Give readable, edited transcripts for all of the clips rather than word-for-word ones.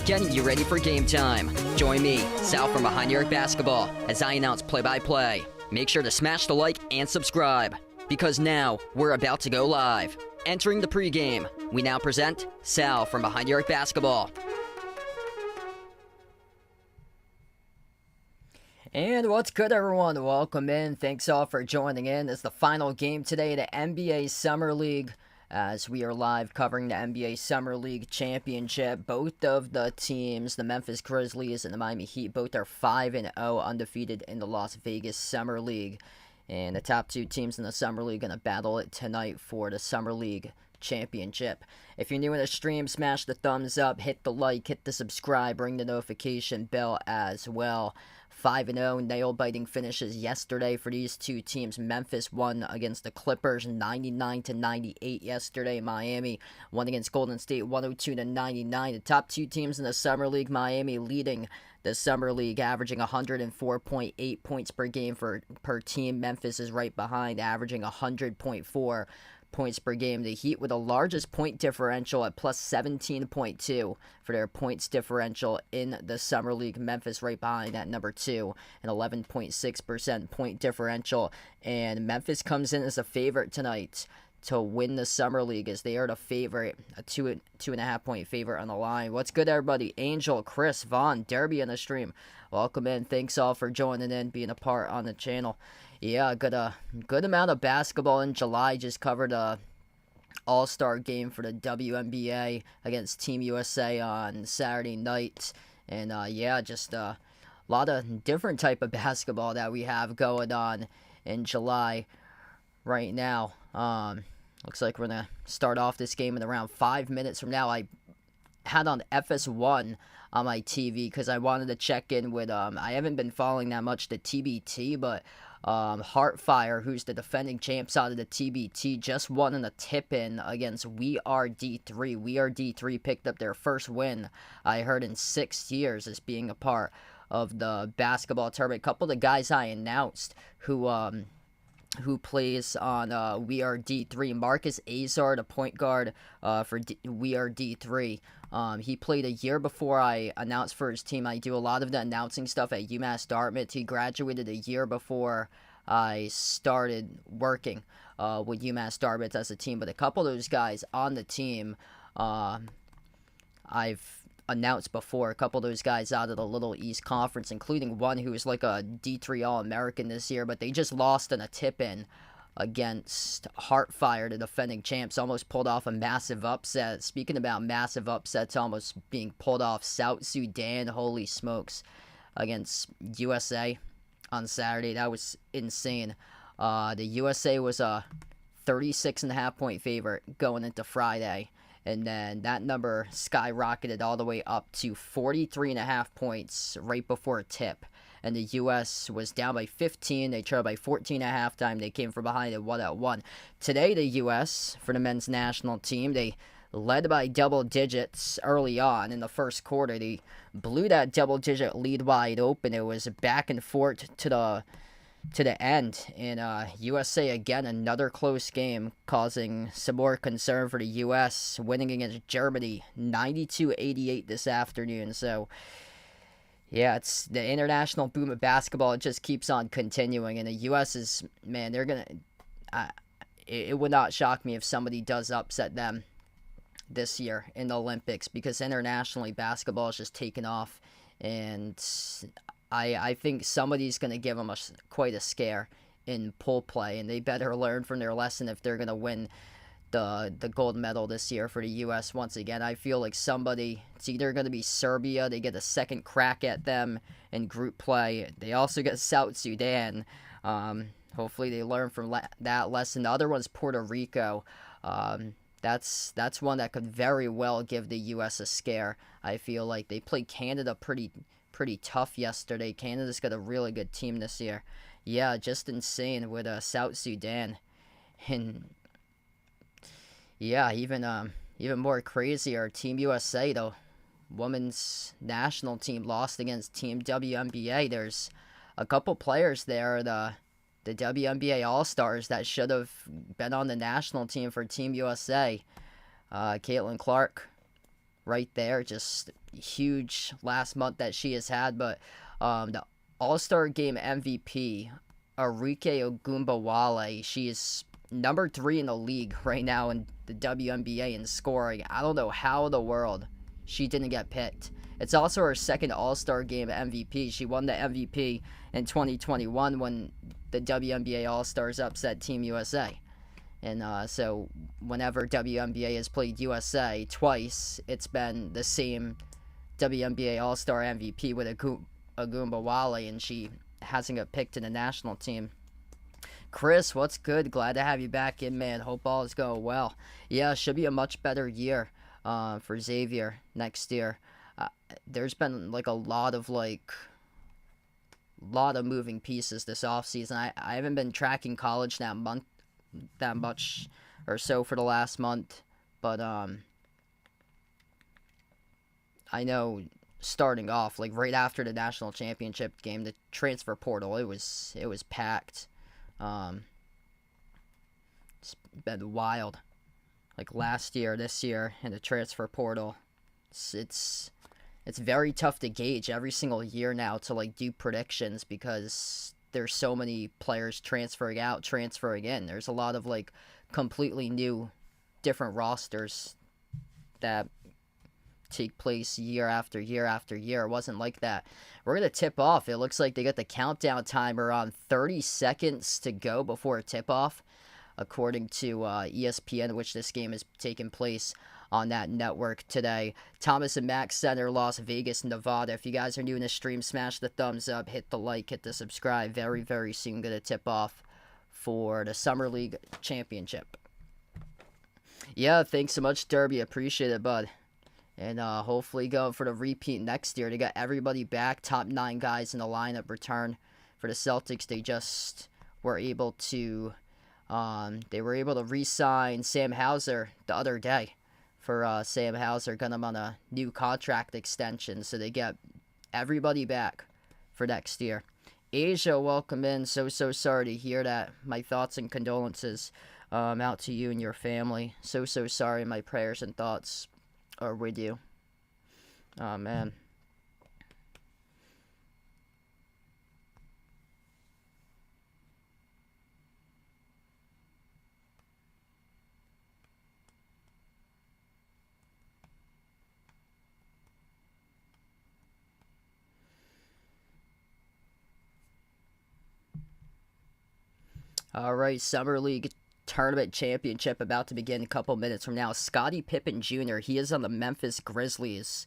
Getting you ready for game time. Join me, Sal from Behind Your Arc Basketball, as I announce play-by-play. Make sure to smash the like and subscribe, because now we're about to go live. Entering the pregame, we now present Sal from Behind Your Arc Basketball. And what's good, everyone? Welcome in. Thanks all for joining in. It's the final game today, the NBA Summer League, as we are live covering the NBA Summer League Championship. Both of the teams, the Memphis Grizzlies and the Miami Heat, both are 5-0 undefeated in the Las Vegas Summer League. And the top two teams in the Summer League going to battle it tonight for the Summer League Championship. If you're new in the stream, smash the thumbs up, hit the like, hit the subscribe, ring the notification bell as well. 5-0 nail-biting finishes yesterday for these two teams. Memphis won against the Clippers 99-98 yesterday. Miami won against Golden State 102-99. The top two teams in the Summer League, Miami leading the Summer League, averaging 104.8 points per game per team. Memphis is right behind, averaging 100.4 points per game. The Heat with the largest point differential at plus 17.2 for their points differential in the Summer League. Memphis right behind at number 2, an 11.6% point differential. And Memphis comes in as a favorite tonight to win the Summer League, as they are the favorite, a 2.5 point favorite on the line. What's good, everybody? Angel, Chris, Vaughn, Derby on the stream. Welcome in. Thanks all for joining in, being a part on the channel. Yeah, good amount of basketball in July. Just covered a all-star game for the WNBA against Team USA on Saturday night. And just a lot of different type of basketball that we have going on in July right now. Looks like we're going to start off this game in around 5 minutes from now. I had on FS1 on my TV because I wanted to check in with, I haven't been following that much the TBT, but Heartfire, who's the defending champs out of the TBT, just won in a tip-in against We Are D3. We Are D3 picked up their first win, I heard, in 6 years as being a part of the basketball tournament. A couple of the guys I announced who plays on We Are D3. Marcus Azar, the point guard for We Are D3. He played a year before I announced for his team. I do a lot of the announcing stuff at UMass Dartmouth. He graduated a year before I started working with UMass Dartmouth as a team. But a couple of those guys on the team I've announced before. A couple of those guys out of the Little East Conference, including one who was like a D3 All-American this year, but they just lost in a tip-in against Heartfire, the defending champs. Almost pulled off a massive upset. Speaking about massive upsets almost being pulled off, South Sudan, holy smokes, against USA on Saturday. That was insane. The USA was a 36.5 point favorite going into Friday. And then that number skyrocketed all the way up to 43.5 points right before tip. And the U.S. was down by 15. They trailed by 14 at halftime. They came from behind and won at 1. Today, the U.S., for the men's national team, they led by double digits early on in the first quarter. They blew that double-digit lead wide open. It was back and forth to the end. And USA, again, another close game, causing some more concern for the U.S., winning against Germany 92-88 this afternoon. So, yeah, it's the international boom of basketball. It just keeps on continuing. And the U.S. is, man, they're going to, it would not shock me if somebody does upset them this year in the Olympics, because internationally basketball is just taken off. And I think somebody's going to give them quite a scare in pool play. And they better learn from their lesson if they're going to win the gold medal this year for the U.S. once again. I feel like it's either going to be Serbia. They get a second crack at them in group play. They also get South Sudan. Hopefully they learn from that lesson. The other one's Puerto Rico. That's one that could very well give the U.S. a scare. I feel like they played Canada pretty tough yesterday. Canada's got a really good team this year. Yeah, just insane with South Sudan. And yeah, even more crazier, Team USA, the women's national team, lost against Team WNBA. There's a couple players there, the WNBA All-Stars, that should have been on the national team for Team USA. Caitlin Clark, right there, just huge last month that she has had. But the All-Star Game MVP, Arike Ogunbowale, she is number 3 in the league right now in the WNBA in scoring. I don't know how in the world she didn't get picked. It's also her second All-Star Game MVP. She won the MVP in 2021 when the WNBA All-Stars upset Team USA. And so whenever WNBA has played USA twice, it's been the same WNBA All-Star MVP with Ogunbowale, and she hasn't got picked to the national team. Chris, what's good? Glad to have you back in, man. Hope all is going well. Yeah, should be a much better year for Xavier next year. There's been like a lot of moving pieces this offseason. I haven't been tracking college that much or so for the last month, but I know starting off, like right after the national championship game, the transfer portal, it was packed. It's been wild. Like last year, this year, in the transfer portal, it's very tough to gauge every single year now to like do predictions, because there's so many players transferring out, transferring in. There's a lot of like completely new, different rosters that take place year after year after year. It wasn't like that. We're going to tip off. It looks like they got the countdown timer on 30 seconds to go before tip-off, according to ESPN, which this game is taking place on that network today. Thomas and Mack Center, Las Vegas, Nevada. If you guys are new in the stream, smash the thumbs up, hit the like, hit the subscribe. Very, very soon going to tip off for the Summer League Championship. Yeah, thanks so much, Derby. Appreciate it, bud. And hopefully going for the repeat next year to get everybody back. Top 9 guys in the lineup return for the Celtics. They just were able to re-sign Sam Hauser the other day. For Sam Hauser, got him on a new contract extension, so they get everybody back for next year. Asia, welcome in. So sorry to hear that. My thoughts and condolences out to you and your family. So sorry. My prayers and thoughts are with you. Oh, man. All right, Summer League Tournament Championship about to begin a couple minutes from now. Scottie Pippen Jr., he is on the Memphis Grizzlies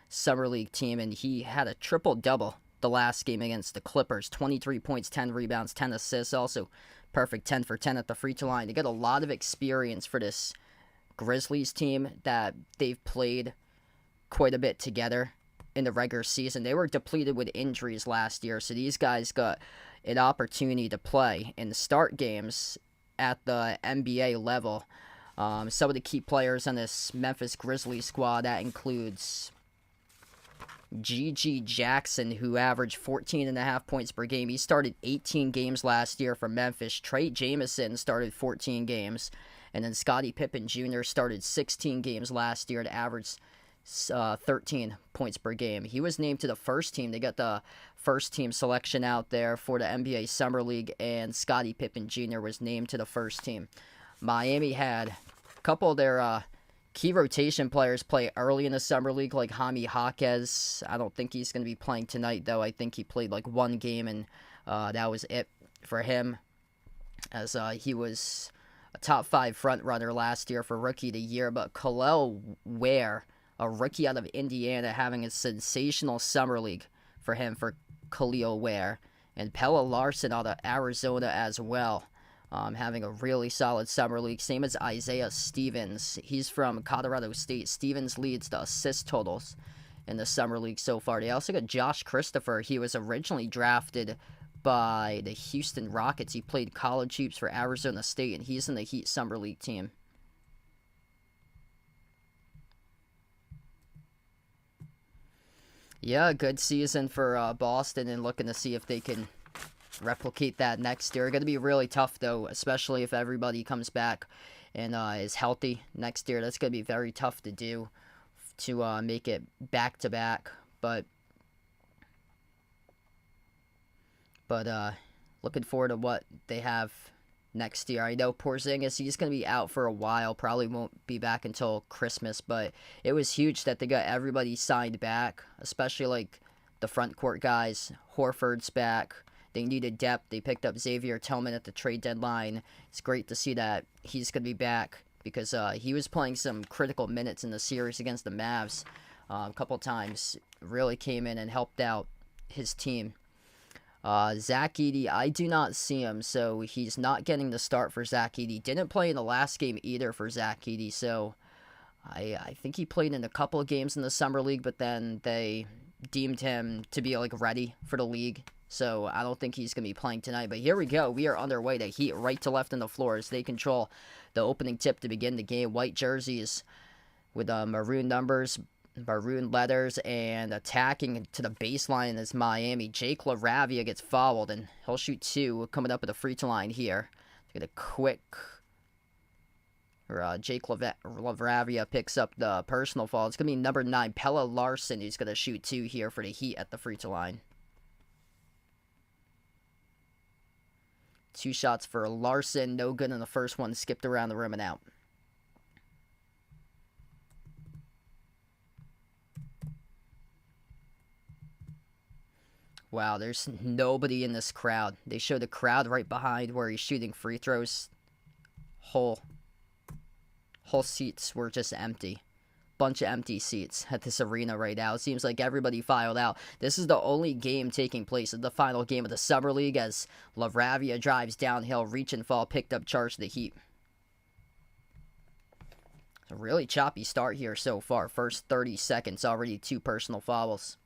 Summer League team, and he had a triple-double the last game against the Clippers. 23 points, 10 rebounds, 10 assists, also perfect 10 for 10 at the free throw line. They got a lot of experience for this Grizzlies team that they've played quite a bit together in the regular season. They were depleted with injuries last year, so these guys got an opportunity to play and start games at the NBA level. Some of the key players on this Memphis Grizzlies squad, that includes G.G. Jackson, who averaged 14.5 points per game. He started 18 games last year for Memphis. Trey Jamison started 14 games. And then Scottie Pippen Jr. started 16 games last year to average 13 points per game. He was named to the first team. They got the first team selection out there for the NBA Summer League, and Scottie Pippen Jr. was named to the first team. Miami had a couple of their key rotation players play early in the Summer League, like Jaime Jaquez. I don't think he's going to be playing tonight, though. I think he played like one game, and that was it for him, as he was a top 5 front runner last year for Rookie of the Year. But Khalil Ware, a rookie out of Indiana, having a sensational Summer League for him, for Khalil Ware. And Pelle Larsson out of Arizona as well, having a really solid Summer League. Same as Isaiah Stevens. He's from Colorado State. Stevens leads the assist totals in the Summer League so far. They also got Josh Christopher. He was originally drafted by the Houston Rockets. He played college hoops for Arizona State, and he's in the Heat Summer League team. Yeah, good season for Boston, and looking to see if they can replicate that next year. Going to be really tough, though, especially if everybody comes back and is healthy next year. That's going to be very tough to do, to make it back-to-back. But looking forward to what they have next year. I know Porzingis, he's going to be out for a while. Probably won't be back until Christmas, but it was huge that they got everybody signed back, especially like the front court guys. Horford's back. They needed depth. They picked up Xavier Tillman at the trade deadline. It's great to see that he's going to be back, because he was playing some critical minutes in the series against the Mavs a couple times. Really came in and helped out his team. Zach Edey, I do not see him, so he's not getting the start for Zach Edey. Didn't play in the last game either for Zach Edey, so I think he played in a couple of games in the Summer League, but then they deemed him to be like ready for the league, so I don't think he's going to be playing tonight. But here we go. We are underway. The Heat right to left on the floor as they control the opening tip to begin the game. White jerseys with maroon numbers, maroon letters, and attacking to the baseline is Miami. Jake LaRavia gets fouled, and he'll shoot 2 coming up at the free throw line here. Get a quick... Jake LaRavia picks up the personal foul. It's going to be number 9, Pelle Larsson, who's going to shoot 2 here for the Heat at the free throw line. 2 shots for Larsson. No good in the first one. Skipped around the rim and out. Wow, there's nobody in this crowd. They show the crowd right behind where he's shooting free throws. Whole seats were just empty. Bunch of empty seats at this arena right now. It seems like everybody filed out. This is the only game taking place at the final game of the Summer League, as LaRavia drives downhill, reach and fall, picked up charge of the Heat. It's a really choppy start here so far. First 30 seconds, already 2 personal fouls.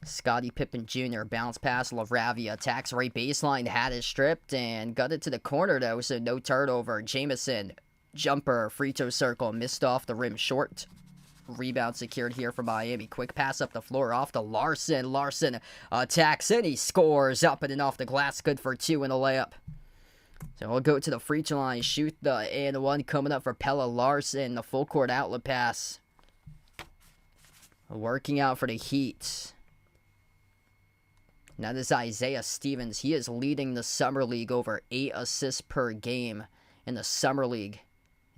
Scottie Pippen Jr. bounce pass. LaRavia attacks right baseline. Had it stripped and got it to the corner, though, so no turnover. Jamison, jumper, free throw circle, missed off the rim short. Rebound secured here for Miami. Quick pass up the floor off to Larsson. Larsson attacks and he scores up and off the glass. Good for 2 in a layup. So we'll go to the free throw line. Shoot the and 1 coming up for Pelle Larsson. The full court outlet pass. Working out for the Heat. Now this is Isaiah Stevens. He is leading the Summer League, over 8 assists per game in the Summer League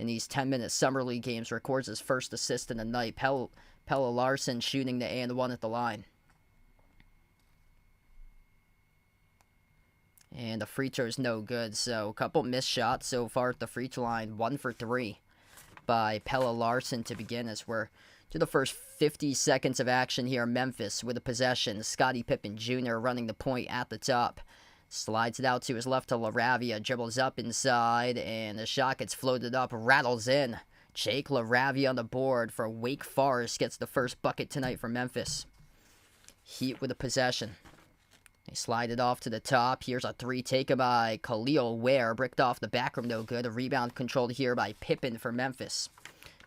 in these 10-minute Summer League games, records his first assist in the night. Pelle Larsson shooting the and one at the line. And the free throw is no good, so a couple missed shots so far at the free throw line. 1 for 3 by Pelle Larsson to begin as we're to the first 50 seconds of action here. Memphis with a possession. Scottie Pippen Jr. running the point at the top. Slides it out to his left to LaRavia. Dribbles up inside, and the shot gets floated up, rattles in. Jake LaRavia on the board for Wake Forest. Gets the first bucket tonight for Memphis. Heat with a possession. They slide it off to the top. Here's a three taken by Khalil Ware. Bricked off the back rim, no good. A rebound controlled here by Pippen for Memphis.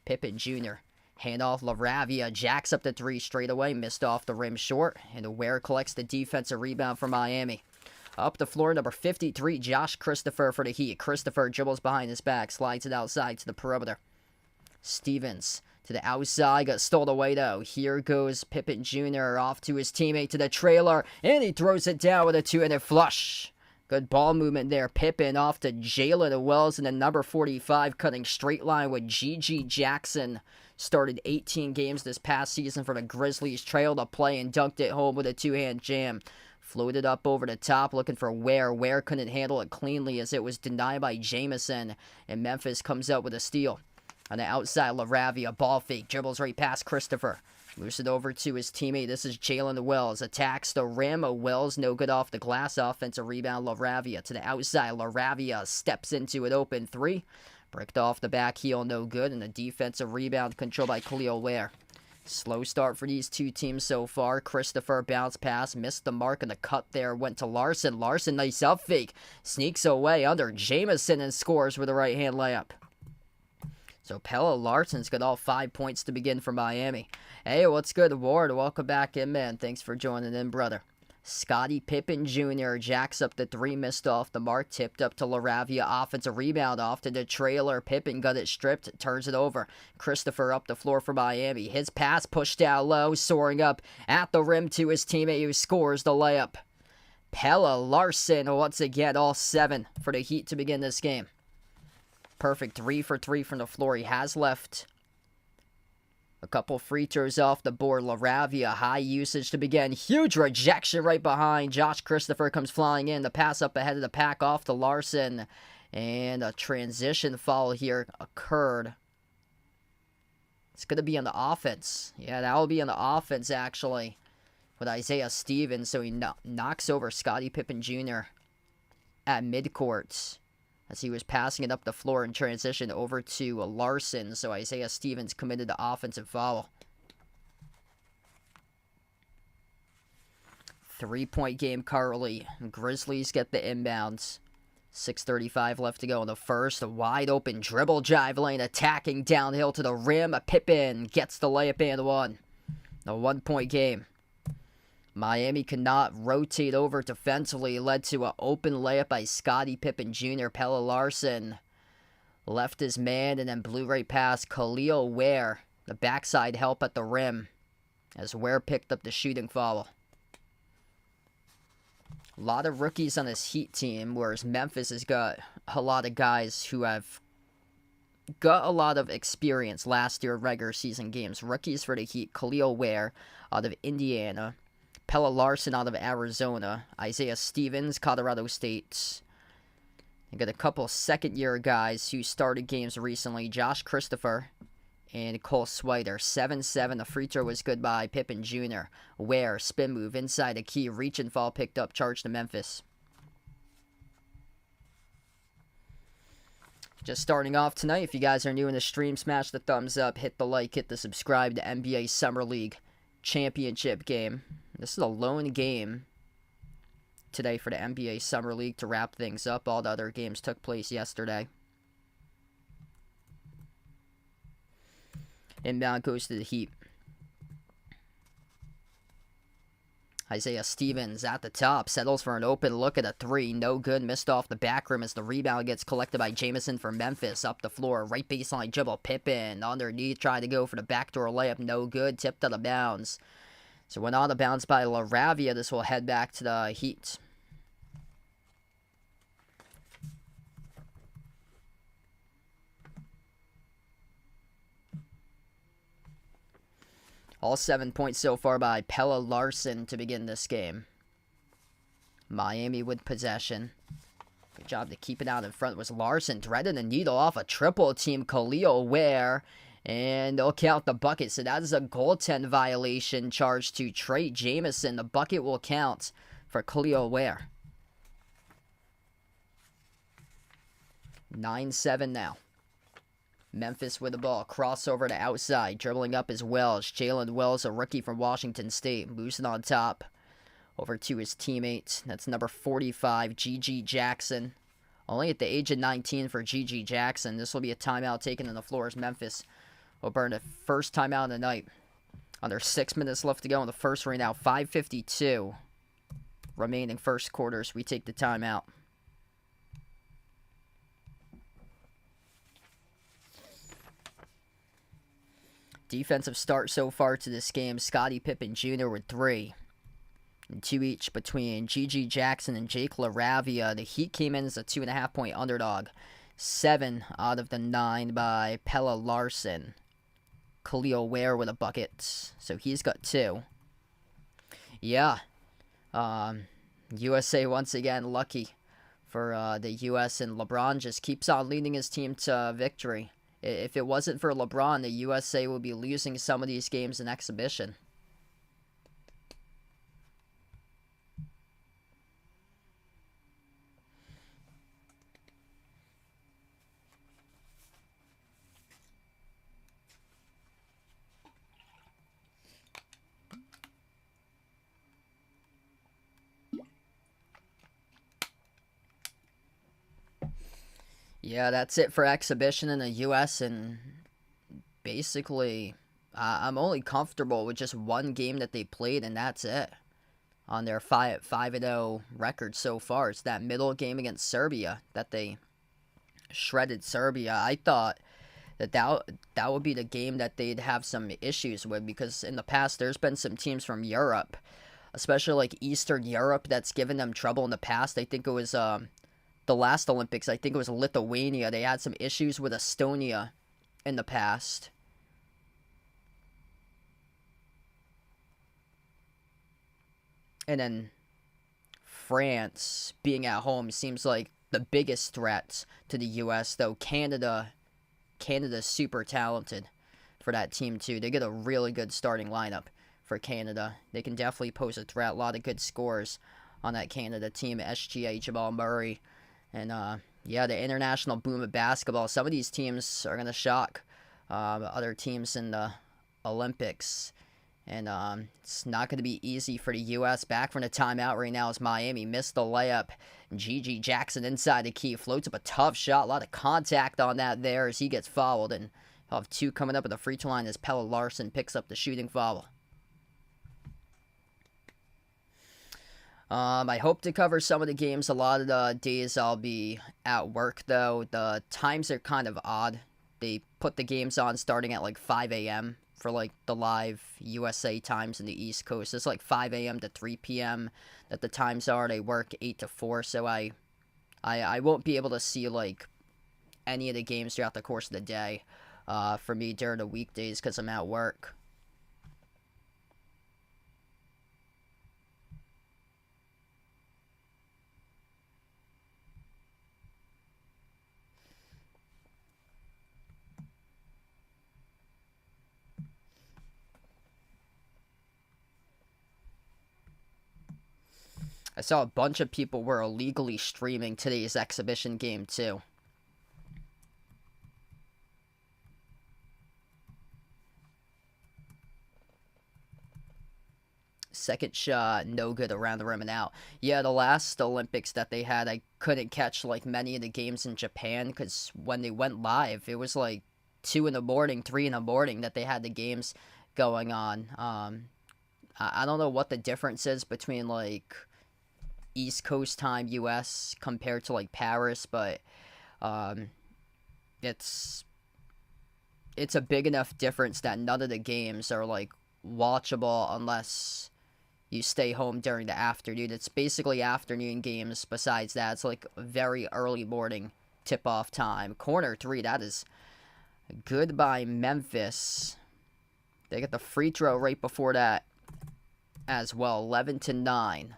Pippen Jr. Handoff LaRavia. Jacks up the three straight away. Missed off the rim short. And Ware collects the defensive rebound for Miami. Up the floor, number 53, Josh Christopher for the Heat. Christopher dribbles behind his back. Slides it outside to the perimeter. Stevens to the outside, got stolen away though. Here goes Pippen Jr. off to his teammate to the trailer, and he throws it down with a two-handed flush. Good ball movement there. Pippen off to Jalen Wells in the number 45, cutting straight line with G.G. Jackson. Started 18 games this past season for the Grizzlies, trailed a play and dunked it home with a two-hand jam. Floated up over the top, looking for Ware. Ware couldn't handle it cleanly as it was denied by Jamison, and Memphis comes out with a steal. On the outside, LaRavia, ball fake, dribbles right past Christopher. Moves it over to his teammate. This is Jalen Wells. Attacks the rim. Wells no good off the glass. Offensive rebound, LaRavia. To the outside, LaRavia steps into an open three. Bricked off the back heel, no good. And a defensive rebound controlled by Khalil Ware. Slow start for these two teams so far. Christopher bounce pass, missed the mark, and the cut there went to Larson. Larson, nice up fake. Sneaks away under Jamison and scores with a right-hand layup. So Pelle Larsson's got all 5 points to begin for Miami. Hey, what's good, Ward? Welcome back in, man. Thanks for joining in, brother. Scottie Pippen Jr. jacks up the three, missed off the mark, tipped up to LaRavia. Offensive rebound off to the trailer. Pippen got it stripped, turns it over. Christopher up the floor for Miami. His pass pushed down low, soaring up at the rim to his teammate who scores the layup. Pelle Larsson, once again, all 7 for the Heat to begin this game. Perfect 3 for 3 from the floor. He has left a couple free throws off the board. LaRavia, high usage to begin. Huge rejection right behind. Josh Christopher comes flying in. The pass up ahead of the pack off to Larson. And a transition foul here occurred. It's going to be on the offense. Yeah, that will be on the offense, actually, with Isaiah Stevens. So he knocks over Scottie Pippen Jr. at midcourt as he was passing it up the floor in transition over to Larson. So Isaiah Stevens committed the offensive foul. 3-point game currently. Grizzlies get the inbounds. 6:35 left to go in the first. A wide open dribble drive lane, attacking downhill to the rim. Pippen gets the layup and one. A 1-point game. Miami cannot rotate over defensively. Led to an open layup by Scottie Pippen Jr. Pelle Larsson left his man and then blew right past Khalil Ware. The backside help at the rim as Ware picked up the shooting foul. A lot of rookies on this Heat team, whereas Memphis has got a lot of guys who have got a lot of experience last year regular season games. Rookies for the Heat, Khalil Ware out of Indiana. Pelle Larsson out of Arizona. Isaiah Stevens, Colorado State. You got a couple second-year guys who started games recently. Josh Christopher and Cole Swider. 7-7. The free throw was good by Pippen Jr. Ware, spin move inside the key. Reach and fall picked up. Charge to Memphis. Just starting off tonight. If you guys are new in the stream, smash the thumbs up. Hit the like. Hit the subscribe to NBA Summer League Championship game. This is a lone game today for the NBA Summer League to wrap things up. All the other games took place yesterday. Inbound goes to the Heat. Isaiah Stevens at the top. Settles for an open look at a three. No good. Missed off the back rim as the rebound gets collected by Jamison for Memphis. Up the floor. Right baseline dribble. Pippen underneath. Trying to go for the backdoor layup. No good. Tipped out of bounds. So went out of bounds by LaRavia. This will head back to the Heat. All 7 points so far by Pelle Larsson to begin this game. Miami with possession. Good job to keep it out in front was Larsson. Threading the needle off a triple team. Khalil Ware. And they'll count the bucket. So that is a goaltend violation charged to Trey Jamison. The bucket will count for Khalil Ware. 9-7 now. Memphis with the ball. Crossover to outside. Dribbling up is Wells. Jalen Wells, a rookie from Washington State. Moves it on top. Over to his teammate. That's number 45, G.G. Jackson. Only at the age of 19 for G.G. Jackson. This will be a timeout taken on the floor as Memphis will burn the first timeout of the night. Under 6 minutes left to go in the first right now. 5:52 remaining first quarters. We take the timeout. Defensive start so far to this game. Scottie Pippen Jr. with 3. And 2 each between G.G. Jackson and Jake LaRavia. The Heat came in as a 2.5-point underdog. 7 out of the 9 by Pelle Larsson. Khalil Ware with a bucket. So he's got 2. Yeah. USA once again lucky for the U.S. and LeBron just keeps on leading his team to victory. If it wasn't for LeBron, the USA would be losing some of these games in exhibition. Yeah, that's it for exhibition in the U.S. and basically I'm only comfortable with just one game that they played, and that's it. On their 5-0 record so far, it's that middle game against Serbia that they shredded Serbia. I thought that would be the game that they'd have some issues with, because in the past there's been some teams from Europe, especially like Eastern Europe, that's given them trouble in the past. I think it was the last Olympics, I think it was Lithuania. They had some issues with Estonia in the past. And then France being at home seems like the biggest threat to the U.S., though Canada's super talented for that team too. They get a really good starting lineup for Canada. They can definitely pose a threat. A lot of good scores on that Canada team. SGA, Jamal Murray. And, yeah, the international boom of basketball. Some of these teams are going to shock other teams in the Olympics. And it's not going to be easy for the U.S. Back from the timeout right now as Miami missed the layup. G.G. Jackson inside the key. Floats up a tough shot. A lot of contact on that there as he gets fouled. And he'll have 2 coming up at the free throw line as Pelle Larsson picks up the shooting foul. I hope to cover some of the games. A lot of the days I'll be at work, though. The times are kind of odd. They put the games on starting at like 5 a.m. for like the live USA times in the East Coast. It's like 5 a.m. to 3 p.m. that the times are. They work 8 to 4, so I won't be able to see like any of the games throughout the course of the day for me during the weekdays because I'm at work. I saw a bunch of people were illegally streaming today's exhibition game, too. Second shot, no good around the rim and out. Yeah, the last Olympics that they had, I couldn't catch, like, many of the games in Japan, because when they went live, it was, like, 2 in the morning, 3 in the morning that they had the games going on. I don't know what the difference is between, like, East Coast time US compared to like Paris, but it's a big enough difference that none of the games are like watchable unless you stay home during the afternoon. It's basically afternoon games. Besides that, it's like very early morning tip-off time. Corner 3, that is good by Memphis. They get the free throw right before that as well. 11-9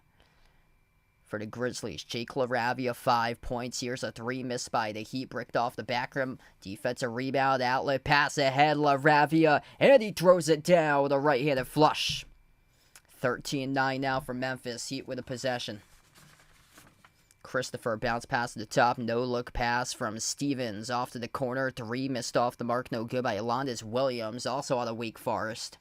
for the Grizzlies. Jake LaRavia, 5 points. Here's a 3 missed by the Heat. Bricked off the back rim. Defensive rebound. Outlet pass ahead. LaRavia. And he throws it down with a right-handed flush. 13-9 now for Memphis. Heat with a possession. Christopher bounce pass to the top. No look pass from Stevens. Off to the corner. 3 missed off the mark. No good by Alondes Williams. Also out of Wake Forest.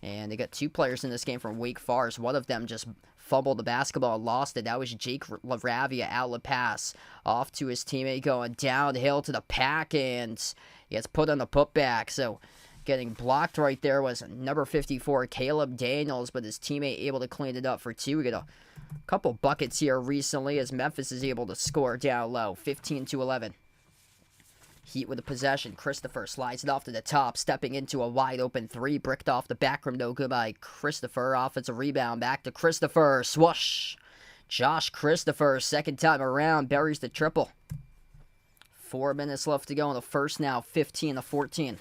And they got 2 players in this game from Wake Forest. One of them just fumbled the basketball and lost it. That was Jake LaRavia. Outlet pass off to his teammate going downhill to the pack. And he gets put on the putback. So getting blocked right there was number 54, Caleb Daniels. But his teammate able to clean it up for 2. We get a couple buckets here recently as Memphis is able to score down low. 15-11. Heat with the possession. Christopher slides it off to the top, stepping into a wide open 3. Bricked off the back rim. No good by Christopher. Offensive rebound. Back to Christopher. Swoosh. Josh Christopher, second time around, buries the triple. 4 minutes left to go in the first now. 15-14.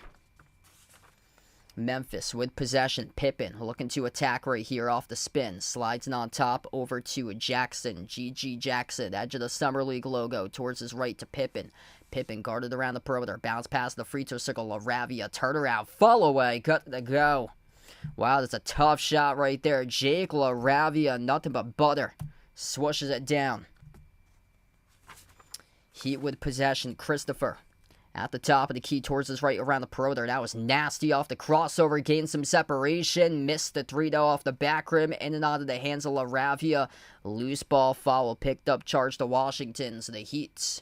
Memphis with possession. Pippen looking to attack right here off the spin. Slides it on top over to Jackson. G.G. Jackson, edge of the Summer League logo, towards his right to Pippen. Pippen guarded around the perimeter. Bounce past the free throw circle. LaRavia, turnaround, fall away, cut to go. Wow, that's a tough shot right there. Jake LaRavia, nothing but butter. Swooshes it down. Heat with possession. Christopher at the top of the key towards his right around the perimeter. That was nasty off the crossover. Gained some separation. Missed the 3 though off the back rim. In and out of the hands of LaRavia. Loose ball foul. Picked up, charge to Washington. So the Heat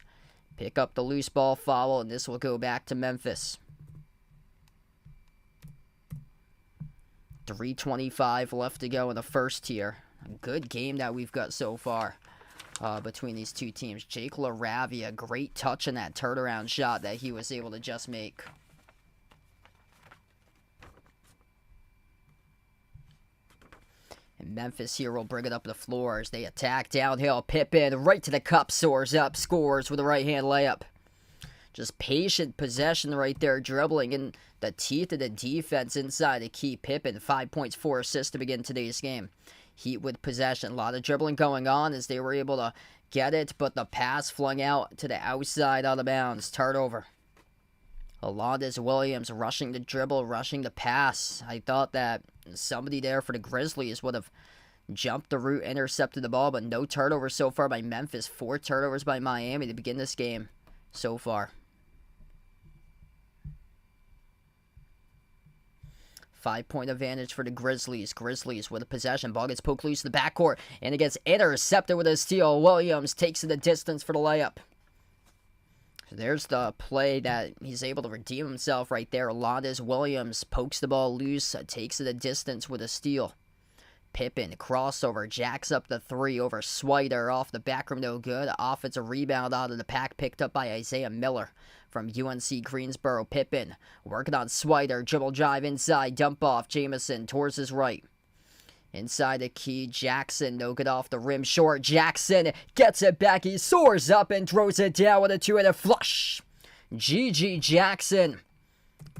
pick up the loose ball foul. And this will go back to Memphis. 3:25 left to go in the first here. A good game that we've got so far. Between these two teams. Jake LaRavia, great touch in that turnaround shot that he was able to just make. And Memphis here will bring it up the floor as they attack downhill. Pippen right to the cup, soars up, scores with a right-hand layup. Just patient possession right there, dribbling in the teeth of the defense inside the key. Pippen, 5 points, 4 assists to begin today's game. Heat with possession. A lot of dribbling going on as they were able to get it, but the pass flung out to the outside out of bounds. Turnover. Alondes Williams rushing the dribble, rushing the pass. I thought that somebody there for the Grizzlies would have jumped the route, intercepted the ball, but no turnovers so far by Memphis. 4 turnovers by Miami to begin this game so far. 5-point advantage for the Grizzlies. Grizzlies with a possession. Ball gets poked loose to the backcourt, and it gets intercepted with a steal. Williams takes it the distance for the layup. So there's the play that he's able to redeem himself right there. Alondes Williams pokes the ball loose, takes it the distance with a steal. Pippen, crossover, jacks up the 3 over Swider. Off the back rim, no good. Offensive rebound out of the pack, picked up by Isaiah Miller from UNC Greensboro. Pippen working on Swider. Dribble drive inside, dump off. Jamison towards his right. Inside the key, Jackson, no good off the rim. Short, Jackson gets it back. He soars up and throws it down with a 2-handed flush. G.G. Jackson,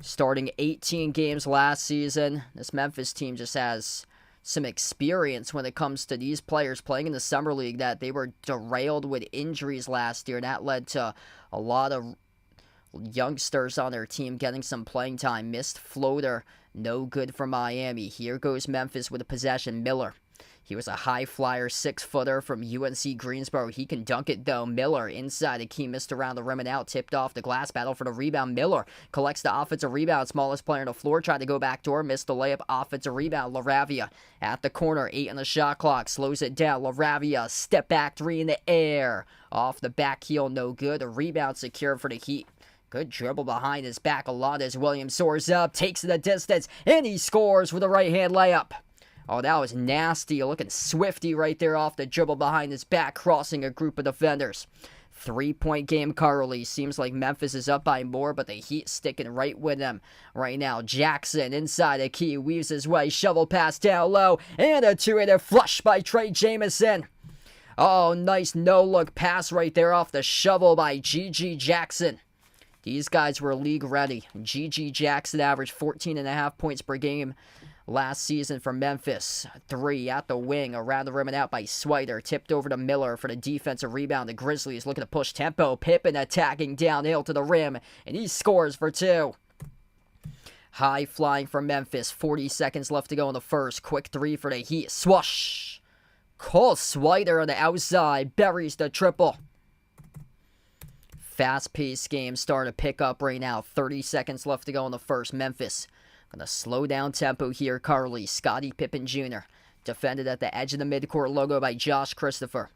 starting 18 games last season. This Memphis team just has some experience when it comes to these players playing in the Summer League, that they were derailed with injuries last year. That led to a lot of youngsters on their team getting some playing time. Missed floater, no good for Miami. Here goes Memphis with a possession. Miller. He was a high flyer, 6-footer from UNC Greensboro. He can dunk it though. Miller inside the key, missed around the rim and out, tipped off the glass. Battle for the rebound. Miller collects the offensive rebound. Smallest player on the floor, tried to go back door, missed the layup. Offensive rebound. LaRavia at the corner, 8 on the shot clock, slows it down. LaRavia, step back 3 in the air. Off the back heel, no good. A rebound secured for the Heat. Good dribble behind his back. Alondes Williams soars up, takes it the distance, and he scores with a right-hand layup. Oh, that was nasty. Looking swifty right there off the dribble behind his back, crossing a group of defenders. 3-point game currently. Seems like Memphis is up by more, but the Heat sticking right with them right now. Jackson inside the key, weaves his way, shovel pass down low, and a 2-handed flush by Trey Jamison. Oh, nice no-look pass right there off the shovel by G.G. Jackson. These guys were league ready. G.G. Jackson averaged 14.5 points per game last season for Memphis. 3 at the wing, around the rim and out by Swider. Tipped over to Miller for the defensive rebound. The Grizzlies looking to push tempo. Pippen attacking downhill to the rim, and he scores for 2. High flying for Memphis. 40 seconds left to go in the first. Quick 3 for the Heat. Swoosh! Cole Swider on the outside. Buries the triple. Fast-paced game starting to pick up right now. 30 seconds left to go in the first. Memphis going to slow down tempo here. Carly, Scottie Pippen Jr. defended at the edge of the midcourt logo by Josh Christopher.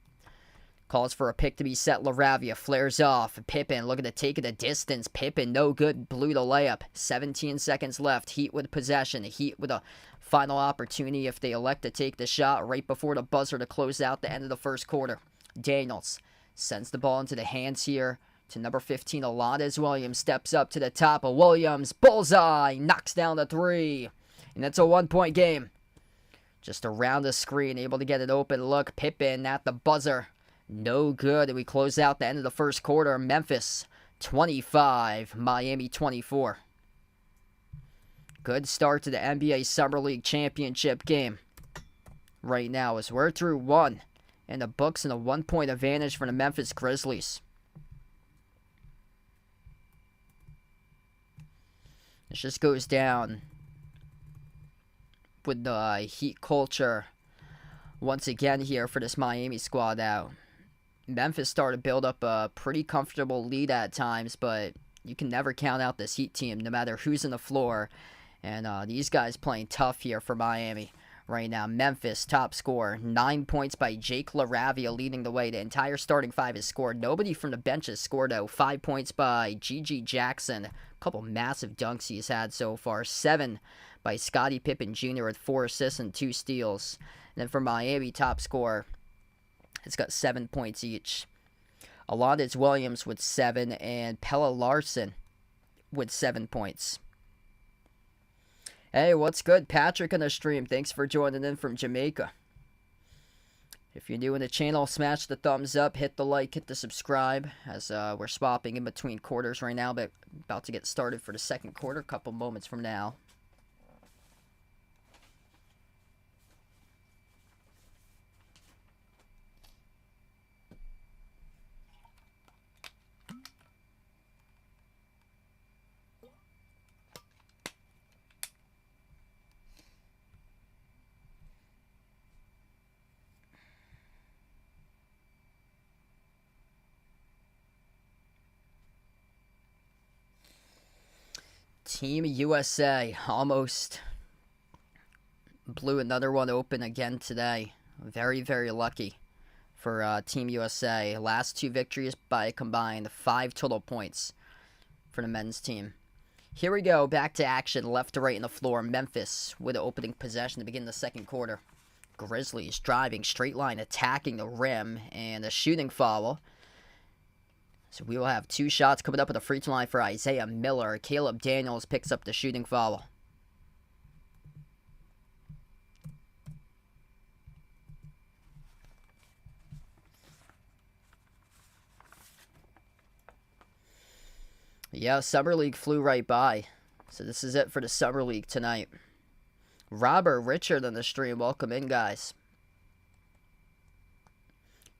Calls for a pick to be set. LaRavia flares off. Pippen looking to take it a distance. Pippen no good. Blew the layup. 17 seconds left. Heat with possession. Heat with a final opportunity if they elect to take the shot right before the buzzer to close out the end of the first quarter. Daniels sends the ball into the hands here to number 15, Alondes Williams. Steps up to the top of Williams. Bullseye. Knocks down the 3. And it's a 1-point game. Just around the screen. Able to get an open look. Pippen at the buzzer. No good. And we close out the end of the first quarter. Memphis 25. Miami 24. Good start to the NBA Summer League Championship game. Right now as we're through 1. And the books and a 1-point advantage for the Memphis Grizzlies. This just goes down with the Heat culture once again here for this Miami squad out. Memphis started to build up a pretty comfortable lead at times, but you can never count out this Heat team no matter who's on the floor. And these guys playing tough here for Miami right now. Memphis, top scorer, 9 points by Jake LaRavia leading the way. The entire starting 5 has scored. Nobody from the bench has scored, though. 5 points by G.G. Jackson. Couple massive dunks he's had so far. 7 by Scottie Pippen Jr. with 4 assists and 2 steals. And then for Miami, top scorer, it's got 7 points each. Alondes Williams with 7 and Pelle Larsson with 7 points. Hey, what's good? Patrick on the stream. Thanks for joining in from Jamaica. If you're new in the channel, smash the thumbs up, hit the like, hit the subscribe, as we're swapping in between quarters right now, but about to get started for the second quarter, a couple moments from now. Team USA almost blew another one open again today. Very, very lucky for Team USA. Last 2 victories by a combined 5 total points for the men's team. Here we go, back to action, left to right in the floor. Memphis with the opening possession to begin the second quarter. Grizzlies driving, straight line, attacking the rim, and a shooting foul. So we will have 2 shots coming up at the free throw line for Isaiah Miller. Caleb Daniels picks up the shooting foul. Yeah, Summer League flew right by. So this is it for the Summer League tonight. Robert Richard on the stream. Welcome in, guys.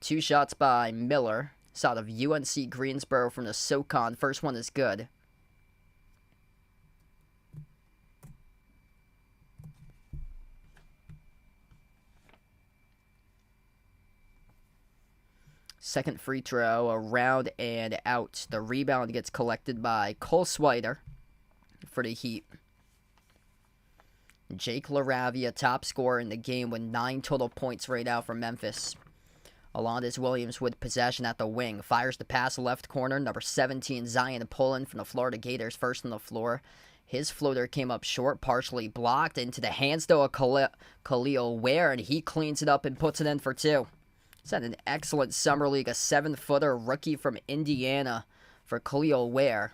2 shots by Miller. It's out of UNC Greensboro from the SoCon. First one is good. Second free throw, around and out. The rebound gets collected by Cole Swider for the Heat. Jake LaRavia, top scorer in the game with 9 total points right now for Memphis. Alondes Williams with possession at the wing. Fires the pass left corner. Number 17, Zion Pullen from the Florida Gators, first on the floor. His floater came up short, partially blocked into the hands, though, of Khalil Ware, and he cleans it up and puts it in for 2. He's had an excellent summer league, a 7-footer rookie from Indiana for Khalil Ware.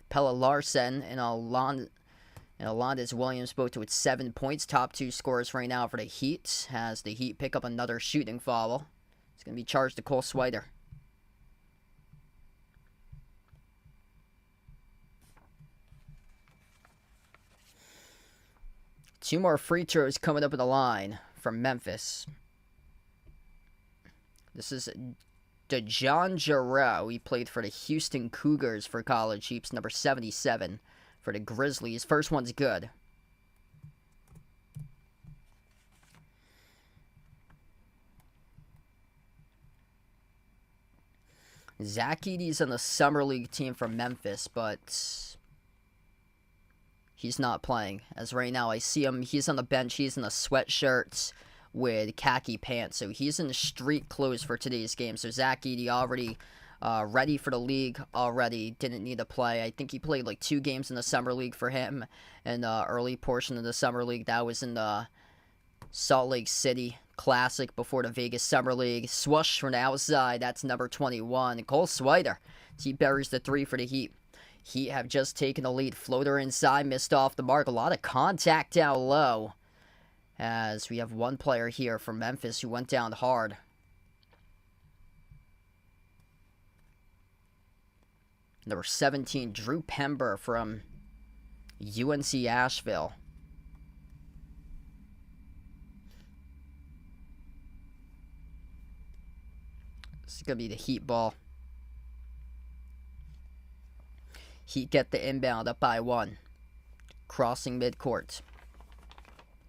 Pelle Larsson and Alondes Williams both with 7 points. Top 2 scorers right now for the Heat, as the Heat pick up another shooting foul. It's going to be charged to Cole Swider. 2 more free throws coming up in the line from Memphis. This is DeJon Jarreau. He played for the Houston Cougars for college. Heaps number 77 for the Grizzlies. First one's good. Zach Edey's on the Summer League team from Memphis, but he's not playing. As right now I see him, he's on the bench. He's in a sweatshirt with khaki pants. So he's in the street clothes for today's game. So Zach Edey already ready for the league already. Didn't need to play. I think he played like 2 games in the Summer League for him. In the early portion of the Summer League. That was in the Salt Lake City Classic before the Vegas Summer League. Swoosh from the outside. That's number 21. Cole Swider. He buries the 3 for the Heat. Heat have just taken the lead. Floater inside. Missed off the mark. A lot of contact down low. As we have one player here from Memphis who went down hard. Number 17, Drew Pember from UNC Asheville. This is going to be the Heat ball. Heat get the inbound up by 1. Crossing midcourt.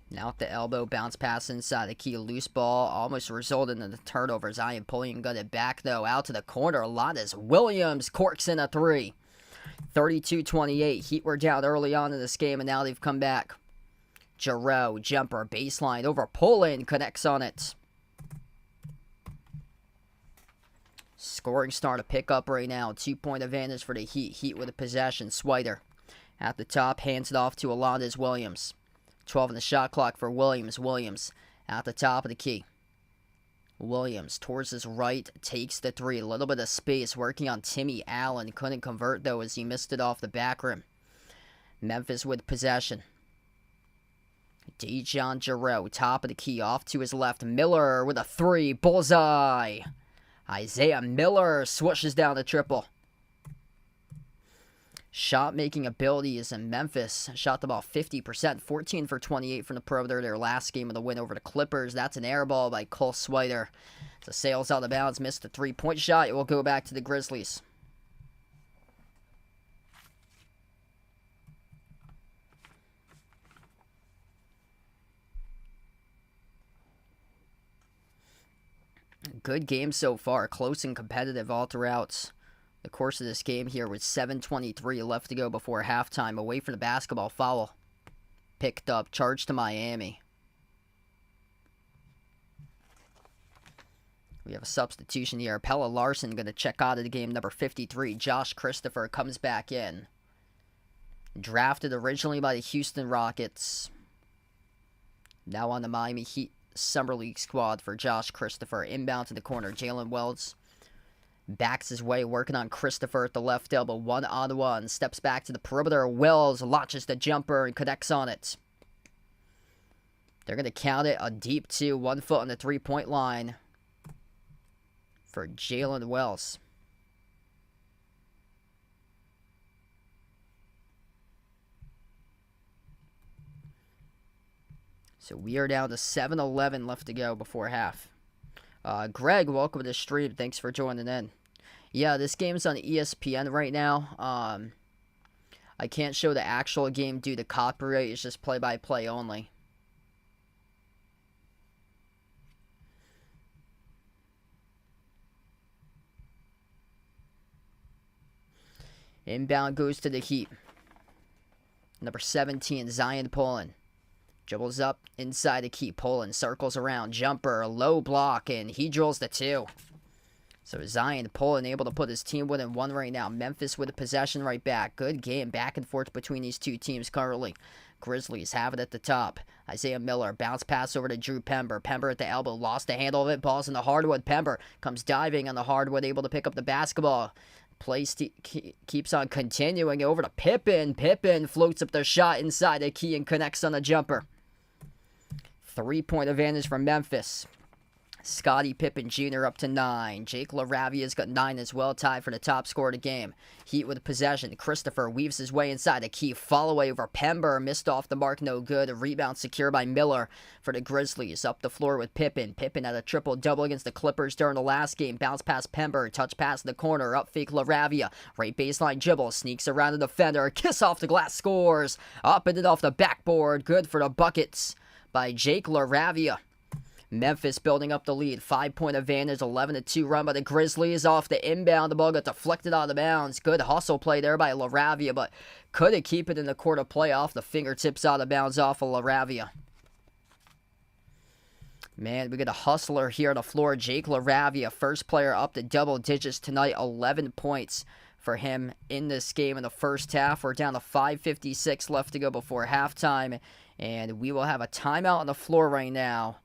Now at the elbow, bounce pass inside the key, loose ball, almost resulted in the turnover. Zion pulling, got it back though, out to the corner. Alondes Williams corks in a 3. 32-28. Heat were down early on in this game, and now they've come back. Jarreau, jumper, baseline, over Poland, connects on it. Scoring starting to pick up right now. 2-point advantage for the Heat. Heat with a possession. Swider at the top, hands it off to Alondes Williams. 12 on the shot clock for Williams. Williams at the top of the key. Williams towards his right, takes the 3. A little bit of space, working on Timmy Allen. Couldn't convert, though, as he missed it off the back rim. Memphis with possession. DeJon Jarreau, top of the key, off to his left. Miller with a 3. Bullseye. Isaiah Miller swooshes down the triple. Shot-making abilities in Memphis. Shot the ball 50%. 14 for 28 from the perimeter. Their last game of the win over the Clippers. That's an air ball by Cole Swider. So sails out of bounds. Missed the 3-point shot. It will go back to the Grizzlies. Good game so far. Close and competitive all throughout the course of this game here, with 7:23 left to go before halftime. Away from the basketball, foul picked up, charge to Miami. We have a substitution here. Pelle Larsson going to check out of the game. Number 53, Josh Christopher, comes back in. Drafted originally by the Houston Rockets. Now on the Miami Heat Summer League squad for Josh Christopher. Inbound to the corner. Jalen Wells backs his way, working on Christopher at the left elbow. 1-on-1. Steps back to the perimeter. Wells launches the jumper and connects on it. They're going to count it a deep 2. 1 foot on the 3-point line for Jalen Wells. So we are down to 7:11 left to go before half. Greg, welcome to the stream. Thanks for joining in. Yeah, this game's on ESPN right now. I can't show the actual game due to copyright. It's just play-by-play only. Inbound goes to the Heat. Number 17, Zion Poland. Dribbles up inside the key. Poland circles around. Jumper, low block, and he drills the 2. So Zion Poland able to put his team within 1 right now. Memphis with a possession right back. Good game back and forth between these two teams currently. Grizzlies have it at the top. Isaiah Miller, bounce pass over to Drew Pember. Pember at the elbow, lost the handle of it. Ball's in the hardwood. Pember comes diving on the hardwood, able to pick up the basketball. Play keeps on continuing over to Pippen. Pippen floats up the shot inside the key and connects on the jumper. 3-point advantage for Memphis. Scottie Pippen Jr. up to 9. Jake LaRavia's got 9 as well, tied for the top scorer of the game. Heat with possession. Christopher weaves his way inside. A key follow-away over Pember. Missed off the mark, no good. A rebound secure by Miller for the Grizzlies. Up the floor with Pippen. Pippen had a triple-double against the Clippers during the last game. Bounce past Pember. Touch pass in the corner. Up fake LaRavia. Right baseline dribble. Sneaks around the defender. Kiss off the glass, scores. Up and it off the backboard. Good for the buckets by Jake LaRavia. Memphis building up the lead. 5-point advantage. 11-2 run by the Grizzlies. Off the inbound. The ball got deflected out of bounds. Good hustle play there by LaRavia, but couldn't keep it in the court of play. Off the fingertips out of bounds off of LaRavia. Man, we got a hustler here on the floor. Jake LaRavia, first player up to double digits tonight. 11 points for him in this game in the first half. We're down to 5:56 left to go before halftime, and we will have a timeout on the floor right now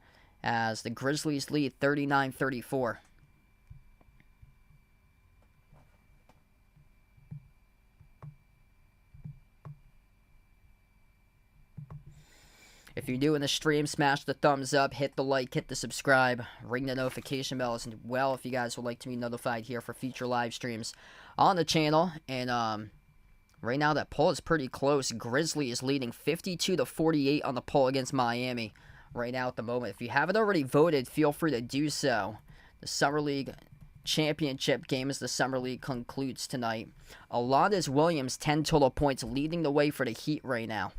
as the Grizzlies lead 39-34. If you're new in the stream, smash the thumbs up, hit the like, hit the subscribe, ring the notification bells, and well, if you guys would like to be notified here for future live streams on the channel. And right now that poll is pretty close. Grizzlies leading 52-48 on the poll against Miami right now at the moment. If you haven't already voted, feel free to do so. The Summer League championship game as the Summer League concludes tonight. Alondes Williams, 10 total points, leading the way for the Heat right now.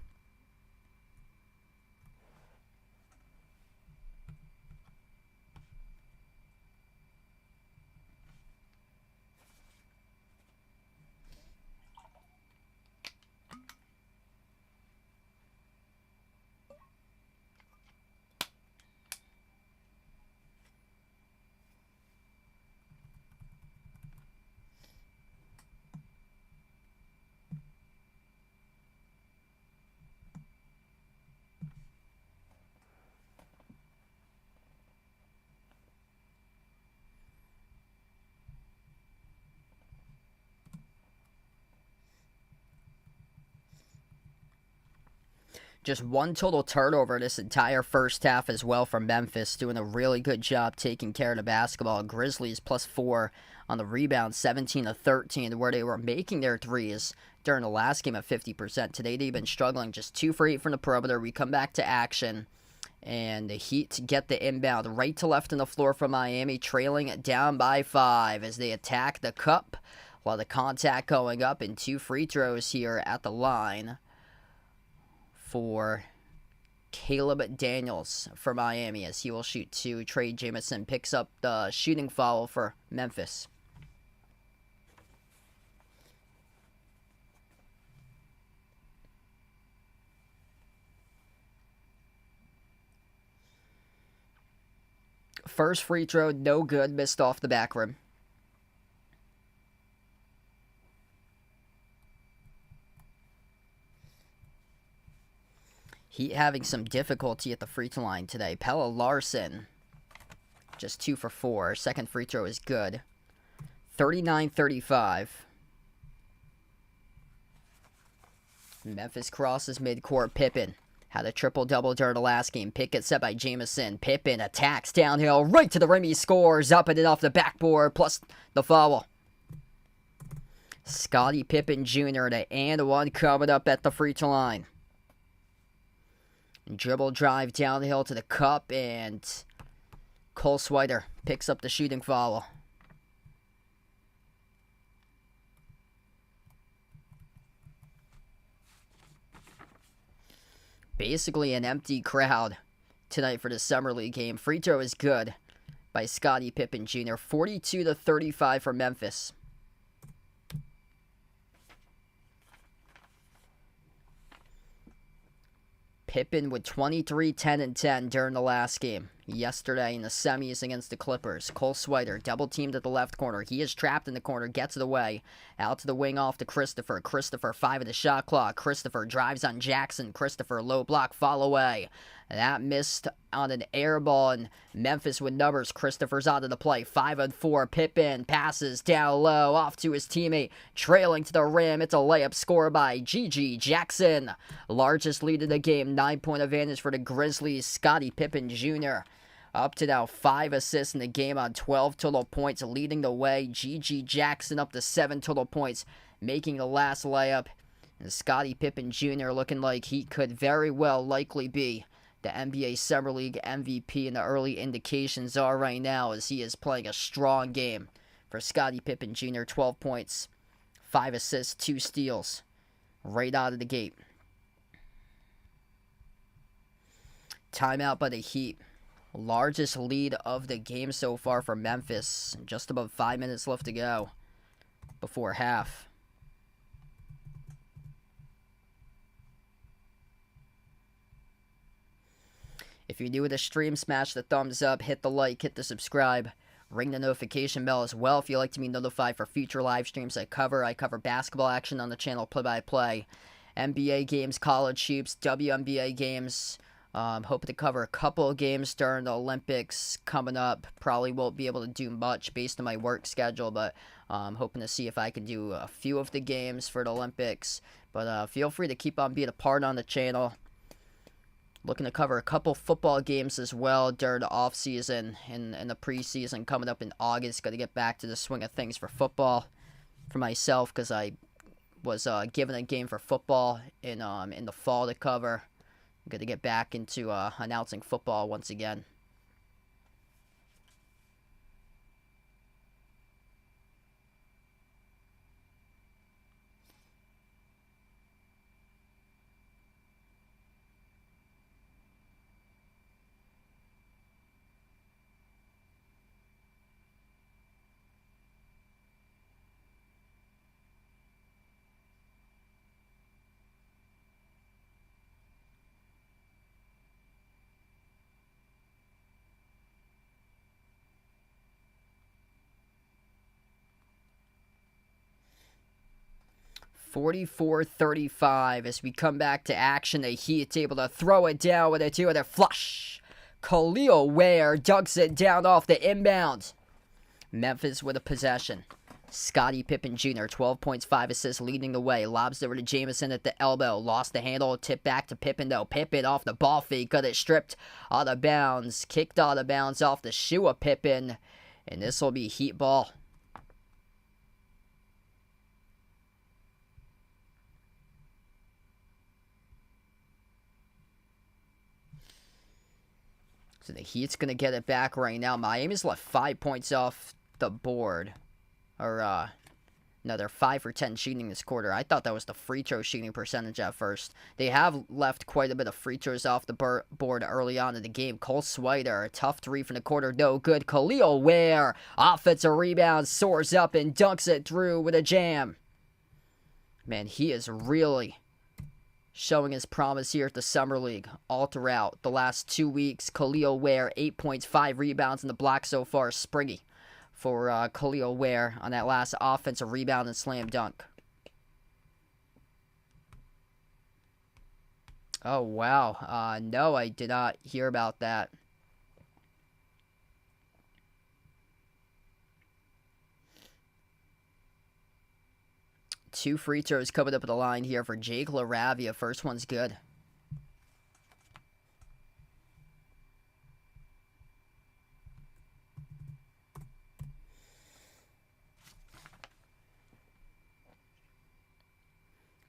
Just one total turnover this entire first half as well from Memphis, doing a really good job taking care of the basketball. Grizzlies +4 on the rebound, 17-13, where they were making their threes during the last game at 50%. Today they've been struggling, just 2 for 8 from the perimeter. We come back to action, and the Heat get the inbound right to left on the floor from Miami, trailing it down by 5 as they attack the cup. While the contact going up, and 2 free throws here at the line for Caleb Daniels for Miami, as he will shoot 2. Trey Jamison picks up the shooting foul for Memphis. First free throw, no good, missed off the back rim. Heat having some difficulty at the free throw line today. Pelle Larsson, just 2 for 4. Second free throw is good. 39-35. Memphis crosses midcourt. Pippen had a triple-double during the last game. Pick gets set by Jamison. Pippen attacks downhill, right to the rim. He scores, up and in off the backboard, plus the foul. Scottie Pippen Jr., the and one coming up at the free throw line. Dribble drive downhill to the cup, and Cole Swider picks up the shooting foul. Basically an empty crowd tonight for the Summer League game. Free throw is good by Scottie Pippen Jr. 42-35 for Memphis. Pippen with 23, 10, and 10 during the last game. Yesterday in the semis against the Clippers. Cole Swider double-teamed at the left corner. He is trapped in the corner, gets it away. Out to the wing off to Christopher. Christopher, 5 of the shot clock. Christopher drives on Jackson. Christopher, low block, fall away. That missed on an air ball, and Memphis with numbers. Christopher's out of the play. 5 and 4. Pippen passes down low off to his teammate. Trailing to the rim. It's a layup score by G.G. Jackson. Largest lead of the game. 9-point advantage for the Grizzlies. Scottie Pippen Jr. up to now 5 assists in the game on 12 total points, leading the way. G.G. Jackson up to 7 total points, making the last layup. And Scottie Pippen Jr. looking like he could very well likely be the NBA Summer League MVP, and the early indications are right now as he is playing a strong game for Scottie Pippen Jr. 12 points, 5 assists, 2 steals right out of the gate. Timeout by the Heat. Largest lead of the game so far for Memphis. Just about 5 minutes left to go before half. If you're new to the stream, smash the thumbs up, hit the like, hit the subscribe, ring the notification bell as well if you'd like to be notified for future live streams I cover. I cover basketball action on the channel, play-by-play, NBA games, college hoops, WNBA games. Hoping to cover a couple of games during the Olympics coming up. Probably won't be able to do much based on my work schedule, but hoping to see if I can do a few of the games for the Olympics. But feel free to keep on being a part on the channel. Looking to cover a couple football games as well during the off-season and the preseason coming up in August. Got to get back to the swing of things for football for myself because I was given a game for football in the fall to cover. I'm going to get back into announcing football once again. (44-35) as we come back to action. The Heat able to throw it down with a two-hitter flush. Khalil Ware ducks it down off the inbound. Memphis with a possession. Scottie Pippen Jr., 12 points, 5 assists, leading the way. Lobs over to Jamison at the elbow. Lost the handle, tip back to Pippen, though. Pippen off the ball fake, got it stripped out of bounds. Kicked out of bounds off the shoe of Pippen. And this will be Heat ball. So the Heat's going to get it back right now. Miami's left 5 points off the board. Or, no, they're 5 for 10 shooting this quarter. I thought that was the free throw shooting percentage at first. They have left quite a bit of free throws off the board early on in the game. Cole Swider, a tough 3 from the quarter, no good. Khalil Ware, offensive rebound, soars up and dunks it through with a jam. Man, he is really showing his promise here at the Summer League all throughout the last 2 weeks. Khalil Ware, 8 points, 5 rebounds in the block so far. Springy for Khalil Ware on that last offensive rebound and slam dunk. Oh, wow. No, I did not hear about that. Two free throws coming up at the line here for Jake LaRavia. First one's good.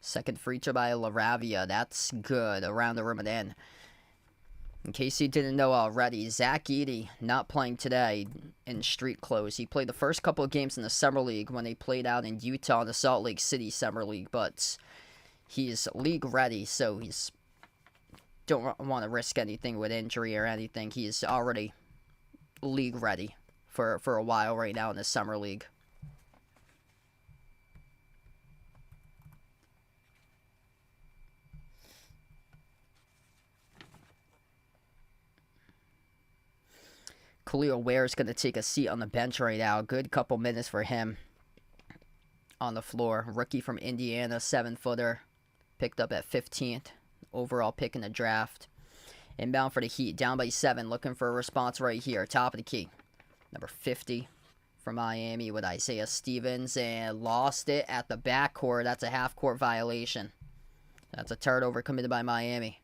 Second free throw by LaRavia. That's good. Around the rim and in. In case you didn't know already, Zach Edey not playing today in street clothes. He played the first couple of games in the Summer League when they played out in Utah in the Salt Lake City Summer League, but he's league ready, so he's don't want to risk anything with injury or anything. He's already league ready for a while right now in the Summer League. Khalil Ware is going to take a seat on the bench right now. Good couple minutes for him on the floor. Rookie from Indiana, 7-footer. Picked up at 15th. Overall pick in the draft. Inbound for the Heat. Down by 7. Looking for a response right here. Top of the key. Number 50 from Miami with Isaiah Stevens. And lost it at the backcourt. That's a half-court violation. That's a turnover committed by Miami.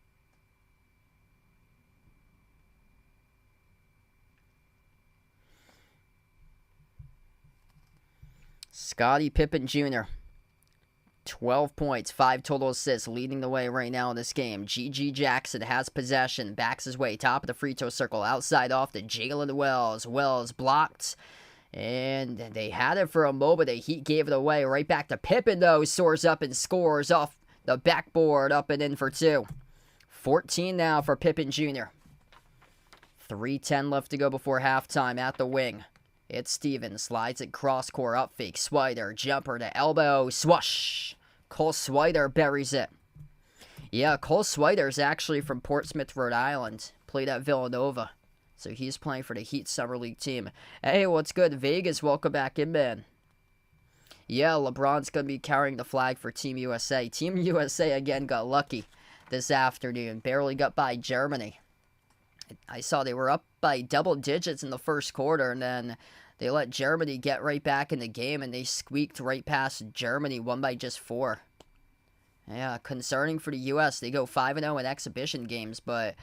Scottie Pippen Jr., 12 points, 5 total assists, leading the way right now in this game. G.G. Jackson has possession, backs his way, top of the free throw circle, outside off to Jalen Wells. Wells blocked, and they had it for a moment. The Heat gave it away. Right back to Pippen, though, soars up and scores off the backboard, up and in for 2. 14 now for Pippen Jr. 3:10 left to go before halftime at the wing. It's Stevens, slides it cross-court, up fake, Swider, jumper to elbow, swoosh. Cole Swider buries it. Yeah, Cole Swider is actually from Portsmouth, Rhode Island. Played at Villanova. So he's playing for the Heat Summer League team. Hey, what's good? Vegas, welcome back in, man. Yeah, LeBron's going to be carrying the flag for Team USA. Team USA, again, got lucky this afternoon. Barely got by Germany. I saw they were up by double digits in the first quarter, and then they let Germany get right back in the game, and they squeaked right past Germany, won by just 4. Yeah, concerning for the U.S. They go 5-0 in exhibition games, but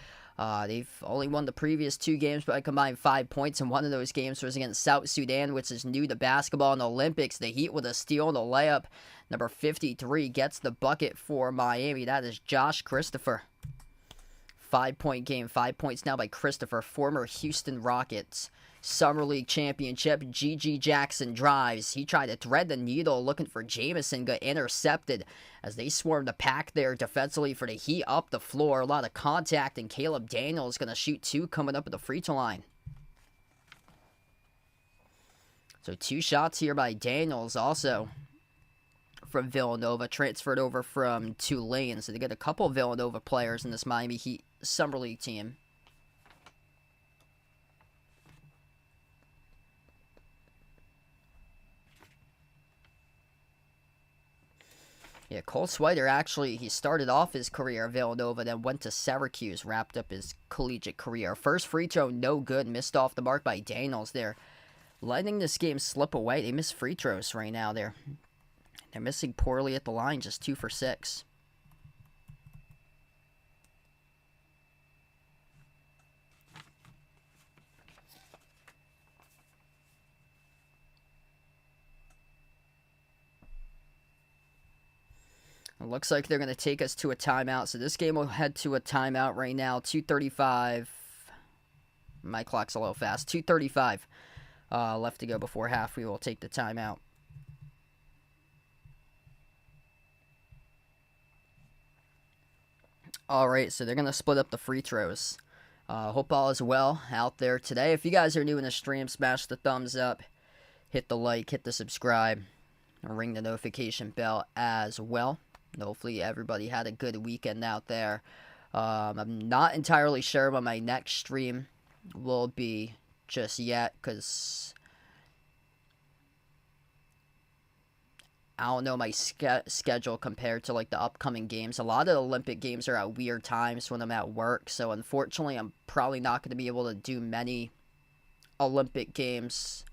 they've only won the previous 2 games by a combined 5 points, and one of those games was against South Sudan, which is new to basketball in the Olympics. The Heat with a steal and a layup. Number 53 gets the bucket for Miami. That is Josh Christopher. 5-point game, 5 points now by Christopher, former Houston Rockets. Summer League championship, G.G. Jackson drives. He tried to thread the needle looking for Jamison, got intercepted as they swarmed the pack there defensively for the Heat up the floor. A lot of contact, and Caleb Daniels going to shoot 2 coming up at the free throw line. So 2 shots here by Daniels, also from Villanova, transferred over from Tulane. So they get a couple of Villanova players in this Miami Heat Summer League team. Yeah, Cole Swider, actually, he started off his career at Villanova, then went to Syracuse, wrapped up his collegiate career. First free throw, no good, missed off the mark by Daniels there. Letting this game slip away. They miss free throws right now there. They're missing poorly at the line, just 2 for 6. It looks like they're going to take us to a timeout. So this game will head to a timeout right now. 2:35. My clock's a little fast. 2:35 left to go before half. We will take the timeout. Alright, so they're going to split up the free throws. Hope all is well out there today. If you guys are new in the stream, smash the thumbs up. Hit the like, hit the subscribe. And ring the notification bell as well. Hopefully everybody had a good weekend out there. I'm not entirely sure when my next stream will be just yet, because I don't know my schedule compared to like the upcoming games. A lot of the Olympic games are at weird times when I'm at work, so unfortunately I'm probably not going to be able to do many Olympic games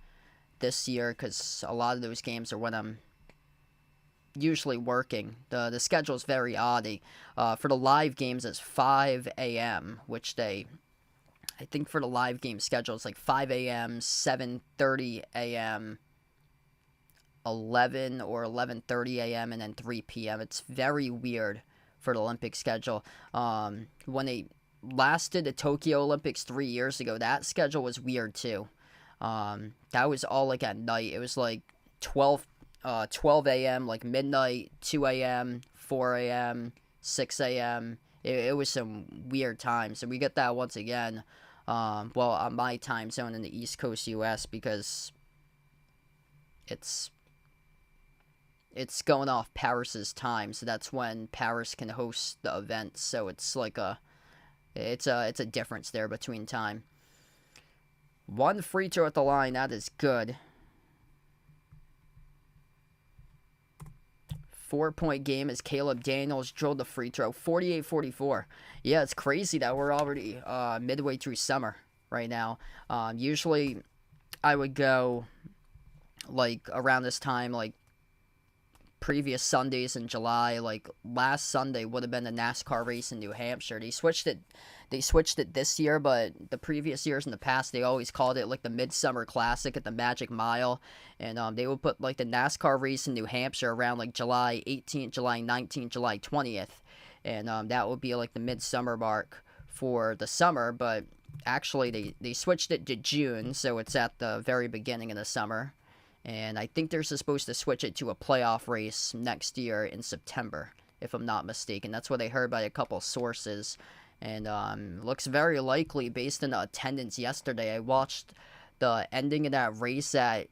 this year, because a lot of those games are when I'm usually working. The schedule is very odd. For the live games, it's 5 a.m., which I think for the live game schedule, it's like 5 a.m., 7:30 a.m., 11 or 11:30 a.m., and then 3 p.m. It's very weird for the Olympic schedule. When they last did the Tokyo Olympics 3 years ago, that schedule was weird too. That was all like at night. It was like 12 a.m., like midnight, 2 a.m., 4 a.m., 6 a.m. It was some weird times. And we get that once again, on my time zone in the East Coast U.S., because it's going off Paris's time. So that's when Paris can host the event. So it's like it's a difference there between time. 1 free throw at the line, that is good. 4-point game as Caleb Daniels drilled the free throw. 48-44. Yeah, it's crazy that we're already midway through summer right now. Usually I would go like around this time, like previous Sundays in July. Like last Sunday would have been the NASCAR race in New Hampshire. They switched it this year, but the previous years in the past they always called it like the Midsummer Classic at the Magic Mile, and they would put like the NASCAR race in New Hampshire around like July 18th, July 19th, July 20th, and that would be like the midsummer mark for the summer. But actually they switched it to June, so it's at the very beginning of the summer. And I think they're supposed to switch it to a playoff race next year in September, if I'm not mistaken. That's what I heard by a couple sources. And looks very likely based on the attendance yesterday. I watched the ending of that race at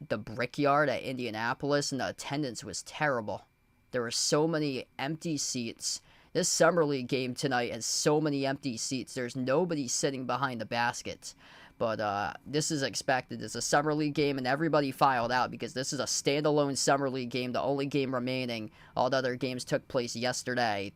the Brickyard at Indianapolis, and the attendance was terrible. There were so many empty seats. This Summer League game tonight has so many empty seats. There's nobody sitting behind the baskets. But this is expected. It's a Summer League game, and everybody filed out because this is a standalone Summer League game, the only game remaining. All the other games took place yesterday.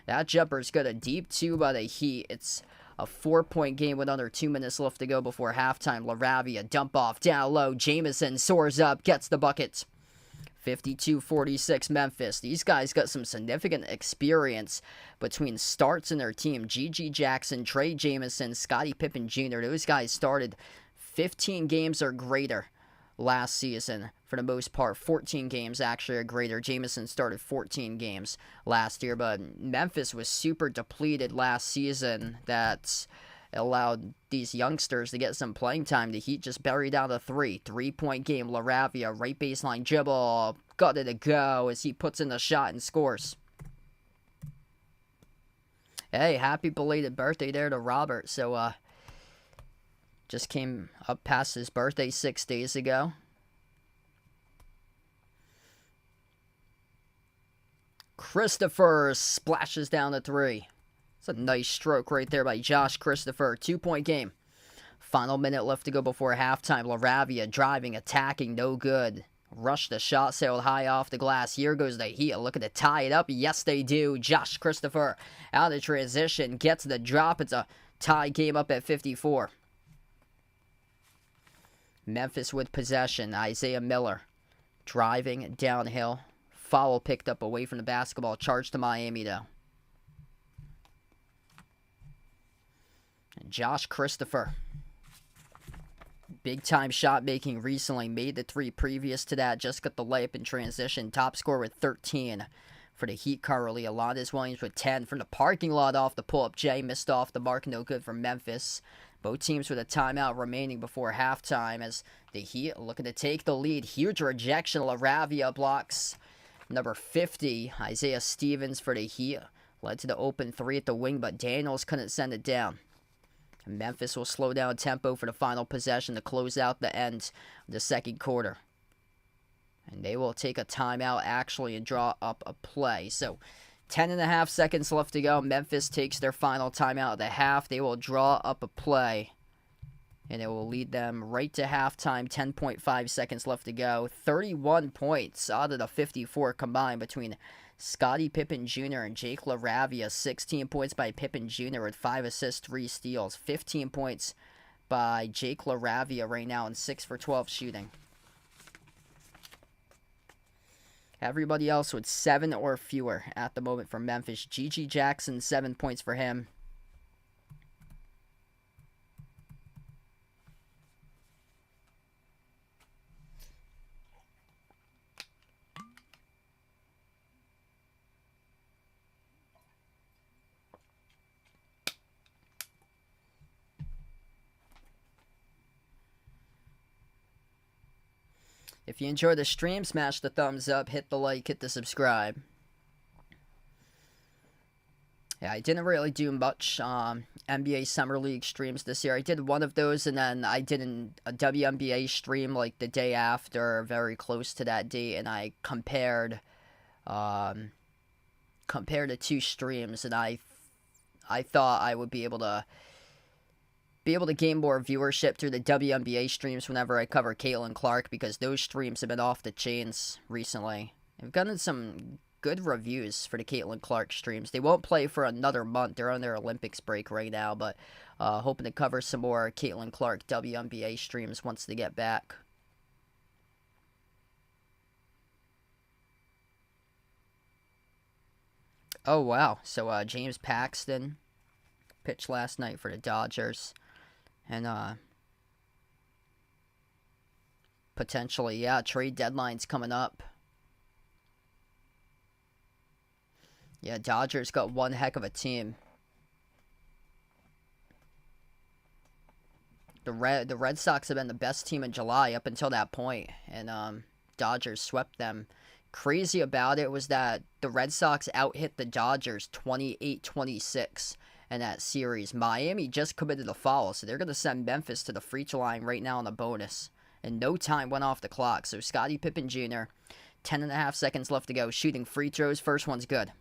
That jumper's got a deep two by the Heat. It's a 4-point game with under 2 minutes left to go before halftime. LaRavia, dump off, down low. Jamison soars up, gets the bucket. 52-46 Memphis. These guys got some significant experience between starts in their team. G.G. Jackson, Trey Jamison, Scottie Pippen Jr. Those guys started 15 games or greater last season for the most part. 14 games actually or greater. Jamison started 14 games last year, but Memphis was super depleted last season. That's allowed these youngsters to get some playing time. The Heat just buried out a 3-point game. LaRavia, right baseline dribble, got it to go as he puts in the shot and scores. Hey, happy belated birthday there to Robert. So, just came up past his birthday 6 days ago. Christopher splashes down the 3. It's a nice stroke right there by Josh Christopher. 2-point game. Final minute left to go before halftime. LaRavia driving, attacking, no good. Rushed the shot, sailed high off the glass. Here goes the Heat looking to tie it up. Yes, they do. Josh Christopher out of transition, gets the drop. It's a tie game up at 54. Memphis with possession. Isaiah Miller driving downhill. Foul picked up away from the basketball. Charge to Miami, though. Josh Christopher, big time shot making recently, made the 3 previous to that, just got the layup in transition. Top scorer with 13 for the Heat currently. Alondes Williams with 10 from the parking lot off the pull-up. Jay missed off the mark, no good for Memphis. Both teams with a timeout remaining before halftime as the Heat looking to take the lead. Huge rejection. LaRavia blocks number 50, Isaiah Stevens for the Heat. Led to the open 3 at the wing, but Daniels couldn't send it down. Memphis will slow down tempo for the final possession to close out the end of the second quarter. And they will take a timeout actually and draw up a play. So 10.5 seconds left to go. Memphis takes their final timeout of the half. They will draw up a play. And it will lead them right to halftime. 10.5 seconds left to go. 31 points out of the 54 combined between Scottie Pippen Jr. and Jake LaRavia. 16 points by Pippen Jr. with 5 assists, 3 steals. 15 points by Jake LaRavia right now and 6 for 12 shooting. Everybody else with 7 or fewer at the moment for Memphis. G.G. Jackson, 7 points for him. If you enjoy the stream, smash the thumbs up, hit the like, hit the subscribe. Yeah, I didn't really do much NBA Summer League streams this year. I did one of those, and then I did a WNBA stream like the day after, very close to that date, and I compared the 2 streams, and I thought I would be able to gain more viewership through the WNBA streams whenever I cover Caitlin Clark, because those streams have been off the chains recently. I've gotten some good reviews for the Caitlin Clark streams. They won't play for another month. They're on their Olympics break right now, but hoping to cover some more Caitlin Clark WNBA streams once they get back. Oh, wow. So, James Paxton pitched last night for the Dodgers. And, potentially, yeah, trade deadline's coming up. Yeah, Dodgers got one heck of a team. The Red Sox have been the best team in July up until that point, and Dodgers swept them. Crazy about it was that the Red Sox out-hit the Dodgers 28-26 in that series. Miami just committed a foul, so they're going to send Memphis to the free throw line right now on a bonus. And no time went off the clock, so Scottie Pippen Jr., 10.5 seconds left to go, shooting free throws. First one's good.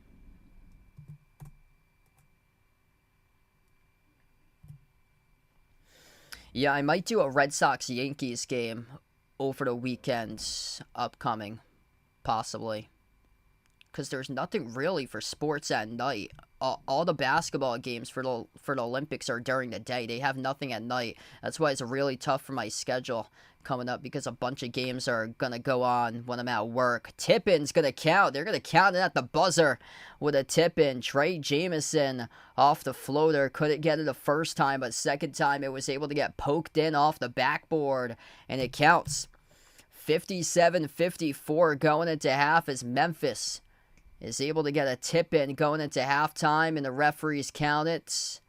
Yeah, I might do a Red Sox-Yankees game over the weekends upcoming, possibly. Because there's nothing really for sports at night. All the basketball games for the Olympics are during the day. They have nothing at night. That's why it's really tough for my schedule coming up, because a bunch of games are going to go on when I'm at work. Tip-in's going to count. They're going to count it at the buzzer with a tip-in. Trey Jameson off the floater. Couldn't get it the first time, but second time it was able to get poked in off the backboard, and it counts. 57-54 going into half as Memphis is able to get a tip-in going into halftime, and the referees count it.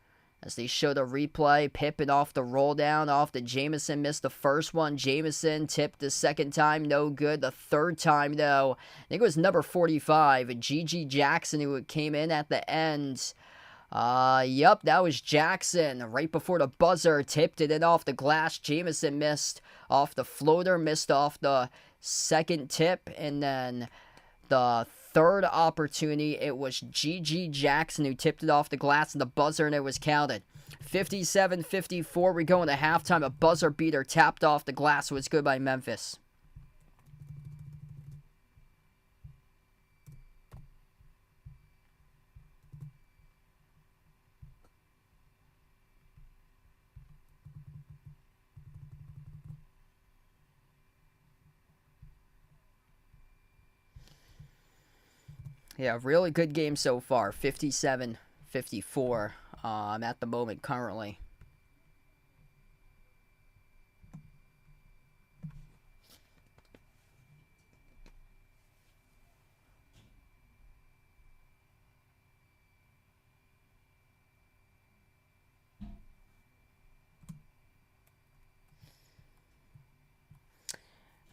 As they show the replay, Pippen off the roll down, off the Jameson, missed the first one. Jameson tipped the second time, no good. The third time, though, I think it was number 45, Gigi Jackson, who came in at the end. Yup, that was Jackson. Right before the buzzer, tipped it in off the glass. Jameson missed off the floater, missed off the second tip, and then the third opportunity, it was Gigi Jackson who tipped it off the glass and the buzzer, and it was counted. 57-54, we go into halftime. A buzzer beater tapped off the glass, was good by Memphis. Yeah, really good game so far. 57-54 at the moment currently.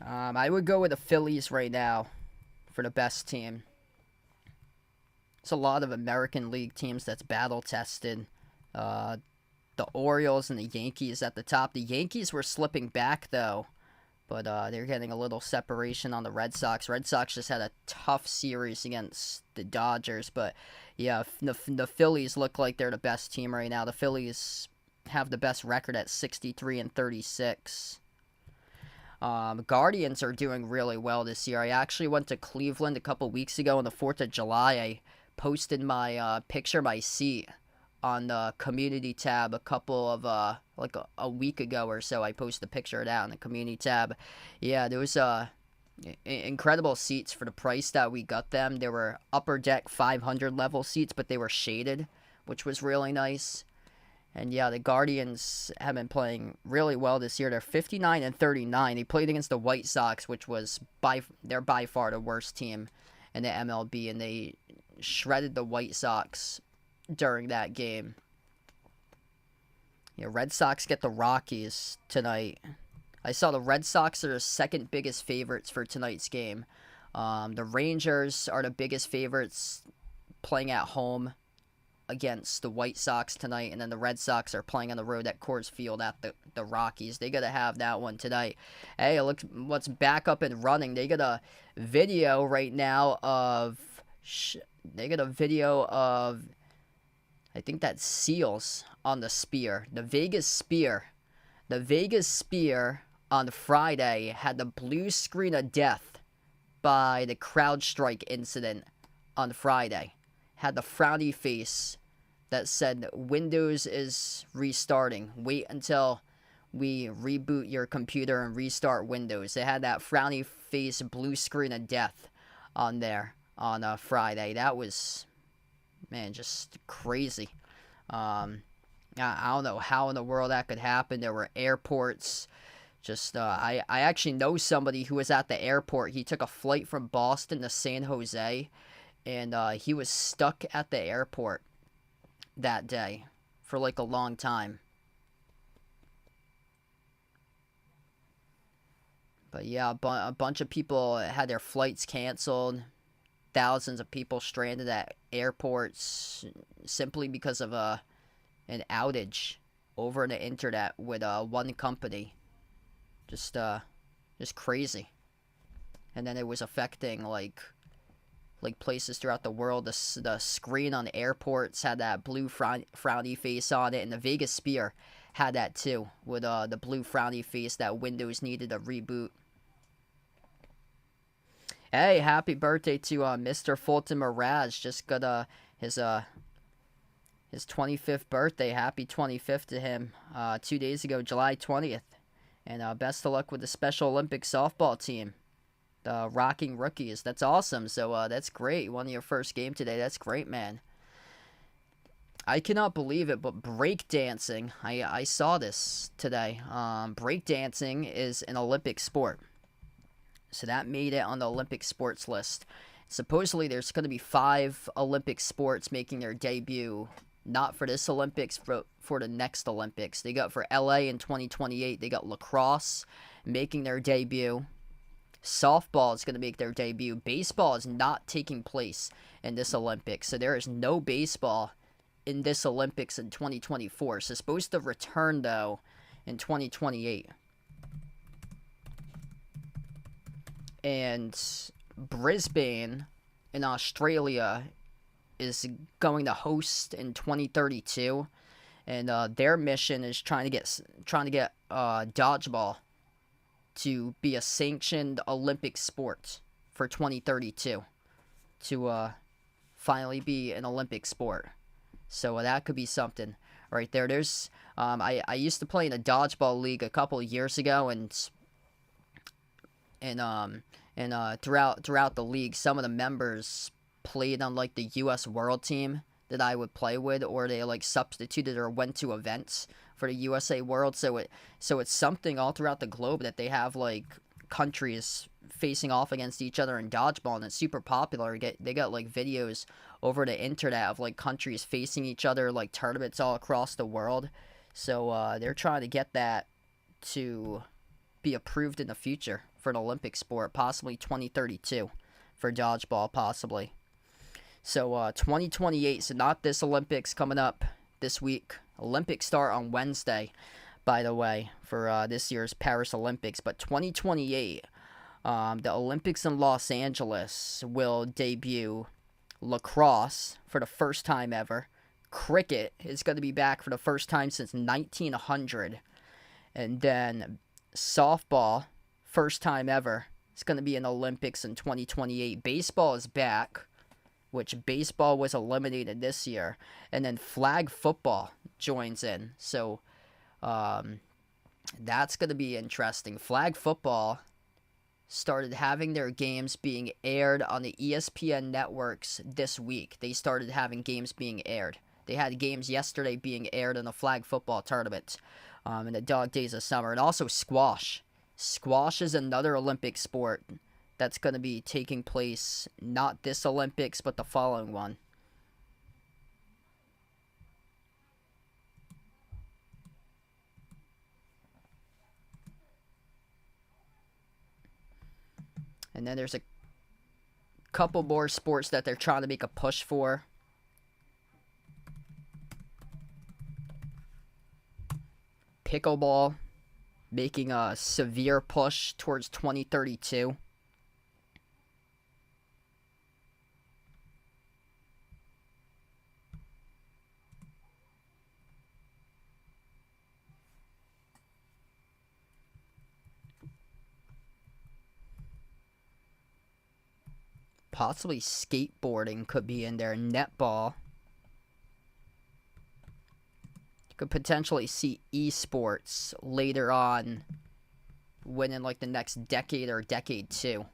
I would go with the Phillies right now for the best team. It's a lot of American League teams that's battle-tested. The Orioles and the Yankees at the top. The Yankees were slipping back, though, but they're getting a little separation on the Red Sox. Red Sox just had a tough series against the Dodgers, but yeah, the Phillies look like they're the best team right now. The Phillies have the best record at 63-36. Guardians are doing really well this year. I actually went to Cleveland a couple weeks ago on the 4th of July. I posted my picture of my seat on the community tab a couple of like a week ago or so. I posted a picture of that on the community tab. Yeah, there was incredible seats for the price that we got them. There were upper deck 500 level seats, but they were shaded, which was really nice. And yeah, the Guardians have been playing really well this year. They're 59-39. They played against the White Sox, which was by far the worst team in the MLB, and they shredded the White Sox during that game. Yeah, Red Sox get the Rockies tonight. I saw the Red Sox are the second biggest favorites for tonight's game. The Rangers are the biggest favorites playing at home against the White Sox tonight, and then the Red Sox are playing on the road at Coors Field at the Rockies. They gotta have that one tonight. Hey, look what's back up and running. They got a video right now of I think that's seals on the Spear. The Vegas Spear. The Vegas Spear on Friday had the blue screen of death by the CrowdStrike incident on Friday. Had the frowny face that said Windows is restarting. Wait until we reboot your computer and restart Windows. They had that frowny face blue screen of death on there on Friday. That was Man, just crazy. I don't know how in the world that could happen. There were airports. Just, I actually know somebody who was at the airport. He took a flight from Boston to San Jose, and he was stuck at the airport that day for like a long time. But yeah, a bunch of people had their flights canceled. Thousands of people stranded at airports simply because of an outage over the internet with one company. Just crazy. And then it was affecting like places throughout the world. The screen on the airports had that blue frowny face on it, and the Vegas Sphere had that too, with the blue frowny face that Windows needed a reboot. Hey, happy birthday to Mr. Fulton Mirage. Just got his 25th birthday. Happy 25th to him. 2 days ago, July 20th. And best of luck with the Special Olympics softball team. The Rocking Rookies. That's awesome. So that's great. You won your first game today. That's great, man. I cannot believe it, but breakdancing. I saw this today. Breakdancing is an Olympic sport. So that made it on the Olympic sports list. Supposedly there's going to be 5 Olympic sports making their debut. Not for this Olympics, but for the next Olympics. They got for LA in 2028. They got lacrosse making their debut. Softball is going to make their debut. Baseball is not taking place in this Olympics. So there is no baseball in this Olympics in 2024. So it's supposed to return, though, in 2028. And Brisbane in Australia is going to host in 2032, and their mission is trying to get dodgeball to be a sanctioned Olympic sport for 2032 to finally be an Olympic sport. So that could be something right there. There's I used to play in a dodgeball league a couple of years ago, and throughout the league, some of the members played on like the U.S. World Team that I would play with, or they like substituted or went to events for the USA World. So it's something all throughout the globe that they have like countries facing off against each other in dodgeball, and it's super popular. They got like videos over the internet of like countries facing each other, like tournaments all across the world. So they're trying to get that to be approved in the future for an Olympic sport, possibly 2032 for dodgeball, possibly. So 2028, so not this Olympics coming up this week. Olympics start on Wednesday, by the way, for this year's Paris Olympics. But 2028, the Olympics in Los Angeles will debut lacrosse for the first time ever. Cricket is going to be back for the first time since 1900. And then softball, first time ever. It's going to be in Olympics in 2028. Baseball is back, which baseball was eliminated this year. And then flag football joins in. So that's going to be interesting. Flag football started having their games being aired on the ESPN networks this week. They started having games being aired. They had games yesterday being aired in the flag football tournament in the dog days of summer. And also squash. Squash is another Olympic sport that's going to be taking place not this Olympics, but the following one. And then there's a couple more sports that they're trying to make a push for. Pickleball, making a severe push towards 2032. Possibly skateboarding could be in there. Netball. You could potentially see esports later on within like the next decade or decade two.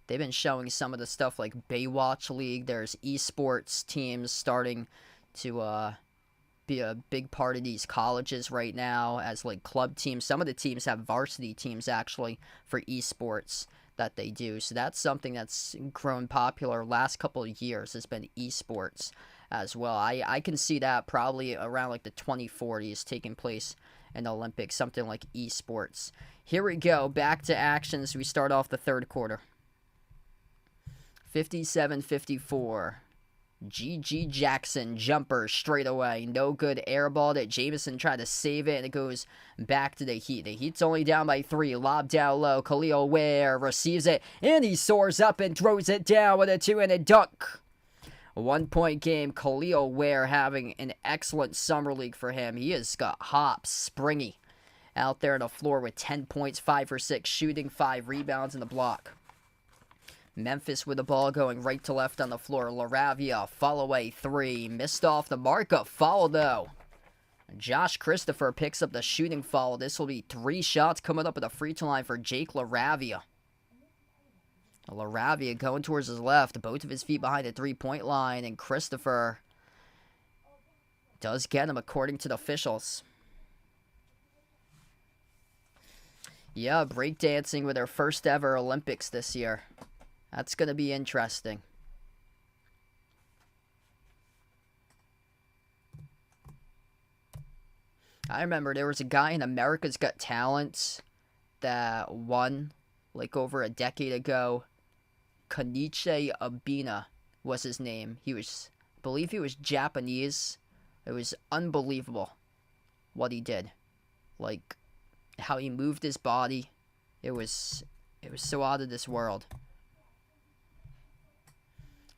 they've been showing some of the stuff like Baywatch League. There's esports teams starting to be a big part of these colleges right now as like club teams. Some of the teams have varsity teams actually for esports that they do. So that's something that's grown popular last couple of years has been esports as well. I can see that probably around like the 2040s taking place in the Olympics, something like esports. Here we go, back to action as we start off the third quarter. 57-54. G.G. Jackson, jumper straight away. No good, air ball that Jamison tried to save it, and it goes back to the Heat. The Heat's only down by 3. Lob down low. Khalil Ware receives it, and he soars up and throws it down with a two-handed dunk. A 1-point game. Khalil Ware having an excellent summer league for him. He has got hops, springy, out there on the floor with 10 points, 5 for 6 shooting, 5 rebounds in the block. Memphis with the ball going right to left on the floor. LaRavia, follow away 3. Missed off the mark. A foul, though. Josh Christopher picks up the shooting foul. This will be 3 shots coming up at the free throw line for Jake LaRavia. LaRavia going towards his left. Both of his feet behind the three-point line. And Christopher does get him according to the officials. Yeah, breakdancing with their first ever Olympics this year. That's going to be interesting. I remember there was a guy in America's Got Talent that won like over a decade ago. Kenichi Abina was his name. I believe he was Japanese. It was unbelievable what he did. Like how he moved his body. It was so out of this world.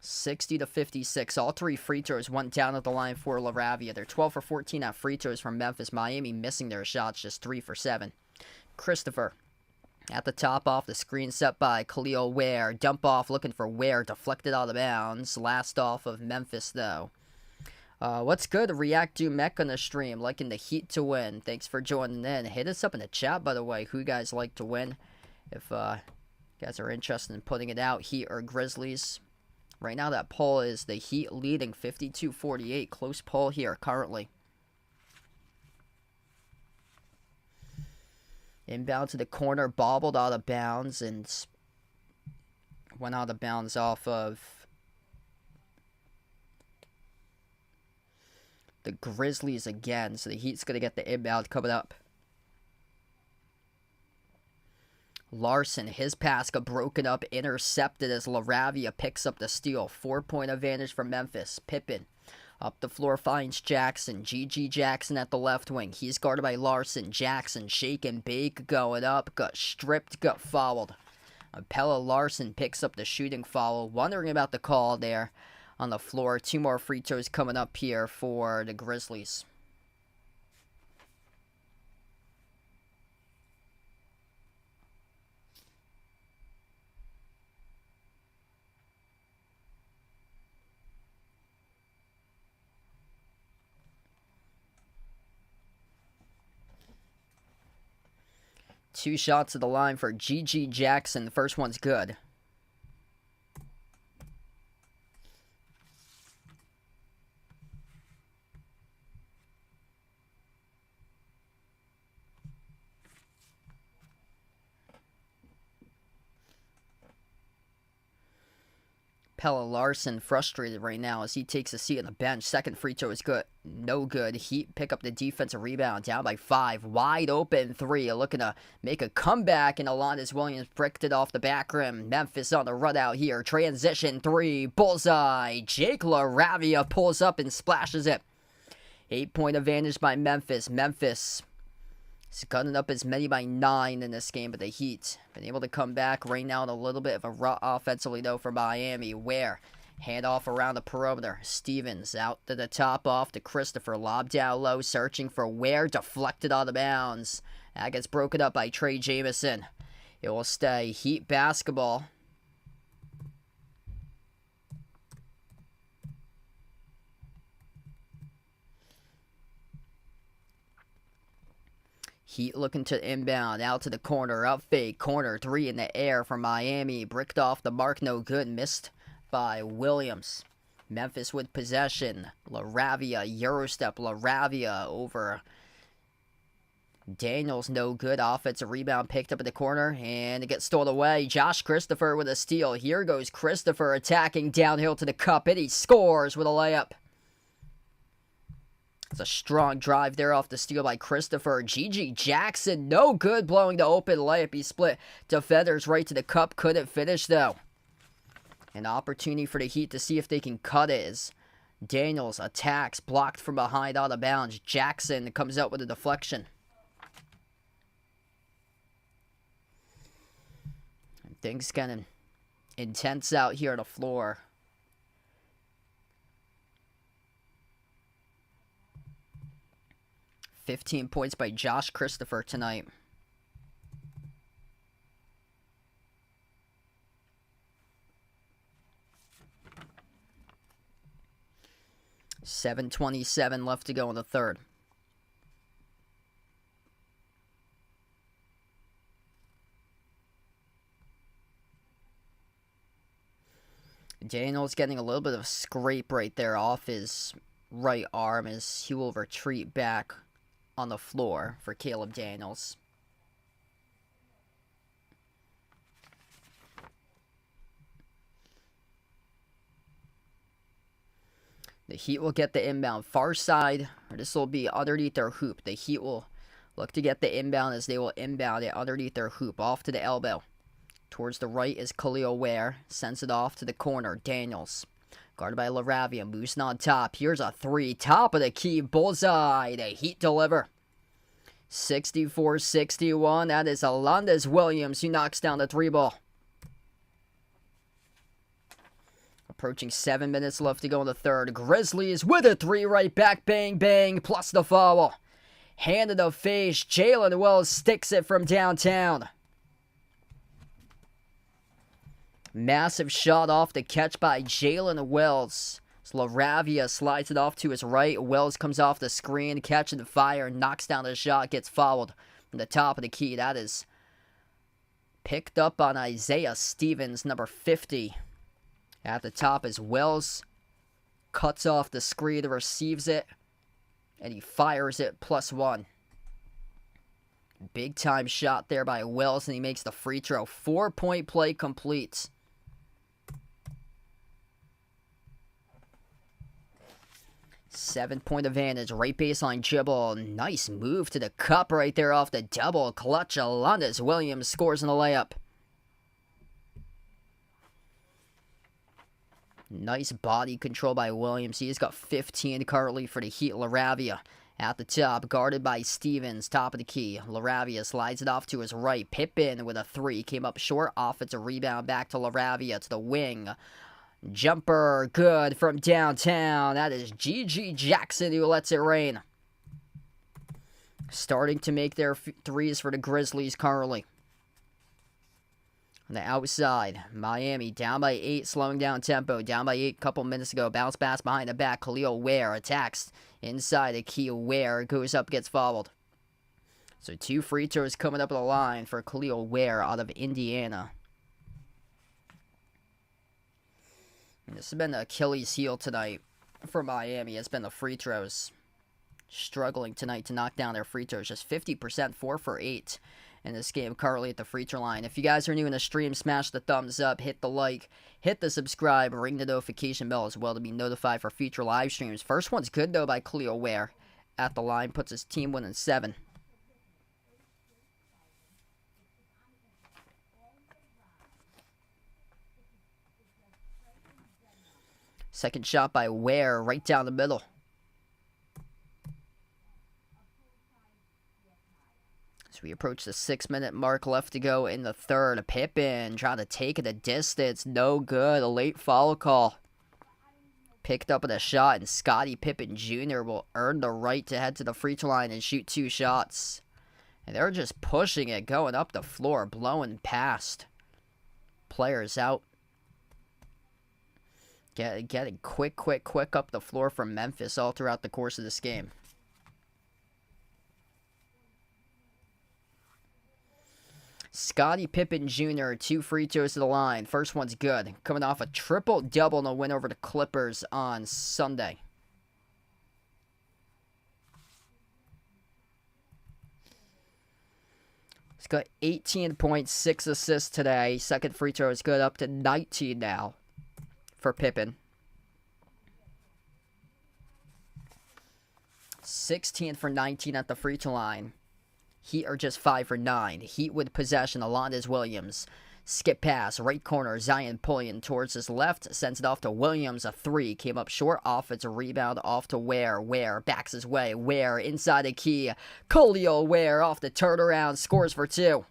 60-56. All 3 free throws went down at the line for LaRavia. They're 12 for 14 at free throws from Memphis. Miami missing their shots, just 3 for 7. Christopher at the top off the screen set by Khalil Ware. Dump off looking for Ware. Deflected out of bounds. Last off of Memphis, though. What's good? React to Mech on the stream. Liking the Heat to win. Thanks for joining in. Hit us up in the chat, by the way, who you guys like to win. If you guys are interested in putting it out, Heat or Grizzlies. Right now, that poll is the Heat leading 52-48. Close poll here currently. Inbound to the corner, bobbled out of bounds, and went out of bounds off of the Grizzlies again. So the Heat's going to get the inbound coming up. Larson, his pass got broken up, intercepted as LaRavia picks up the steal. 4-point advantage for Memphis. Pippen up the floor finds Jackson. G.G. Jackson at the left wing. He's guarded by Larson. Jackson shake and bake going up. Got stripped, got fouled. Pella Larson picks up the shooting foul. Wondering about the call there on the floor. 2 more free throws coming up here for the Grizzlies. Two shots at the line for G.G. Jackson. The first one's good. Pella Larson frustrated right now as he takes a seat on the bench. Second free throw is good. No good. Heat pick up the defensive rebound. Down by 5. Wide open 3. Looking to make a comeback, and Alondes Williams bricked it off the back rim. Memphis on the run out here. Transition 3. Bullseye. Jake LaRavia pulls up and splashes it. 8-point advantage by Memphis. Memphis is cutting up as many by 9 in this game, but the Heat been able to come back right now in a little bit of a rut offensively, though, for Miami. Ware, hand off around the perimeter. Stevens out to the top off to Christopher. Lob down low, searching for Ware. Deflected out of bounds. That gets broken up by Trey Jamison. It will stay Heat basketball. Heat looking to inbound, out to the corner, up fake, corner three in the air from Miami. Bricked off the mark, no good, missed by Williams. Memphis with possession. LaRavia, Eurostep, LaRavia over Daniels, no good. Offensive rebound picked up in the corner, and it gets stolen away. Josh Christopher with a steal. Here goes Christopher attacking downhill to the cup, and he scores with a layup. It's a strong drive there off the steal by Christopher. G.G. Jackson, no good, blowing the open layup. He split defenders right to the cup, couldn't finish though. An opportunity for the Heat to see if they can cut it as Daniels attacks, blocked from behind, out of bounds. Jackson comes out with a deflection. And things getting intense out here on the floor. $15 points by Josh Christopher tonight. $7:27 left to go in the third. Daniels getting a little bit of a scrape right there off his right arm as he will retreat back on the floor for Caleb Daniels. The Heat will get the inbound far side, or this will be underneath their hoop. The Heat will look to get the inbound as they will inbound it underneath their hoop, off to the elbow. Towards the right is Khalil Ware, sends it off to the corner. Daniels, guarded by LaRavia, moves on top. Here's a three, top of the key, bullseye. The Heat deliver. 64-61, that is Alondes Williams who knocks down the three ball. Approaching 7 minutes left to go in the third. Grizzlies with a three right back. Bang, bang, plus the foul. Hand in the face. Jalen Wells sticks it from downtown. Massive shot off the catch by Jalen Wells. LaRavia slides it off to his right. Wells comes off the screen, catching the fire, knocks down the shot, gets fouled from the top of the key. That is picked up on Isaiah Stevens, number 50. At the top is Wells, cuts off the screen, receives it, and he fires it +1. Big time shot there by Wells, and he makes the free throw. 4-point play complete. Seven-point advantage, right baseline dribble. Nice move to the cup right there off the double clutch. Alondes Williams scores in the layup. Nice body control by Williams. He's got 15 currently for the Heat. LaRavia at the top, guarded by Stevens. Top of the key. LaRavia slides it off to his right. Pippen with a three. Came up short. Offensive rebound back to LaRavia to the wing. Jumper good from downtown. That is G.G. Jackson who lets it rain. Starting to make their threes for the Grizzlies currently. On the outside, Miami down by 8, slowing down tempo. Down by 8 a couple minutes ago. Bounce pass behind the back. Khalil Ware attacks inside the key. Ware goes up, gets fouled. So 2 free throws coming up the line for Khalil Ware out of Indiana. And this has been the Achilles heel tonight for Miami. It's been the free throws. Struggling tonight to knock down their free throws. Just 50%, 4 for 8. In this game currently at the free throw line. If you guys are new in the stream, smash the thumbs up, hit the like, hit the subscribe, ring the notification bell as well to be notified for future live streams. First one's good though by Khalil Ware at the line, puts his team winning 7. Second shot by Ware right down the middle. As we approach the 6-minute mark left to go in the third. Pippen trying to take it a distance. No good. A late foul call. Picked up with a shot, and Scottie Pippen Jr. will earn the right to head to the free throw line and shoot 2 shots. And they're just pushing it, going up the floor, blowing past players out. Getting quick up the floor from Memphis all throughout the course of this game. Scottie Pippen Jr., 2 free throws to the line. First one's good. Coming off a triple-double in a win over the Clippers on Sunday. He's got 18.6 assists today. Second free throw is good, up to 19 now for Pippen. 16 for 19 at the free throw line. Heat are just 5 for 9. Heat with possession. Alondes Williams. Skip pass. Right corner. Zion Pullian towards his left. Sends it off to Williams. A 3. Came up short. Offensive rebound off to Ware. Ware backs his way. Ware inside the key. Khalil Ware off the turnaround. Scores for 2.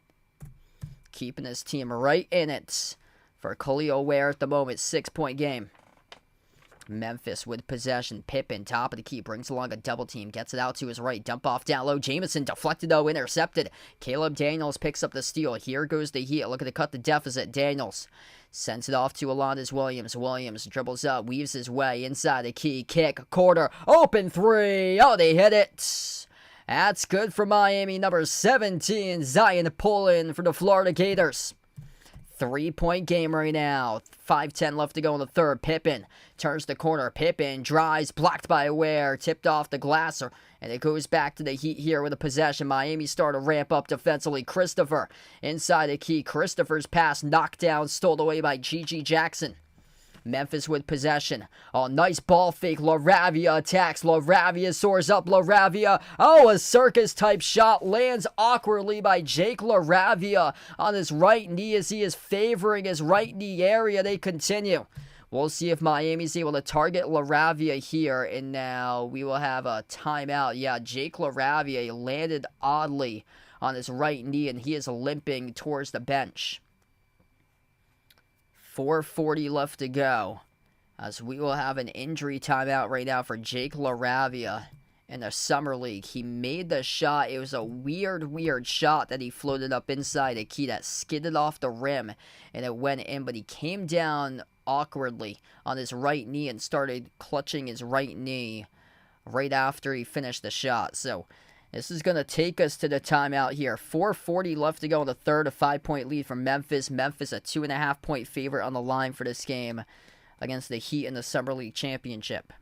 Keeping his team right in it. For Khalil Ware at the moment. 6-point game. Memphis with possession. Pippen, top of the key, brings along a double team. Gets it out to his right. Dump off down low. Jamison deflected though, intercepted. Caleb Daniels picks up the steal. Here goes the Heat. Looking to cut the deficit. Daniels sends it off to Alondes Williams. Williams dribbles up, weaves his way inside the key. Kick, quarter, open 3. Oh, they hit it. That's good for Miami. Number 17, Zion Pullian for the Florida Gators. 3-point game right now. 5:10 left to go in the third. Pippen turns the corner. Pippen drives, blocked by Ware, tipped off the glass, and it goes back to the Heat here with a possession. Miami start to ramp up defensively. Christopher inside the key. Christopher's pass knocked down, stole away by G.G. Jackson. Memphis with possession. Oh, nice ball fake. LaRavia attacks. LaRavia soars up. LaRavia. Oh, a circus-type shot lands awkwardly by Jake LaRavia on his right knee as he is favoring his right knee area. They continue. We'll see if Miami's able to target LaRavia here, and now we will have a timeout. Yeah, Jake LaRavia landed oddly on his right knee, and he is limping towards the bench. 4:40 left to go, as we will have an injury timeout right now for Jake LaRavia in the Summer League. He made the shot. It was a weird shot that he floated up inside the key that skidded off the rim, and it went in, but he came down awkwardly on his right knee and started clutching his right knee right after he finished the shot. So this is going to take us to the timeout here. 4:40 left to go in the third. A 5-point lead for Memphis. Memphis a 2.5-point favorite on the line for this game against the Heat in the Summer League Championship.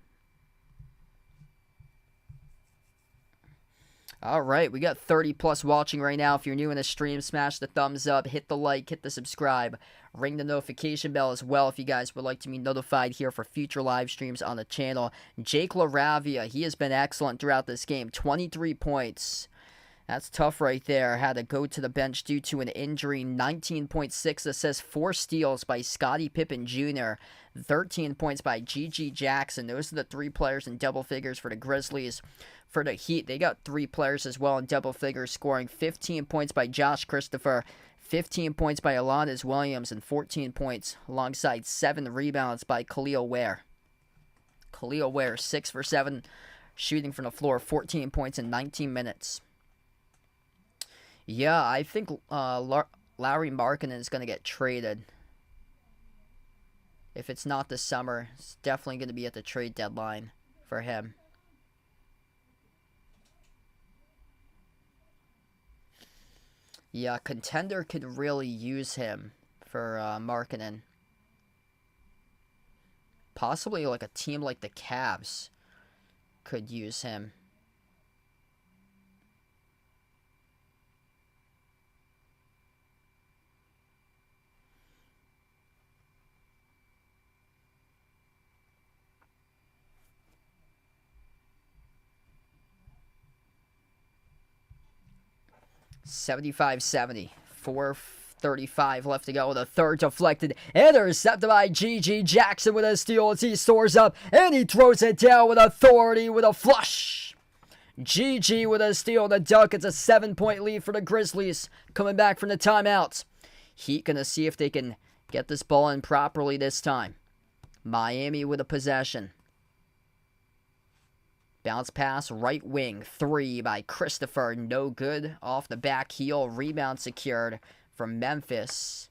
All right, we got 30 plus watching right now. If you're new in the stream, smash the thumbs up, hit the like, hit the subscribe, ring the notification bell as well if you guys would like to be notified here for future live streams on the channel. Jake LaRavia, he has been excellent throughout this game. 23 points. That's tough right there. Had to go to the bench due to an injury. 19.6 assists, 4 steals by Scottie Pippen Jr., 13 points by G.G. Jackson. Those are the 3 players in double figures for the Grizzlies. For the Heat, they got 3 players as well in double figures, scoring 15 points by Josh Christopher, 15 points by Alondes Williams, and 14 points alongside 7 rebounds by Khalil Ware. Khalil Ware, 6 for 7, shooting from the floor, 14 points in 19 minutes. Yeah, I think Larry Markkinen is going to get traded. If it's not this summer, it's definitely going to be at the trade deadline for him. Yeah, contender could really use him for Markkinen. Possibly like a team like the Cavs could use him. $75-70. 4:35 left to go with a third deflected. Intercepted by G.G. Jackson with a steal as he soars up. And he throws it down with authority with a flush. G.G. with a steal and a dunk. It's a 7-point lead for the Grizzlies coming back from the timeouts. Heat going to see if they can get this ball in properly this time. Miami with a possession. Bounce pass, right wing, 3 by Christopher, no good. Off the back heel, rebound secured from Memphis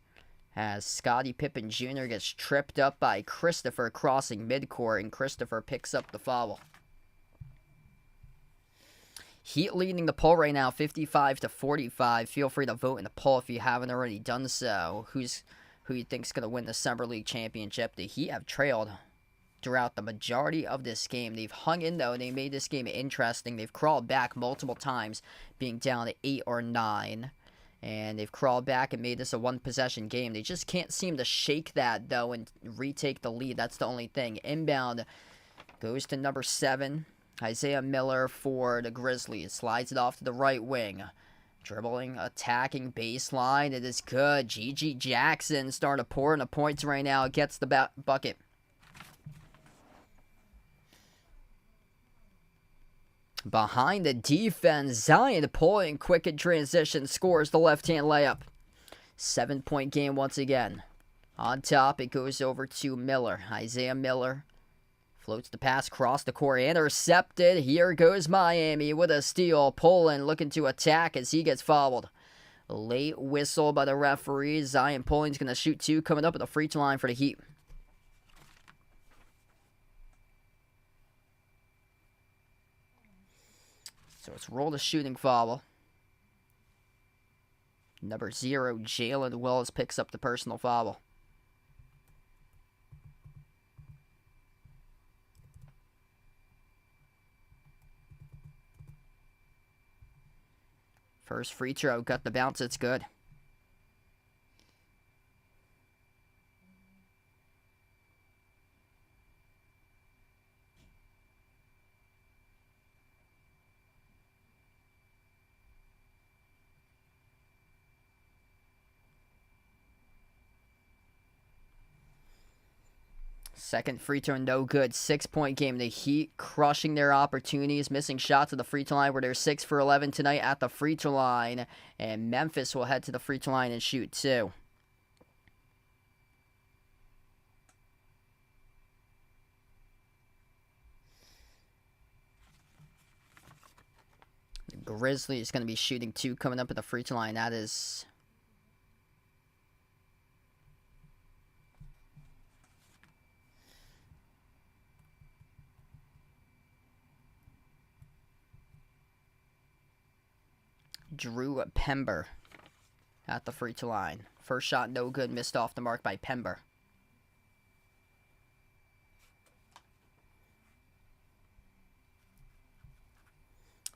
as Scottie Pippen Jr. gets tripped up by Christopher crossing midcourt, and Christopher picks up the foul. Heat leading the poll right now, 55-45. Feel free to vote in the poll if you haven't already done so. Who you think's going to win the Summer League championship? The Heat have trailed throughout the majority of this game. They've hung in, though. They made this game interesting. They've crawled back multiple times, being down to 8 or 9. And they've crawled back and made this a one-possession game. They just can't seem to shake that, though, and retake the lead. That's the only thing. Inbound goes to number 7. Isaiah Miller for the Grizzlies. Slides it off to the right wing. Dribbling, attacking, baseline. It is good. G.G. Jackson starting to pour in the points right now. Gets the bucket. Behind the defense, Zion pulling quick in transition. Scores the left-hand layup. 7-point game once again. On top, it goes over to Miller. Isaiah Miller. Floats the pass across the court, intercepted. Here goes Miami with a steal. Poland looking to attack as he gets fouled. Late whistle by the referee. Zion Poland's going to shoot 2 coming up at the free throw line for the Heat. So it's rolled a shooting foul. Number 0, Jalen Willis picks up the personal foul. First free throw, got the bounce, it's good. Second free throw, no good. 6-point game. The Heat crushing their opportunities, missing shots at the free throw line where they're 6 for 11 tonight at the free throw line. And Memphis will head to the free throw line and shoot 2. The Grizzlies going to be shooting 2 coming up at the free throw line. That is Drew Pember at the free throw line. First shot, no good. Missed off the mark by Pember.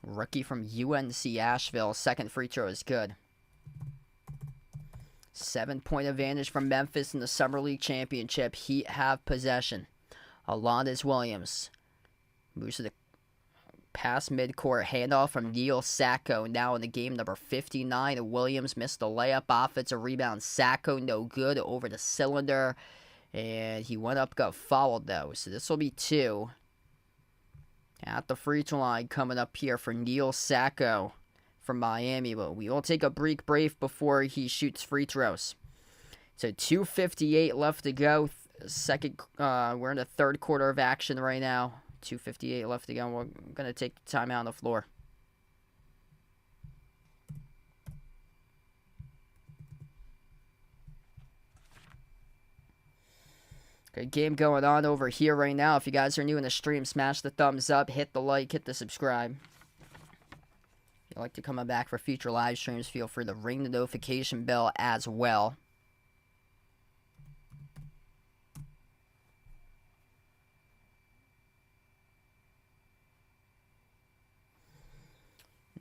Rookie from UNC Asheville. Second free throw is good. 7-point advantage from Memphis in the Summer League Championship. Heat have possession. Alondes Williams moves to the pass midcourt, handoff from Neil Sacco. Now in the game, number 59. Williams missed the layup. Offensive rebound. Sacco, no good. Over the cylinder. And he went up, got fouled, though. So this will be 2. At the free throw line coming up here for Neil Sacco from Miami. But we will take a brief break before he shoots free throws. So 2:58 left to go. We're in the third quarter of action right now. 2:58 left to go. We're going to take the timeout on the floor. Good game going on over here right now. If you guys are new in the stream, smash the thumbs up, hit the like, hit the subscribe. If you'd like to come back for future live streams, feel free to ring the notification bell as well.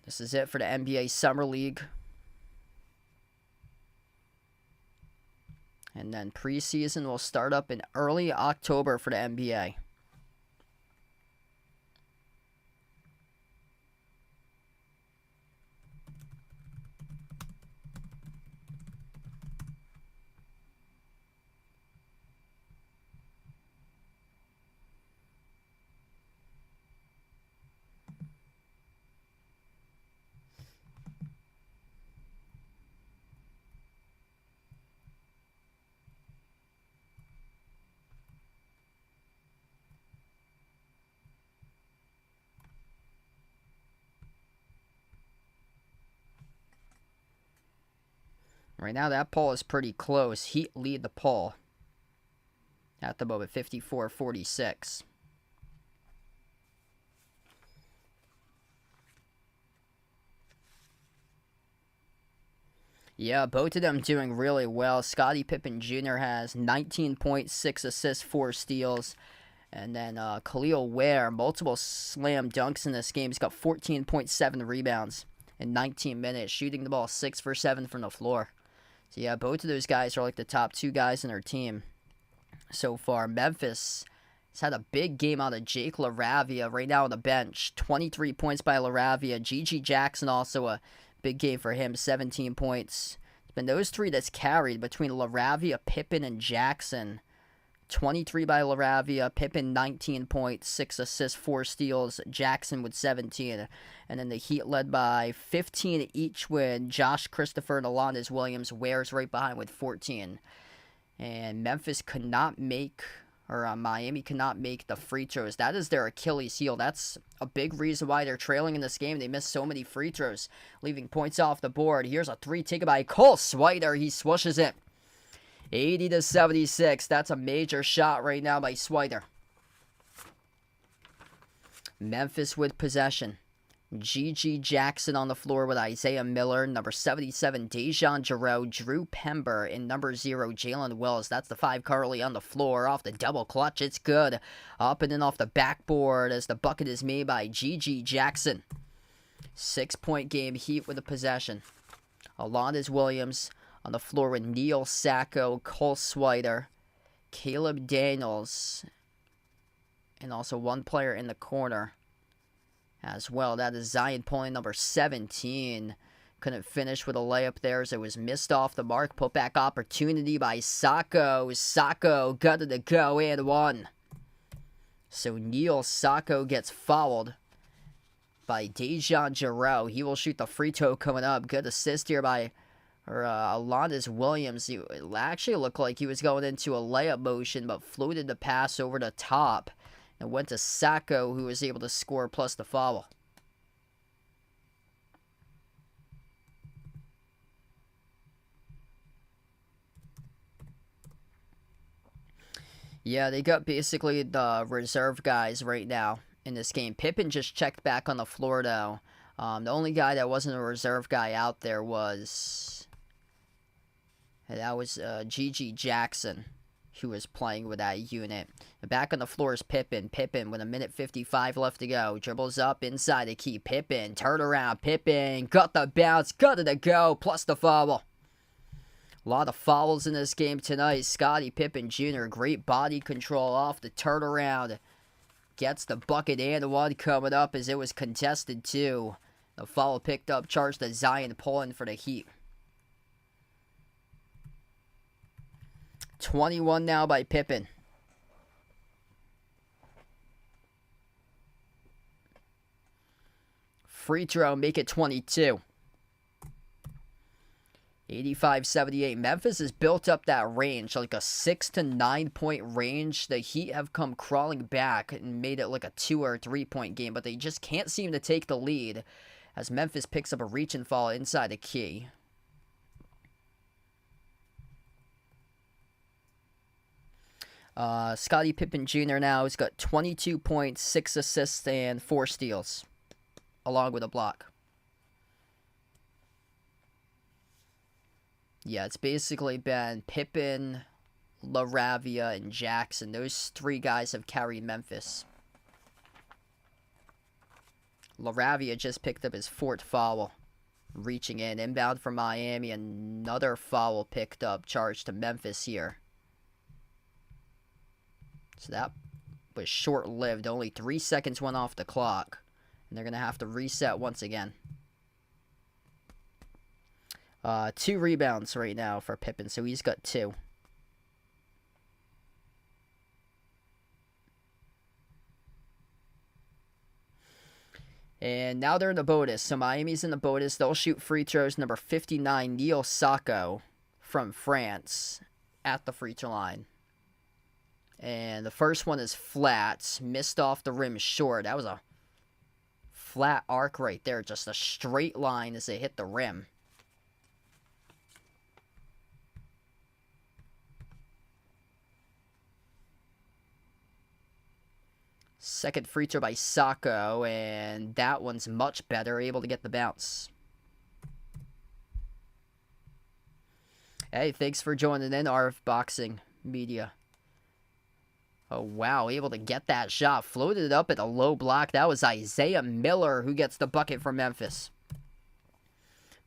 This is it for the NBA Summer League. And then preseason will start up in early October for the NBA. Right now, that poll is pretty close. Heat lead the poll at the moment, 54-46. Yeah, both of them doing really well. Scottie Pippen Jr. has 19 points, 6 assists, 4 steals. And then Khalil Ware, multiple slam dunks in this game. He's got 14.7 rebounds in 19 minutes, shooting the ball 6 for 7 from the floor. So yeah, both of those guys are like the top 2 guys in their team so far. Memphis has had a big game out of Jake LaRavia right now on the bench. 23 points by LaRavia. Gigi Jackson also a big game for him, 17 points. It's been those 3 that's carried between LaRavia, Pippen, and Jackson. 23 by LaRavia, Pippen 19 points, 6 assists, 4 steals, Jackson with 17. And then the Heat led by 15 each with Josh Christopher and Alondes Williams. Ware's right behind with 14. And Memphis could not make, Miami could not make the free throws. That is their Achilles heel. That's a big reason why they're trailing in this game. They missed so many free throws, leaving points off the board. Here's a 3 taken by Cole Swider. He swooshes it. 80-76. That's a major shot right now by Swider. Memphis with possession. Gigi Jackson on the floor with Isaiah Miller. Number 77, Dejan Jarreau. Drew Pember. And number 0, Jalen Wells. That's the 5 currently on the floor. Off the double clutch. It's good. Up and then off the backboard as the bucket is made by Gigi Jackson. 6-point game. Heat with the possession. Alondes Williams on the floor with Neil Sacco, Cole Swider, Caleb Daniels, and also one player in the corner as well. That is Zion pulling number 17. Couldn't finish with a layup there as it was missed off the mark. Put back opportunity by Sacco. Sacco gutted to go and 1. So Neil Sacco gets fouled by Dejan Jarreau. He will shoot the free throw coming up. Good assist here by Alondes Williams. It actually looked like he was going into a layup motion, but floated the pass over the top and went to Sacco, who was able to score plus the foul. Yeah, they got basically the reserve guys right now in this game. Pippen just checked back on the floor, though. The only guy that wasn't a reserve guy out there was Gigi Jackson, who was playing with that unit. Back on the floor is Pippen. Pippen with 1:55 left to go. Dribbles up inside the key. Pippen, turn around. Pippen, got the bounce, got it to go, plus the foul. A lot of fouls in this game tonight. Scottie Pippen Jr., great body control off the turnaround. Gets the bucket and 1 coming up as it was contested too. The foul picked up, charged to Zion pulling for the Heat. 21 now by Pippen. Free throw, make it 22. 85-78. Memphis has built up that range, like a 6 to 9 point range. The Heat have come crawling back and made it like a 2 or 3 point game, but they just can't seem to take the lead as Memphis picks up a reach and fall inside the key. Scottie Pippen Jr. now has got 22 points, 6 assists, and 4 steals, along with a block. Yeah, it's basically been Pippen, LaRavia, and Jackson. Those 3 guys have carried Memphis. LaRavia just picked up his 4th foul, reaching in. Inbound from Miami, another foul picked up, charged to Memphis here. So that was short-lived. Only 3 seconds went off the clock. And they're going to have to reset once again. 2 rebounds right now for Pippen, so he's got 2. And now they're in the bonus. So Miami's in the bonus. They'll shoot free throws. Number 59, Neil Sacco from France at the free throw line. And the first one is flat. Missed off the rim short. That was a flat arc right there. Just a straight line as they hit the rim. Second free throw by Sacco, and that one's much better, able to get the bounce. Hey, thanks for joining in, RF Boxing Media. Oh, wow, able to get that shot. Floated it up at a low block. That was Isaiah Miller who gets the bucket for Memphis.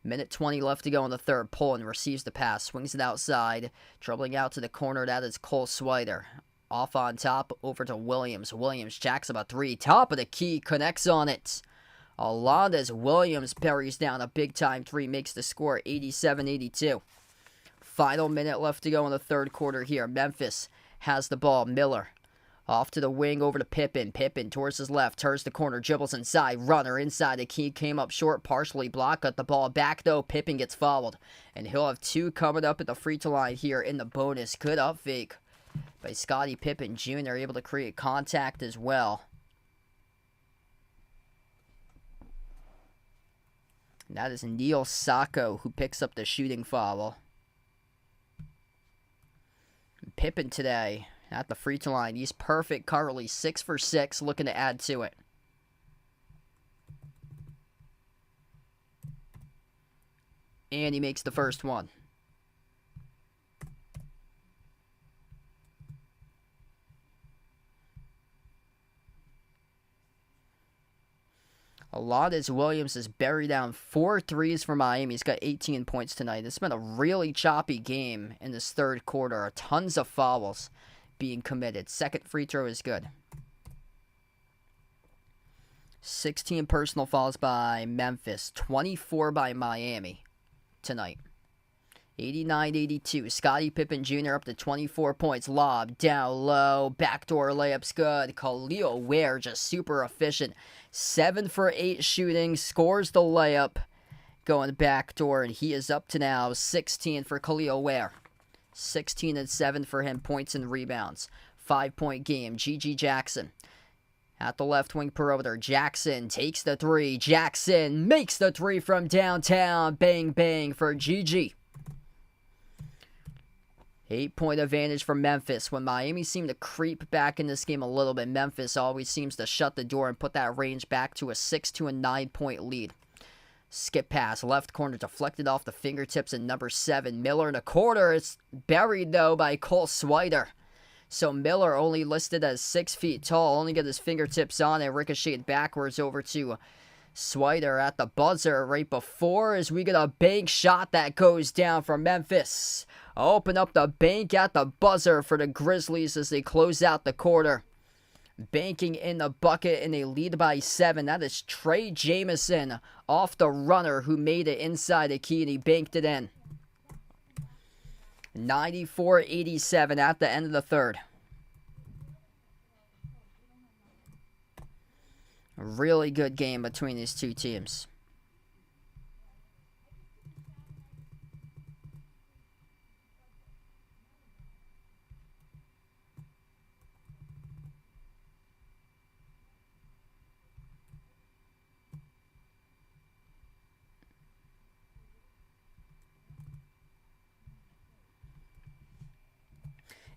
Minute 20 left to go in the third. Pullen receives the pass, swings it outside. Dribbling out to the corner, that is Cole Swider. Off on top, over to Williams. Williams jacks up a three. Top of the key, connects on it. Alondes Williams buries down a big-time three, makes the score 87-82. Final minute left to go in the third quarter here. Memphis has the ball. Miller off to the wing, over to Pippen. Pippen towards his left, turns the corner, dribbles inside. Runner inside the key, came up short, partially blocked. Got the ball back, though. Pippen gets fouled. And he'll have two coming up at the free throw line here in the bonus. Good up fake by Scottie Pippen Jr., able to create contact as well. And that is Neil Sacco who picks up the shooting foul. Pippen today at the free throw line. He's perfect currently, 6 for 6, looking to add to it. And he makes the first one. Alondes Williams has buried down 4 threes for Miami. He's got 18 points tonight. It's been a really choppy game in this third quarter. Tons of fouls being committed. Second free throw is good. 16 personal fouls by Memphis. 24 by Miami tonight. 89-82. Scottie Pippen Jr. up to 24 points. Lob down low. Backdoor layup's good. Khalil Ware just super efficient. 7 for 8 shooting. Scores the layup. Going backdoor. And he is up to now 16 for Khalil Ware. 16 and 7 for him. Points and rebounds. 5-point game. G.G. Jackson at the left wing perimeter. Jackson takes the three. Jackson makes the three from downtown. Bang, bang for G.G. 8-point advantage for Memphis. When Miami seemed to creep back in this game a little bit, Memphis always seems to shut the door and put that range back to a 6 to a 9-point lead. Skip pass, left corner, deflected off the fingertips at number 7. Miller in the corner. It's buried, though, by Cole Swider. So Miller, only listed as 6 feet tall, only got his fingertips on it, ricocheted backwards over to Swider at the buzzer right before, as we get a bank shot that goes down for Memphis. Open up the bank at the buzzer for the Grizzlies as they close out the quarter. Banking in the bucket, and they lead by 7. That is Trey Jamison off the runner who made it inside the key, and he banked it in. 94-87 at the end of the third. A really good game between these two teams.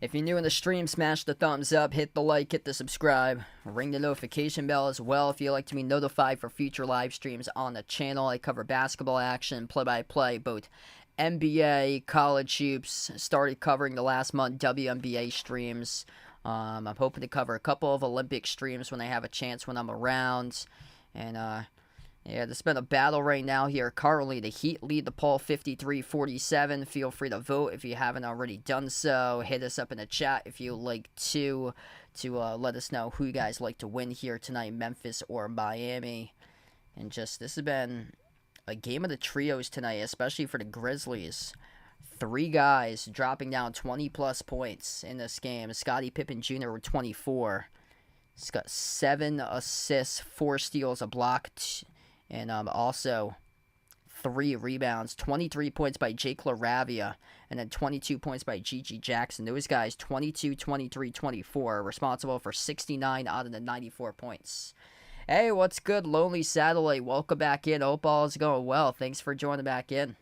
If you're new in the stream, smash the thumbs up, hit the like, hit the subscribe, ring the notification bell as well if you'd like to be notified for future live streams on the channel. I cover basketball action, play-by-play, both NBA, college hoops. Started covering the last month WNBA streams. I'm hoping to cover a couple of Olympic streams when I have a chance when I'm around. And yeah, there's been a battle right now here. Currently, the Heat lead the poll 53-47. Feel free to vote if you haven't already done so. Hit us up in the chat if you like to let us know who you guys like to win here tonight, Memphis or Miami. And just, this has been a game of the trios tonight, especially for the Grizzlies. 3 guys dropping down 20-plus points in this game. Scottie Pippen Jr. with 24. He's got 7 assists, 4 steals, a block, and also 3 rebounds. 23 points by Jake LaRavia, and then 22 points by G.G. Jackson. Those guys, 22, 23, 24, responsible for 69 out of the 94 points. Hey, what's good, Lonely Satellite? Welcome back in. Hope all is going well. Thanks for joining back in.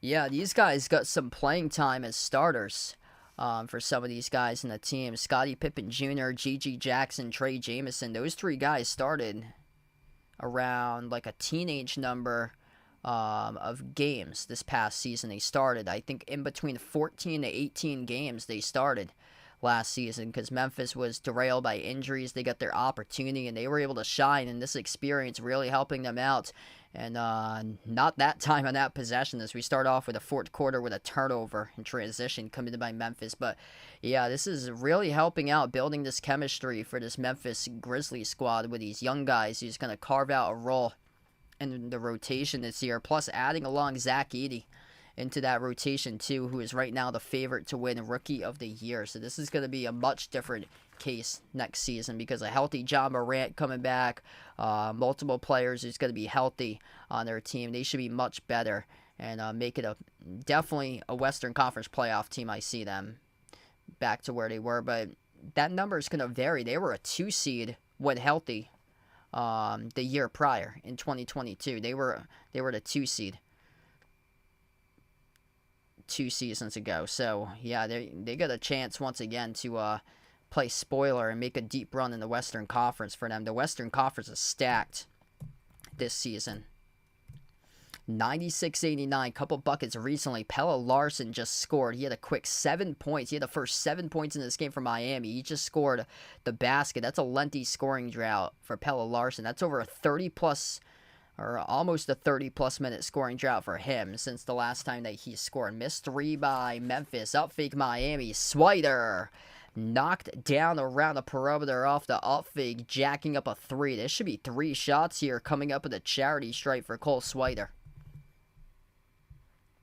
Yeah, these guys got some playing time as starters. For some of these guys in the team. Scottie Pippen Jr., G.G. Jackson, Trey Jamison. Those 3 guys started around like a teenage number of games this past season. They started, I think, in between 14 to 18 games they started last season because Memphis was derailed by injuries. They got their opportunity and they were able to shine, and this experience really helping them out. And not that time on that possession as we start off with a fourth quarter with a turnover and transition committed by Memphis. But yeah, this is really helping out, building this chemistry for this Memphis Grizzlies squad with these young guys who's going to carve out a role in the rotation this year. Plus adding along Zach Edey into that rotation too, who is right now the favorite to win Rookie of the Year. So this is going to be a much different case next season because a healthy John Morant coming back, multiple players who's going to be healthy on their team. They should be much better and make it definitely a Western Conference playoff team. I see them back to where they were, but that number is going to vary. They were a 2 seed when healthy the year prior in 2022. They were the 2 seed 2 seasons ago. So yeah, they got a chance once again to play spoiler and make a deep run in the Western Conference for them. The Western Conference is stacked this season. 96-89, couple buckets recently. Pelle Larsson just scored. He had a quick 7 points. He had the first 7 points in this game for Miami. He just scored the basket. That's a lengthy scoring drought for Pelle Larsson. That's over a 30-plus or almost a 30-plus minute scoring drought for him since the last time that he scored. Missed 3 by Memphis. Up fake Miami. Swider knocked down around the perimeter off the up fake, jacking up a 3. This should be 3 shots here coming up with a charity stripe for Cole Swider.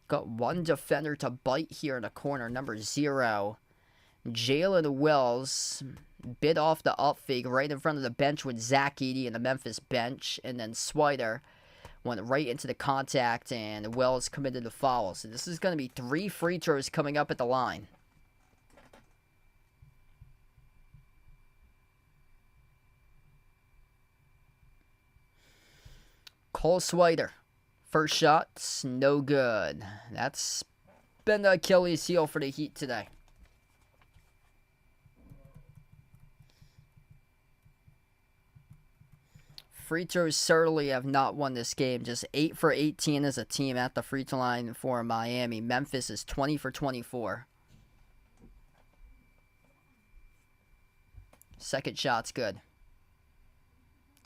Got one defender to bite here in the corner, number 0. Jalen Wills bit off the up fake right in front of the bench with Zach Edey in the Memphis bench, and then Swider went right into the contact, and Wills committed the foul. So this is going to be 3 free throws coming up at the line. Cole Swider. First shot's no good. That's been the Achilles heel for the Heat today. Free throws certainly have not won this game. Just 8 for 18 as a team at the free throw line for Miami. Memphis is 20 for 24. Second shot's good.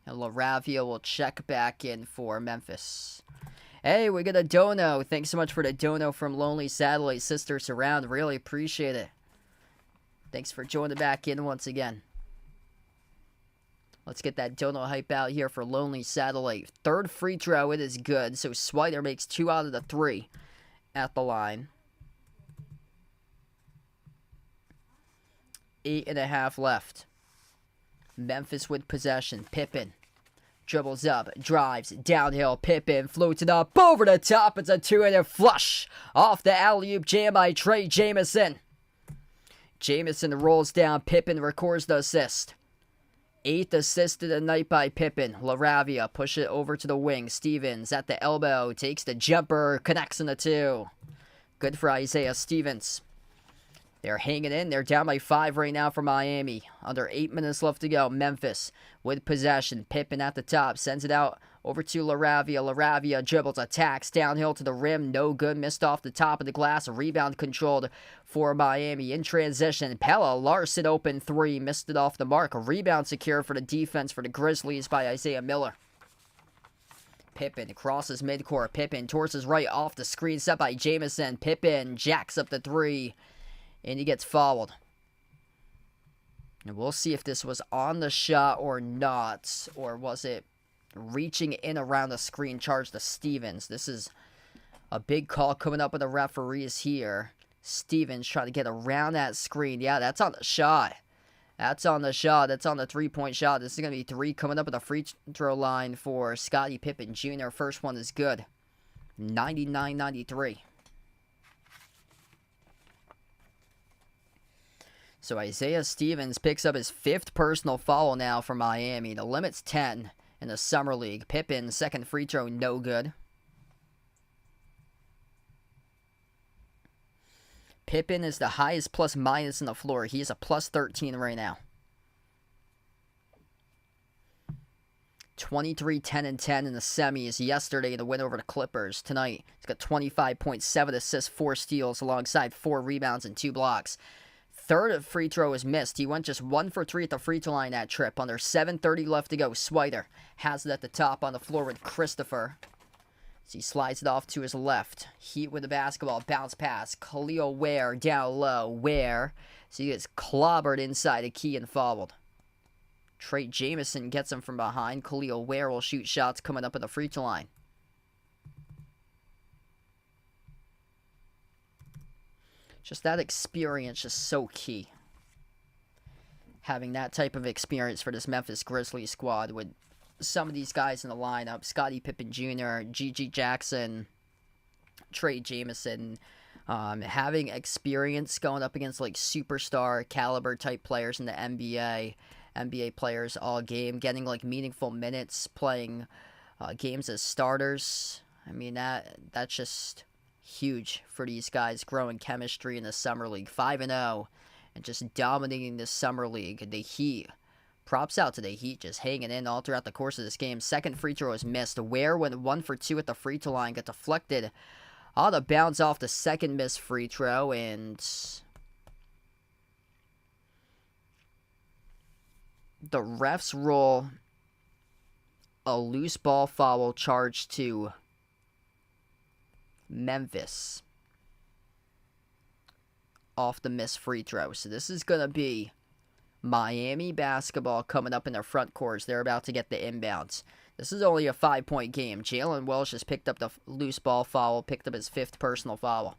And LaRavia will check back in for Memphis. Hey, we got a dono. Thanks so much for the dono from Lonely Satellite Sister Surround. Really appreciate it. Thanks for joining back in once again. Let's get that dono hype out here for Lonely Satellite. Third free throw, it is good. So Swider makes 2 out of the 3 at the line. 8.5 left. Memphis with possession. Pippen dribbles up, drives, downhill. Pippen floats it up over the top. It's a 2-handed flush off the alley-oop jam by Trey Jamison. Jamison rolls down. Pippen records the assist. 8th assist of the night by Pippen. LaRavia push it over to the wing. Stevens at the elbow. Takes the jumper. Connects in the 2. Good for Isaiah Stevens. They're hanging in. They're down by 5 right now for Miami. Under 8 minutes left to go. Memphis with possession. Pippen at the top. Sends it out over to LaRavia. LaRavia dribbles, attacks, downhill to the rim. No good. Missed off the top of the glass. Rebound controlled for Miami. In transition, Pelle Larsson open 3. Missed it off the mark. A rebound secured for the defense for the Grizzlies by Isaiah Miller. Pippen crosses midcourt. Pippen towards his right off the screen. Set by Jamison. Pippen jacks up the 3. And he gets fouled. And we'll see if this was on the shot or not. Or was it reaching in around the screen charge to Stevens. This is a big call coming up with the referees here. Stevens trying to get around that screen. Yeah, that's on the shot. That's on the shot. That's on the 3-point shot. This is going to be 3 coming up at the free throw line for Scottie Pippen Jr. First one is good. 99-93. So Isaiah Stevens picks up his 5th personal foul now for Miami. The limit's 10 in the Summer League. Pippen, second free throw, no good. Pippen is the highest plus minus in the floor. He is a plus 13 right now. 23-10-10 in the semis yesterday in the win over the Clippers. Tonight, he's got 25.7 assists, 4 steals, alongside 4 rebounds and 2 blocks. Third free throw was missed. He went just 1 for 3 at the free throw line that trip. Under 7:30 left to go, Swider has it at the top on the floor with Christopher. As he slides it off to his left. Heat with the basketball. Bounce pass. Khalil Ware down low. Ware. So he gets clobbered inside a key and fouled. Trey Jameson gets him from behind. Khalil Ware will shoot shots coming up at the free throw line. Just that experience just so key. Having that type of experience for this Memphis Grizzlies squad with some of these guys in the lineup. Scottie Pippen Jr., G.G. Jackson, Trey Jameson. Having experience going up against like superstar caliber type players in the NBA. NBA players all game. Getting like meaningful minutes. Playing games as starters. I mean, that's just huge for these guys, growing chemistry in the Summer League. 5-0 and just dominating the Summer League. The Heat, props out to the Heat, just hanging in all throughout the course of this game. Second free throw was missed. Ware went 1 for 2 at the free throw line, got deflected out of bounds off the second missed free throw, and the refs roll a loose ball foul charge to Memphis off the missed free throw. So this is going to be Miami basketball coming up in their front courts. They're about to get the inbounds. This is only a 5-point game. Jalen Welsh has picked up the loose ball foul, picked up his 5th personal foul.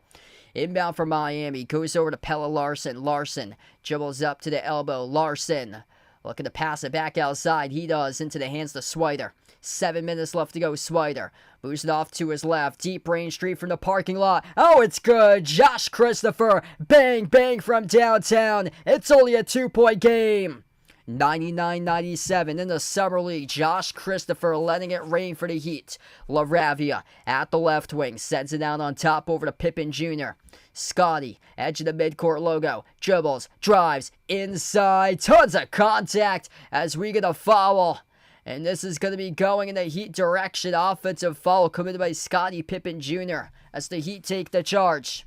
Inbound for Miami, goes over to Pelle Larsson. Larsson dribbles up to the elbow. Larsson looking to pass it back outside. He does, into the hands of Swider. 7 minutes left to go. Swider moves it off to his left. Deep range three from the parking lot. Oh, it's good. Josh Christopher. Bang, bang from downtown. It's only a 2-point game. 99-97 in the Summer League. Josh Christopher letting it rain for the Heat. LaRavia at the left wing. Sends it out on top over to Pippen Jr. Scottie, edge of the midcourt logo. Dribbles, drives, inside. Tons of contact as we get a foul. And this is going to be going in the Heat direction. Offensive foul committed by Scottie Pippen Jr. as the Heat take the charge.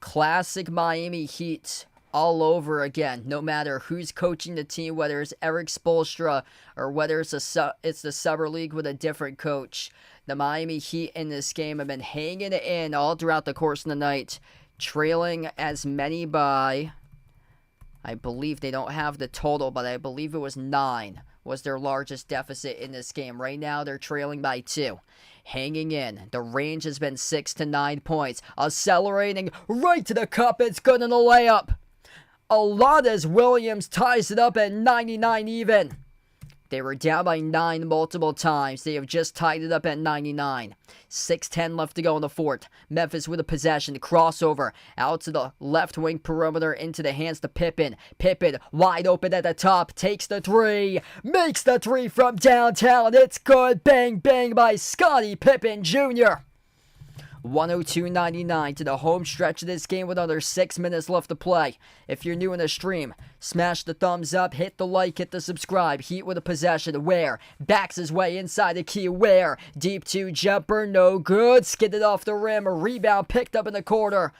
Classic Miami Heat all over again. No matter who's coaching the team, whether it's Eric Spoelstra or whether it's the Summer League with a different coach. The Miami Heat in this game have been hanging it in all throughout the course of the night. Trailing as many by, I believe they don't have the total, but I believe it was 9. Was their largest deficit in this game. Right now, they're trailing by 2. Hanging in. The range has been 6 to 9 points. Accelerating right to the cup. It's good in the layup. Alondes Williams ties it up at 99 even. They were down by 9 multiple times. They have just tied it up at 99. 6:10 left to go in the fourth. Memphis with a possession. Crossover out to the left wing perimeter into the hands to Pippen. Pippen wide open at the top. Takes the 3. Makes the 3 from downtown. It's good. Bang, bang by Scottie Pippen Jr. 102.99 to the home stretch of this game with under 6 minutes left to play. If you're new in the stream, smash the thumbs up, hit the like, hit the subscribe. Heat with a possession. Ware backs his way inside the key. Ware deep 2 jumper, no good. Skidded off the rim. A rebound picked up in the corner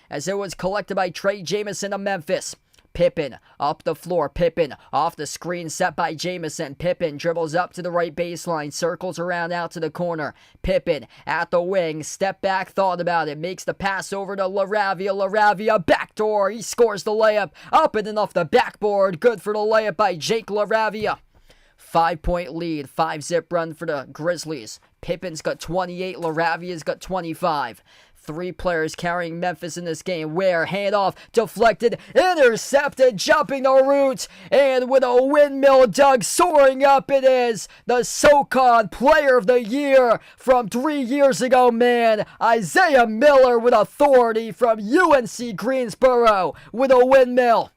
as it was collected by Trey Jameson of Memphis. Pippen up the floor. Pippen off the screen set by Jameson. Pippen dribbles up to the right baseline. Circles around out to the corner. Pippen at the wing. Step back, thought about it. Makes the pass over to LaRavia. LaRavia backdoor. He scores the layup. Up and off the backboard. Good for the layup by Jake LaRavia. 5-point lead. 5-zip run for the Grizzlies. Pippen's got 28. LaRavia's got 25. 3 players carrying Memphis in this game. Ware, handoff, deflected, intercepted, jumping the route, and with a windmill dunk soaring up, it is the SoCon Player of the Year from 3 years ago, man. Isaiah Miller with authority from UNC Greensboro with a windmill.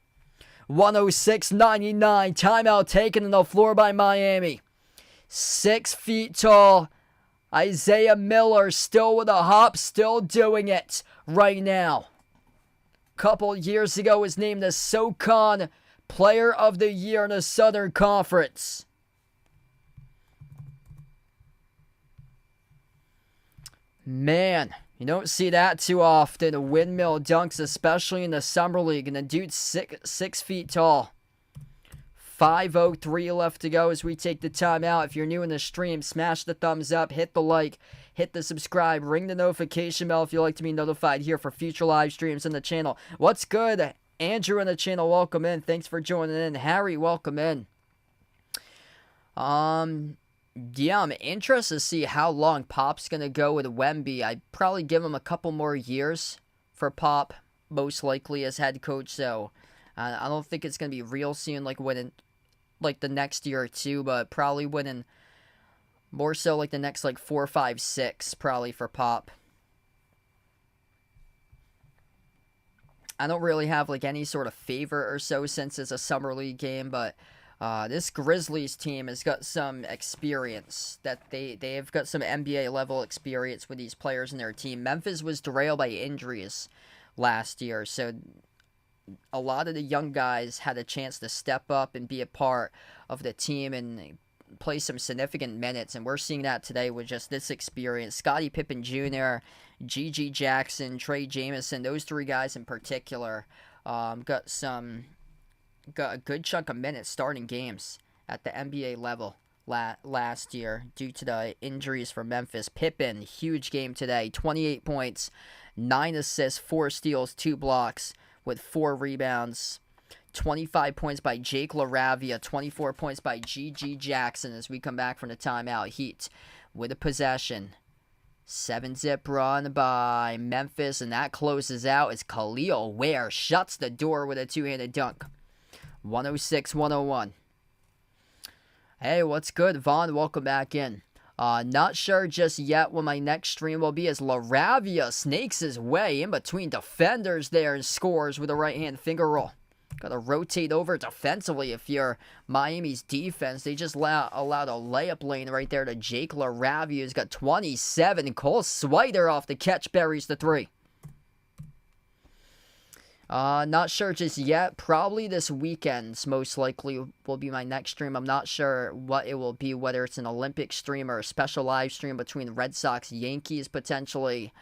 106.99, timeout taken on the floor by Miami. 6 feet tall. Isaiah Miller still with a hop, still doing it right now. Couple years ago was named the SoCon Player of the Year in the Southern Conference. Man, you don't see that too often. Windmill dunks, especially in the Summer League. And the dude's 6 feet tall. 5:03 left to go as we take the time out. If you're new in the stream, smash the thumbs up, hit the like, hit the subscribe, ring the notification bell if you'd like to be notified here for future live streams on the channel. What's good? Andrew on the channel, welcome in. Thanks for joining in. Harry, welcome in. Yeah, I'm interested to see how long Pop's going to go with Wemby. I'd probably give him a couple more years for Pop, most likely as head coach. So I don't think it's going to be real soon, like within like the next year or two, but probably within more so like the next like 4, 5, 6 probably for Pop. I don't really have like any sort of favorite or so since it's a Summer League game, but this Grizzlies team has got some experience. That they've got some NBA level experience with these players in their team. Memphis was derailed by injuries last year, so a lot of the young guys had a chance to step up and be a part of the team and play some significant minutes, and we're seeing that today with just this experience. Scottie Pippen Jr., G.G. Jackson, Trey Jameson, those three guys in particular got a good chunk of minutes starting games at the NBA level last year due to the injuries for Memphis. Pippen, huge game today, 28 points, 9 assists, 4 steals, 2 blocks with 4 rebounds. 25 points by Jake LaRavia, 24 points by G.G. Jackson as we come back from the timeout. Heat with a possession. 7-zip run by Memphis, and that closes out as Khalil Ware shuts the door with a two-handed dunk. 106-101. Hey, what's good, Vaughn? Welcome back in. Not sure just yet when my next stream will be as LaRavia snakes his way in between defenders there and scores with a right-hand finger roll. Got to rotate over defensively if you're Miami's defense. They just allowed a layup lane right there to Jake LaRavia, who's got 27. Cole Swider off the catch, buries the 3. Not sure just yet. Probably this weekend, most likely, will be my next stream. I'm not sure what it will be, whether it's an Olympic stream or a special live stream between Red Sox, Yankees, potentially.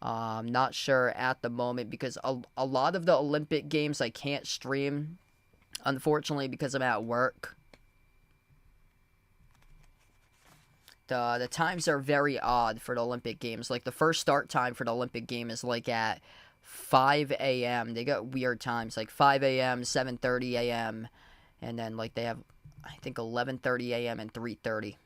I'm not sure at the moment because a lot of the Olympic games I can't stream, unfortunately, because I'm at work. The times are very odd for the Olympic games. Like, the first start time for the Olympic game is like at 5 a.m. They got weird times, like 5 a.m., 7:30 a.m., and then like they have, I think, 11:30 a.m. and 3:30.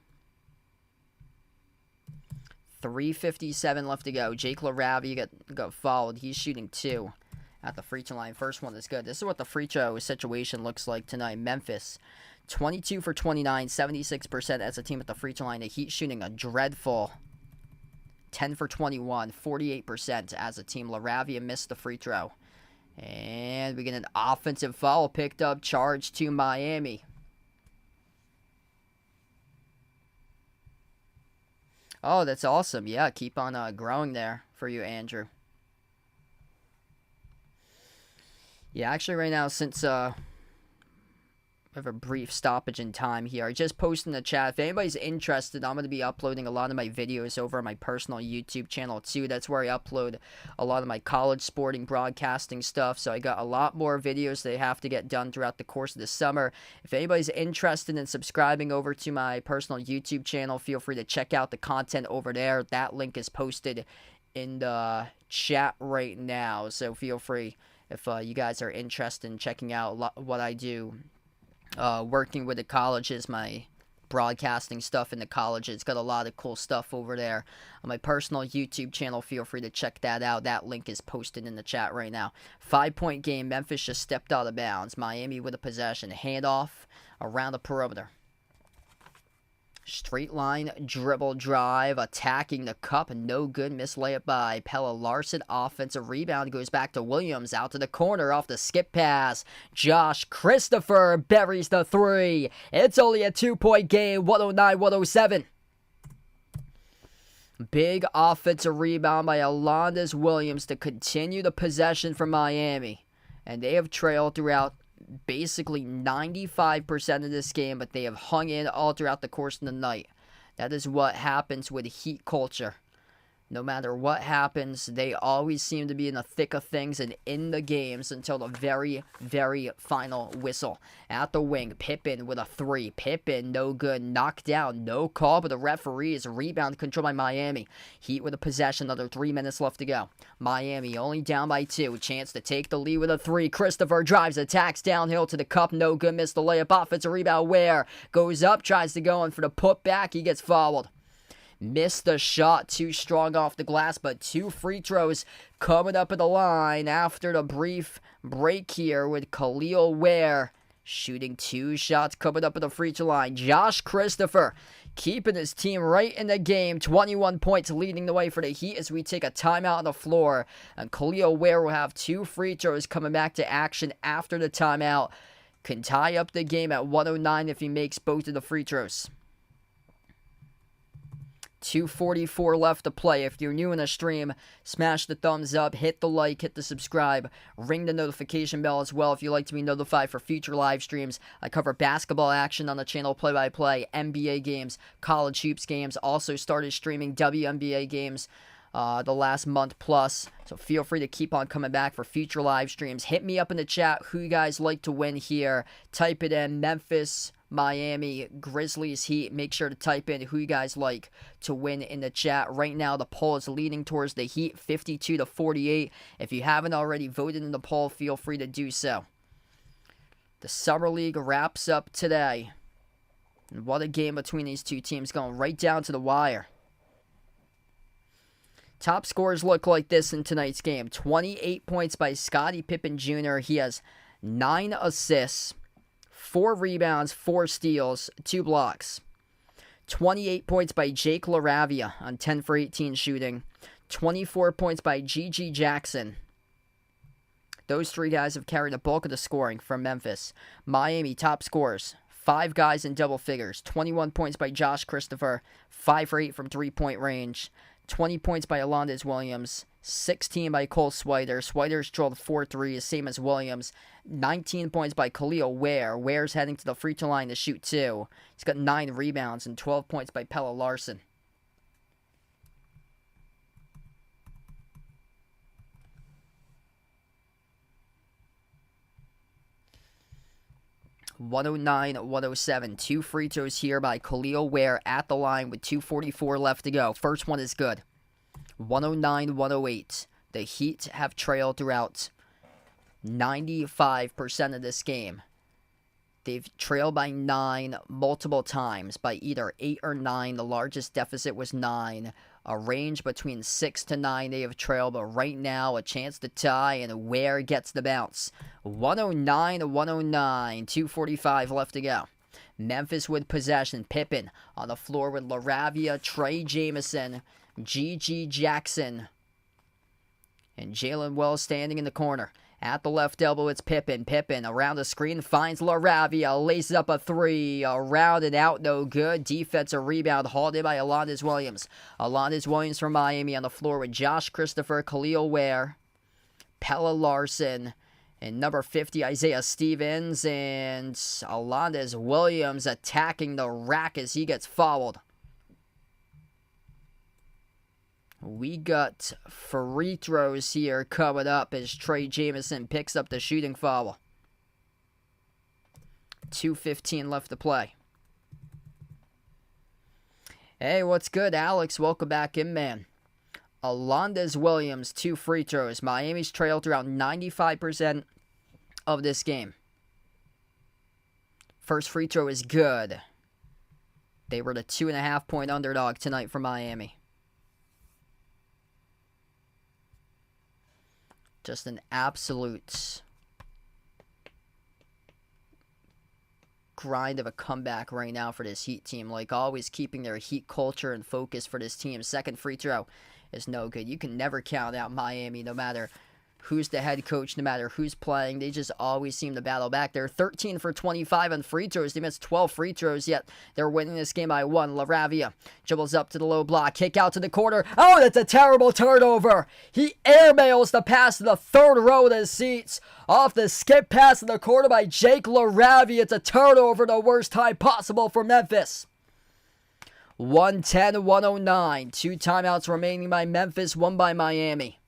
3:57 left to go. Jake LaRavia got fouled. He's shooting 2 at the free throw line. First one is good. This is what the free throw situation looks like tonight. Memphis, 22 for 29, 76% as a team at the free throw line. The Heat shooting a dreadful 10 for 21, 48% as a team. LaRavia missed the free throw. And we get an offensive foul picked up, charge to Miami. Oh, that's awesome. Yeah, keep on growing there for you, Andrew. Yeah, actually right now, since I have a brief stoppage in time here, I just posted in the chat. If anybody's interested, I'm going to be uploading a lot of my videos over on my personal YouTube channel too. That's where I upload a lot of my college sporting broadcasting stuff. So I got a lot more videos that I have to get done throughout the course of the summer. If anybody's interested in subscribing over to my personal YouTube channel, feel free to check out the content over there. That link is posted in the chat right now. So feel free if you guys are interested in checking out what I do. Working with the colleges, my broadcasting stuff in the colleges. Got a lot of cool stuff over there on my personal YouTube channel. Feel free to check that out. That link is posted in the chat right now. 5-point game. Memphis just stepped out of bounds. Miami with a possession. Handoff around the perimeter. Straight line dribble drive, attacking the cup, no good, missed layup by Pella Larson. Offensive rebound goes back to Williams, out to the corner off the skip pass. Josh Christopher buries the 3. It's only a 2-point game, 109-107. Big offensive rebound by Alondes Williams to continue the possession for Miami. And they have trailed throughout basically 95% of this game, but they have hung in all throughout the course of the night. That is what happens with Heat culture. No matter what happens, they always seem to be in the thick of things and in the games until the very, very final whistle. At the wing, Pippen with a 3. Pippen, no good. Knocked down, no call, but the referees. Rebound controlled by Miami. Heat with a possession, under 3 minutes left to go. Miami only down by 2. Chance to take the lead with a 3. Christopher drives, attacks downhill to the cup, no good. Missed the layup. Offensive rebound. Ware goes up, tries to go in for the putback. He gets fouled. Missed the shot, too strong off the glass, but 2 free throws coming up at the line after the brief break here with Khalil Ware shooting 2 shots coming up at the free throw line. Josh Christopher keeping his team right in the game, 21 points leading the way for the Heat as we take a timeout on the floor. And Khalil Ware will have 2 free throws coming back to action after the timeout. Can tie up the game at 109 if he makes both of the free throws. 2:44 left to play. If you're new in the stream, smash the thumbs up, hit the like, hit the subscribe, ring the notification bell as well if you like to be notified for future live streams. I cover basketball action on the channel, play-by-play, NBA games, college hoops games. Also started streaming WNBA games the last month plus, so feel free to keep on coming back for future live streams. Hit me up in the chat who you guys like to win here. Type it in, Memphis, Miami, Grizzlies, Heat. Make sure to type in who you guys like to win in the chat. Right now, the poll is leaning towards the Heat, 52-48. If you haven't already voted in the poll, feel free to do so. The Summer League wraps up today. And what a game between these two teams, going right down to the wire. Top scores look like this in tonight's game. 28 points by Scottie Pippen Jr. He has 9 assists. 4 rebounds, 4 steals, 2 blocks. 28 points by Jake LaRavia on 10 for 18 shooting. 24 points by G.G. Jackson. Those 3 guys have carried the bulk of the scoring from Memphis. Miami top scorers. 5 guys in double figures. 21 points by Josh Christopher. 5 for 8 from 3-point range. 20 points by Alondes Williams. 16 by Cole Swider. Swider's drilled 4 threes, same as Williams. 19 points by Khalil Ware. Ware's heading to the free throw line to shoot 2. He's got 9 rebounds and 12 points by Pelle Larsson. (109-107). 2 free throws here by Khalil Ware at the line with 2:44 left to go. First one is good. 109-108. The Heat have trailed throughout 95% of this game. They've trailed by 9 multiple times, by either 8 or 9. The largest deficit was 9. A range between 6 to 9 they have trailed, but right now a chance to tie, and Ware gets the bounce. 109-109. 2:45 left to go. Memphis with possession. Pippen on the floor with LaRavia, Trey Jamison, G.G. Jackson, and Jalen Wells standing in the corner. At the left elbow, it's Pippen. Pippen around the screen, finds LaRavia, laces up a 3, around and out, no good. Defensive rebound, hauled in by Alondes Williams. Alondes Williams from Miami on the floor with Josh Christopher, Khalil Ware, Pelle Larsson, and number 50, Isaiah Stevens, and Alondes Williams attacking the rack as he gets fouled. We got free throws here coming up as Trey Jamison picks up the shooting foul. 2:15 left to play. Hey, what's good, Alex? Welcome back in, man. Alondes Williams, 2 free throws. Miami's trailed around 95% of this game. First free throw is good. They were the 2.5-point underdog tonight for Miami. Just an absolute grind of a comeback right now for this Heat team. Like always, keeping their Heat culture and focus for this team. Second free throw is no good. You can never count out Miami, no matter who's the head coach, no matter who's playing. They just always seem to battle back. They're 13 for 25 on free throws. They missed 12 free throws, yet they're winning this game by 1. LaRavia dribbles up to the low block, kick out to the corner. Oh, that's a terrible turnover. He airmails the pass to the third row of the seats. Off the skip pass in the corner by Jake LaRavia. It's a turnover, the worst time possible for Memphis. 110-109. 2 timeouts remaining by Memphis, 1 by Miami.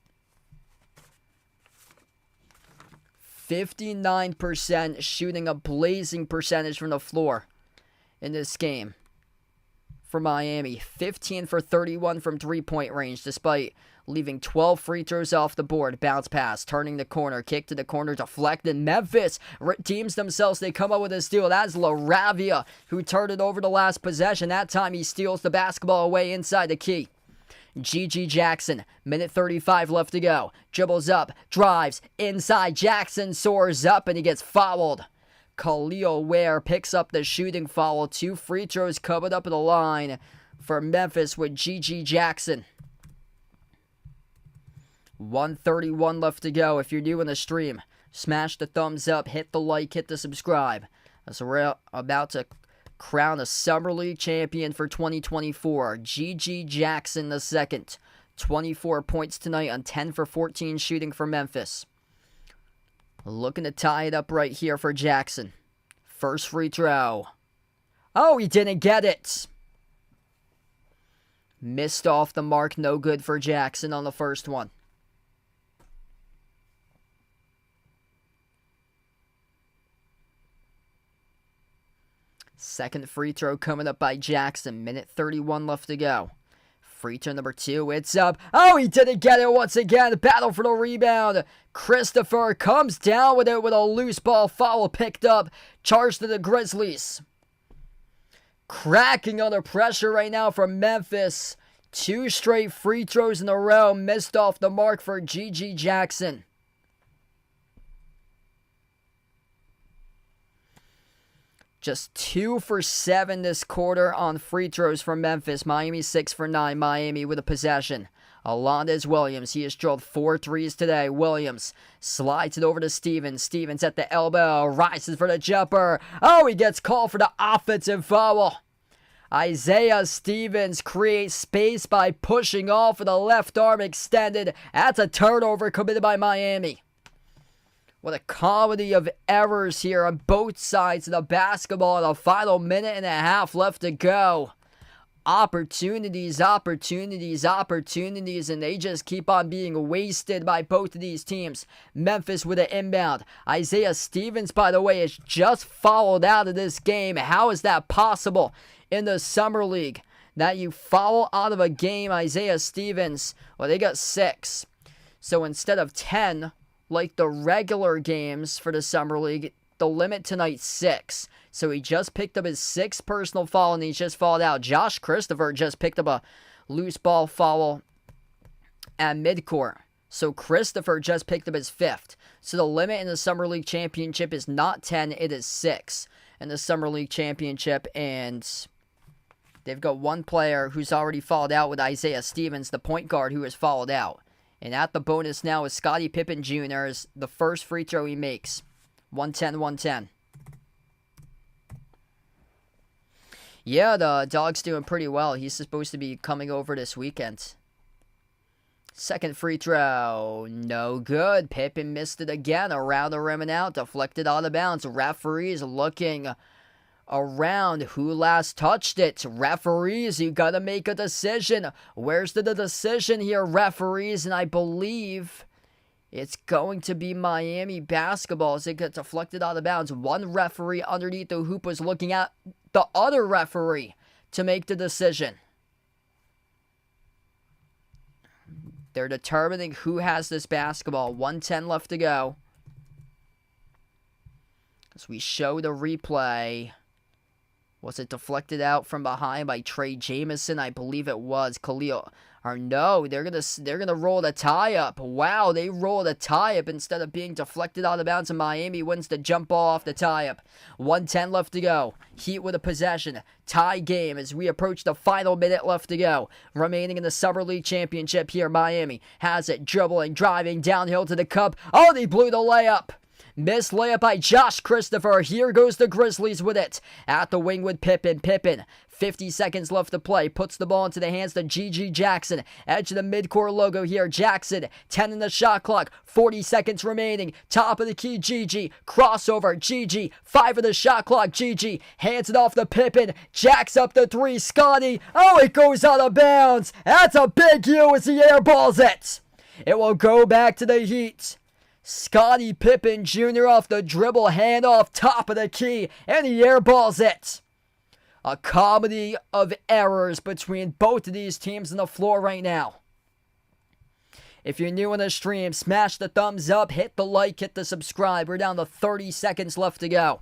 59% shooting, a blazing percentage from the floor in this game for Miami. 15 for 31 from three-point range, despite leaving 12 free throws off the board. Bounce pass, turning the corner, kick to the corner, deflected. Memphis redeems themselves. They come up with a steal. That's LaRavia, who turned it over the last possession. That time he steals the basketball away inside the key. G.G. Jackson, minute 35 left to go. Dribbles up, drives, inside. Jackson soars up, and he gets fouled. Khalil Ware picks up the shooting foul. 2 free throws covered up at the line for Memphis with G.G. Jackson. 1:31 left to go. If you're new in the stream, smash the thumbs up, hit the like, hit the subscribe. As we're about to crown a Summer League champion for 2024. G.G. Jackson II. 24 points tonight on 10 for 14 shooting for Memphis. Looking to tie it up right here for Jackson. First free throw. Oh, he didn't get it. Missed off the mark. No good for Jackson on the first one. Second free throw coming up by Jackson. Minute 31 left to go. Free throw number 2. It's up. Oh, he didn't get it once again. Battle for the rebound. Christopher comes down with it with a loose ball. Foul picked up. Charged to the Grizzlies. Cracking under pressure right now from Memphis. 2 straight free throws in a row. Missed off the mark for G.G. Jackson. Just 2 for 7 this quarter on free throws for Memphis. Miami 6 for 9. Miami with a possession. Alondes Williams. He has drilled 4 threes today. Williams slides it over to Stevens. Stevens at the elbow. Rises for the jumper. Oh, he gets called for the offensive foul. Isaiah Stevens creates space by pushing off with a left arm extended. That's a turnover committed by Miami. What a comedy of errors here on both sides of the basketball in the final minute and a half left to go. Opportunities, opportunities, opportunities, and they just keep on being wasted by both of these teams. Memphis with an inbound. Isaiah Stevens, by the way, is just fouled out of this game. How is that possible in the Summer League? That you foul out of a game, Isaiah Stevens. Well, they got 6. So instead of 10... like the regular games for the Summer League, the limit tonight's 6. So he just picked up his 6th personal foul, and he's just fouled out. Josh Christopher just picked up a loose ball foul at midcourt. So Christopher just picked up his 5th. So the limit in the Summer League Championship is not 10, it is 6 in the Summer League Championship. And they've got one player who's already fouled out with Isaiah Stevens, the point guard who has fouled out. And at the bonus now is Scottie Pippen Jr. is the first free throw he makes. 110-110. Yeah, the dog's doing pretty well. He's supposed to be coming over this weekend. Second free throw. No good. Pippen missed it again. Around the rim and out. Deflected out of bounds. Referees looking around who last touched it. Referees, you gotta make a decision. Where's the decision here, referees? And I believe it's going to be Miami basketball as it gets deflected out of bounds. One referee underneath the hoop was looking at the other referee to make the decision. They're determining who has this basketball. 1:10 left to go. As we show the replay. Was it deflected out from behind by Trey Jamison? I believe it was. Khalil. Or no, they're gonna roll the tie-up. Wow, they rolled a tie-up instead of being deflected out of bounds, and Miami wins the jump ball off the tie-up. 1:10 left to go. Heat with a possession. Tie game as we approach the final minute left to go. Remaining in the Summer League Championship here, Miami has it. Dribbling, driving, downhill to the cup. Oh, they blew the layup. Missed layup by Josh Christopher. Here goes the Grizzlies with it. At the wing with Pippen. Pippen, 50 seconds left to play. Puts the ball into the hands of G.G. Jackson. Edge of the midcourt logo here. Jackson, 10 in the shot clock. 40 seconds remaining. Top of the key, G.G. Crossover, G.G. 5 of the shot clock, G.G. Hands it off to Pippen. Jacks up the 3, Scotty. Oh, it goes out of bounds. That's a big U as he airballs it. It will go back to the Heat. Scottie Pippen Jr. off the dribble, handoff, top of the key, and he airballs it. A comedy of errors between both of these teams on the floor right now. If you're new on the stream, smash the thumbs up, hit the like, hit the subscribe. We're down to 30 seconds left to go.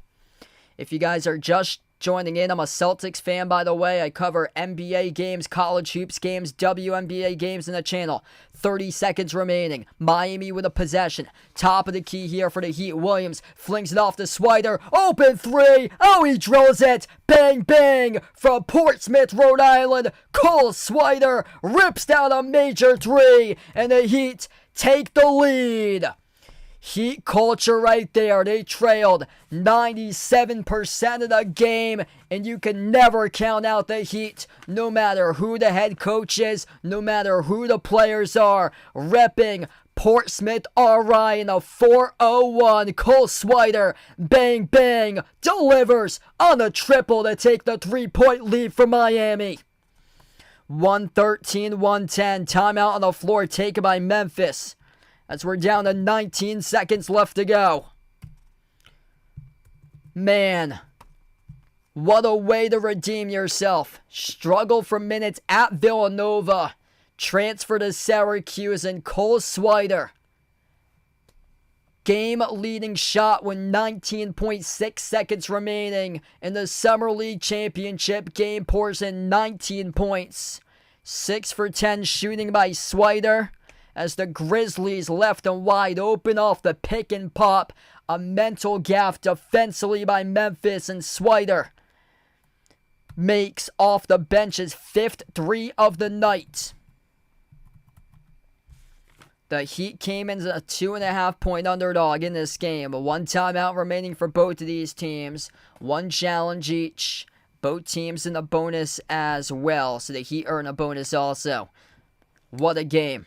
If you guys are just joining in, I'm a Celtics fan, by the way. I cover NBA games, college hoops games, WNBA games in the channel. 30 seconds remaining. Miami with a possession. Top of the key here for the Heat. Williams flings it off to Swider. Open 3. Oh, he drills it. Bang, bang. From Portsmouth, Rhode Island. Cole Swider rips down a major 3. And the Heat take the lead. Heat culture right there. They trailed 97% of the game, and you can never count out the Heat, no matter who the head coach is, no matter who the players are. Repping Portsmouth RI in a 4-0-1. Cole Swider, bang, bang, delivers on the triple to take the 3-point lead for Miami. 113-110. Timeout on the floor taken by Memphis, as we're down to 19 seconds left to go. Man, what a way to redeem yourself. Struggle for minutes at Villanova. Transfer to Syracuse, and Cole Swider, game-leading shot with 19.6 seconds remaining in the Summer League Championship game, pours in 19 points. 6 for 10 shooting by Swider, as the Grizzlies left and wide open off the pick and pop. A mental gaffe defensively by Memphis, and Swider makes off the bench his 5th 3 of the night. The Heat came in as a 2.5-point underdog in this game. 1 timeout remaining for both of these teams. 1 challenge each. Both teams in the bonus as well, so the Heat earn a bonus also. What a game.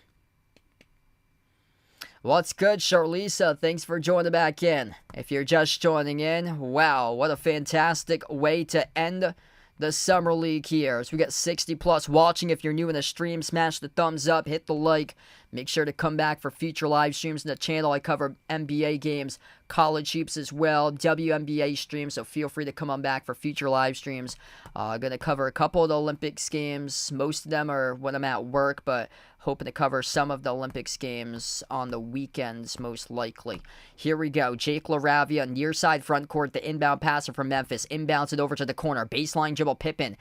What's good, Charlisa? Thanks for joining back in. If you're just joining in, wow, what a fantastic way to end the Summer League here. So we got 60 plus watching. If you're new in the stream, smash the thumbs up, hit the like. Make sure to come back for future live streams in the channel. I cover NBA games, college hoops as well, WNBA streams, so feel free to come on back for future live streams. I'm going to cover a couple of the Olympics games. Most of them are when I'm at work, but hoping to cover some of the Olympics games on the weekends, most likely. Here we go. Jake LaRavia, near side front court, the inbound passer from Memphis. Inbounds it over to the corner. Baseline dribble, Pippen.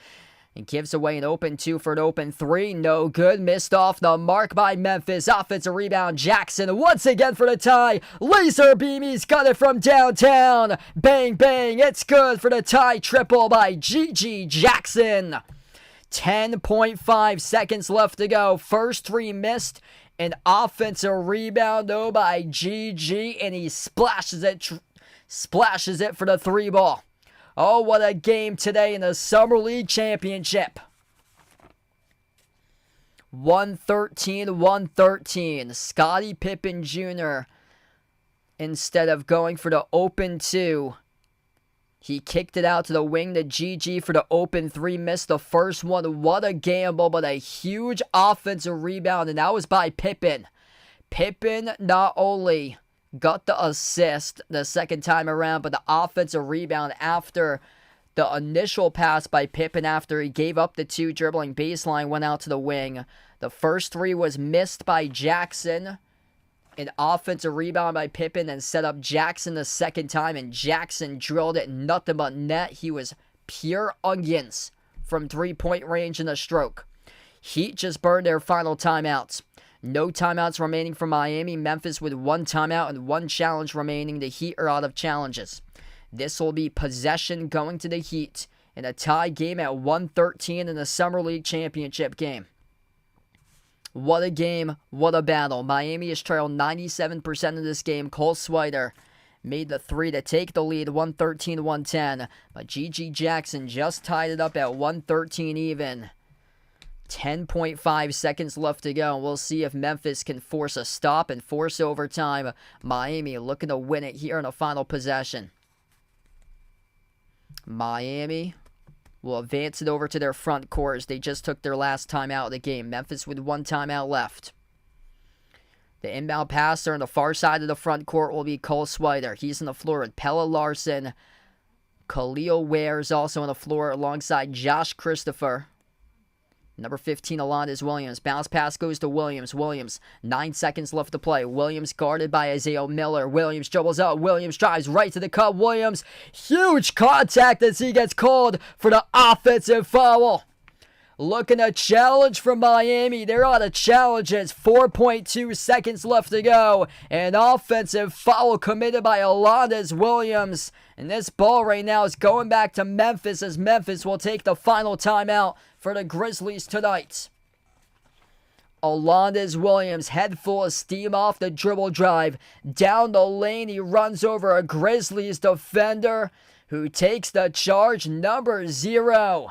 And gives away an open 2 for an open 3. No good. Missed off the mark by Memphis. Offensive rebound. Jackson once again for the tie. Laser beam. He's got it from downtown. Bang, bang. It's good for the tie. Triple by G.G. Jackson. 10.5 seconds left to go. First 3 missed. An offensive rebound, though, by G.G. And he splashes it for the 3 ball. Oh, what a game today in the Summer League Championship. 113-113. Scottie Pippen Jr., instead of going for the open 2, he kicked it out to the wing to G.G. for the open 3. Missed the first one. What a gamble, but a huge offensive rebound, and that was by Pippen. Pippen not only got the assist the second time around, but the offensive rebound after the initial pass by Pippen after he gave up the 2 dribbling baseline, went out to the wing. The first 3 was missed by Jackson. An offensive rebound by Pippen and set up Jackson the second time, and Jackson drilled it nothing but net. He was pure onions from 3-point range in the stroke. Heat just burned their final timeouts. No timeouts remaining for Miami. Memphis with 1 timeout and 1 challenge remaining. The Heat are out of challenges. This will be possession going to the Heat in a tie game at 113 in the Summer League Championship game. What a game. What a battle. Miami has trailed 97% of this game. Cole Swider made the three to take the lead, 113-110. But G.G. Jackson just tied it up at 113 even. 10.5 seconds left to go. We'll see if Memphis can force a stop and force overtime. Miami looking to win it here in the final possession. Miami will advance it over to their front court as they just took their last timeout of the game. Memphis with one timeout left. The inbound passer on the far side of the front court will be Cole Swider. He's on the floor with Pelle Larsson. Khalil Ware is also on the floor alongside Josh Christopher. Number 15, Alondes Williams. Bounce pass goes to Williams. Williams, 9 seconds left to play. Williams guarded by Isaiah Miller. Williams dribbles out. Williams drives right to the cup. Williams, huge contact as he gets called for the offensive foul. Looking to challenge from Miami. They're on a challenges. 4.2 seconds left to go. An offensive foul committed by Alondes Williams. And this ball right now is going back to Memphis as Memphis will take the final timeout for the Grizzlies tonight. Alondes Williams, head full of steam off the dribble drive. Down the lane, he runs over a Grizzlies defender who takes the charge. Number 0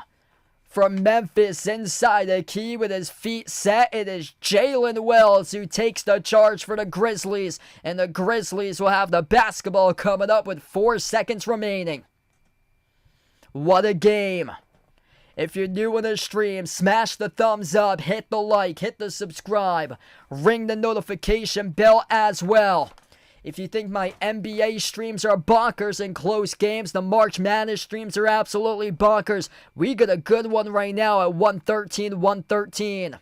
from Memphis inside the key with his feet set. It is Jalen Wells who takes the charge for the Grizzlies. And the Grizzlies will have the basketball coming up with 4 seconds remaining. What a game. If you're new on the stream, smash the thumbs up, hit the like, hit the subscribe, ring the notification bell as well. If you think my NBA streams are bonkers in close games, the March Madness streams are absolutely bonkers. We got a good one right now at 113-113.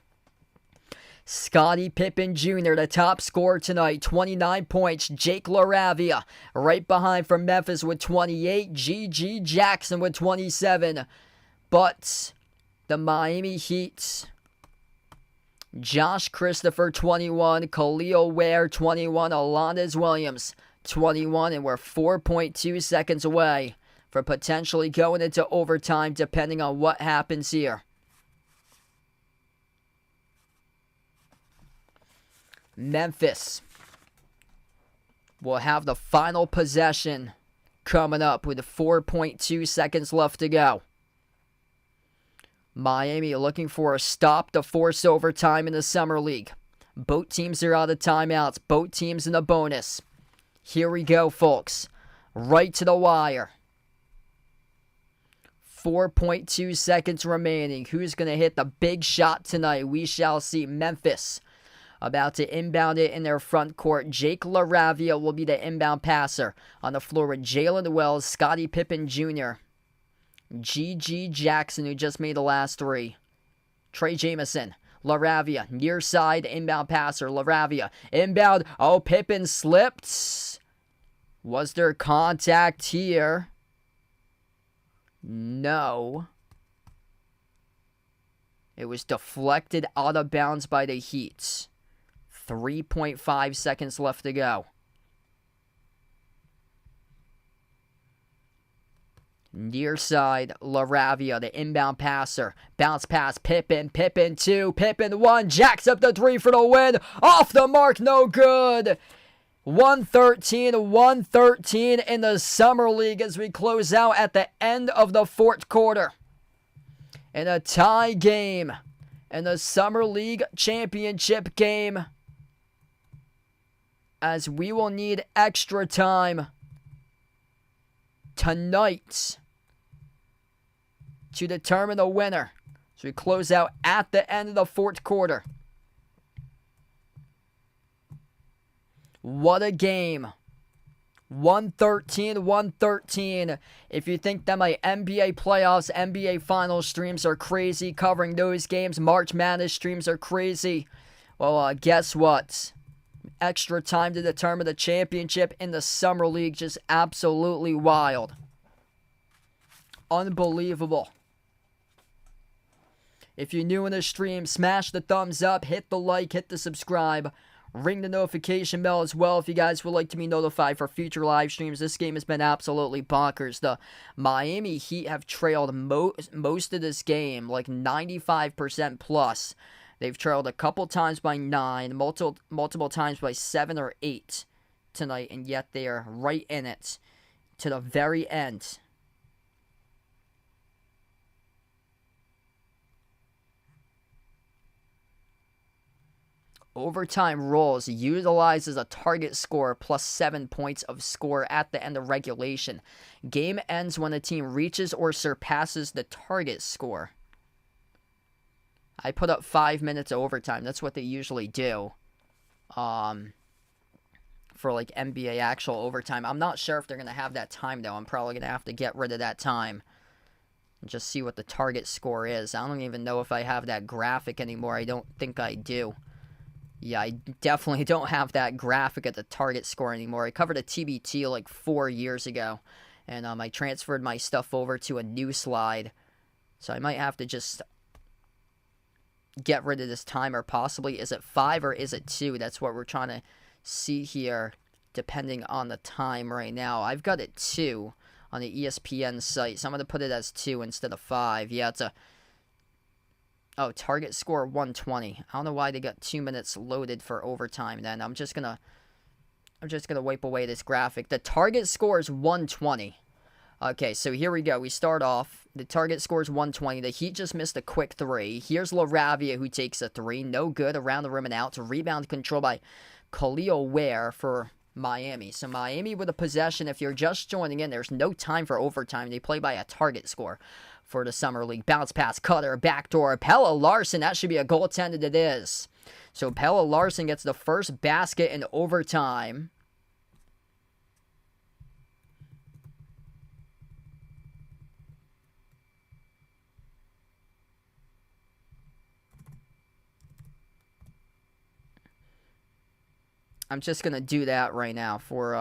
Scottie Pippen Jr., the top scorer tonight, 29 points. Jake LaRavia, right behind from Memphis with 28. G.G. Jackson with 27. But the Miami Heat, Josh Christopher, 21. Khalil Ware, 21. Alondes Williams, 21. And we're 4.2 seconds away from potentially going into overtime depending on what happens here. Memphis will have the final possession coming up with 4.2 seconds left to go. Miami looking for a stop to force overtime in the Summer League. Both teams are out of timeouts. Both teams in a bonus. Here we go, folks. Right to the wire. 4.2 seconds remaining. Who's going to hit the big shot tonight? We shall see. Memphis about to inbound it in their front court. Jake LaRavia will be the inbound passer. On the floor with Jalen Wells, Scottie Pippen Jr., G.G. Jackson, who just made the last three. Trey Jamison, LaRavia, near side, inbound passer, LaRavia, inbound, oh, Pippen slipped. Was there contact here? No. It was deflected out of bounds by the Heat. 3.5 seconds left to go. Near side, LaRavia, the inbound passer. Bounce pass, Pippen, 2, Pippen 1, jacks up the 3 for the win. Off the mark, no good. 113 in the Summer League as we close out at the end of the fourth quarter. In a tie game in the Summer League championship game, as we will need extra time tonight to determine the winner. So we close out at the end of the fourth quarter. What a game. 113. If you think that my NBA playoffs, NBA finals streams are crazy, covering those games, March Madness streams are crazy, well, guess what? Extra time to determine the championship in the Summer League, just absolutely wild. Unbelievable. If you're new in the stream, smash the thumbs up, hit the like, hit the subscribe, ring the notification bell as well if you guys would like to be notified for future live streams. This game has been absolutely bonkers. The Miami Heat have trailed most of this game, like 95% plus. They've trailed a couple times by 9, multiple times by 7 or 8. tonight, and yet they are right in it to the very end. Overtime rules utilizes a target score plus 7 points of score at the end of regulation. Game ends when a team reaches or surpasses the target score. I put up 5 minutes of overtime. That's what they usually do. For like NBA actual overtime. I'm not sure if they're going to have that time though. I'm probably going to have to get rid of that time and just see what the target score is. I don't even know if I have that graphic anymore. I don't think I do. Yeah, I definitely don't have that graphic at the target score anymore. I covered a TBT like 4 years ago, and I transferred my stuff over to a new slide. So I might have to just get rid of this timer possibly. Is it 5 or is it 2? That's what we're trying to see here, depending on the time right now. I've got it 2 on the ESPN site, so I'm going to put it as 2 instead of 5. Yeah, it's a... Oh, target score 120. I don't know why they got 2 minutes loaded for overtime then. I'm just gonna wipe away this graphic. The target score is 120. Okay, so here we go. We start off. The target score is 120. The Heat just missed a quick 3. Here's LaRavia who takes a 3. No good. Around the rim and out. Rebound control by Khalil Ware for Miami. So Miami with a possession. If you're just joining in, there's no time for overtime. They play by a target score for the Summer League. Bounce pass, cutter, backdoor. Pelle Larsson, that should be a goaltended. It is. So Pelle Larsson gets the first basket in overtime. I'm just going to do that right now for...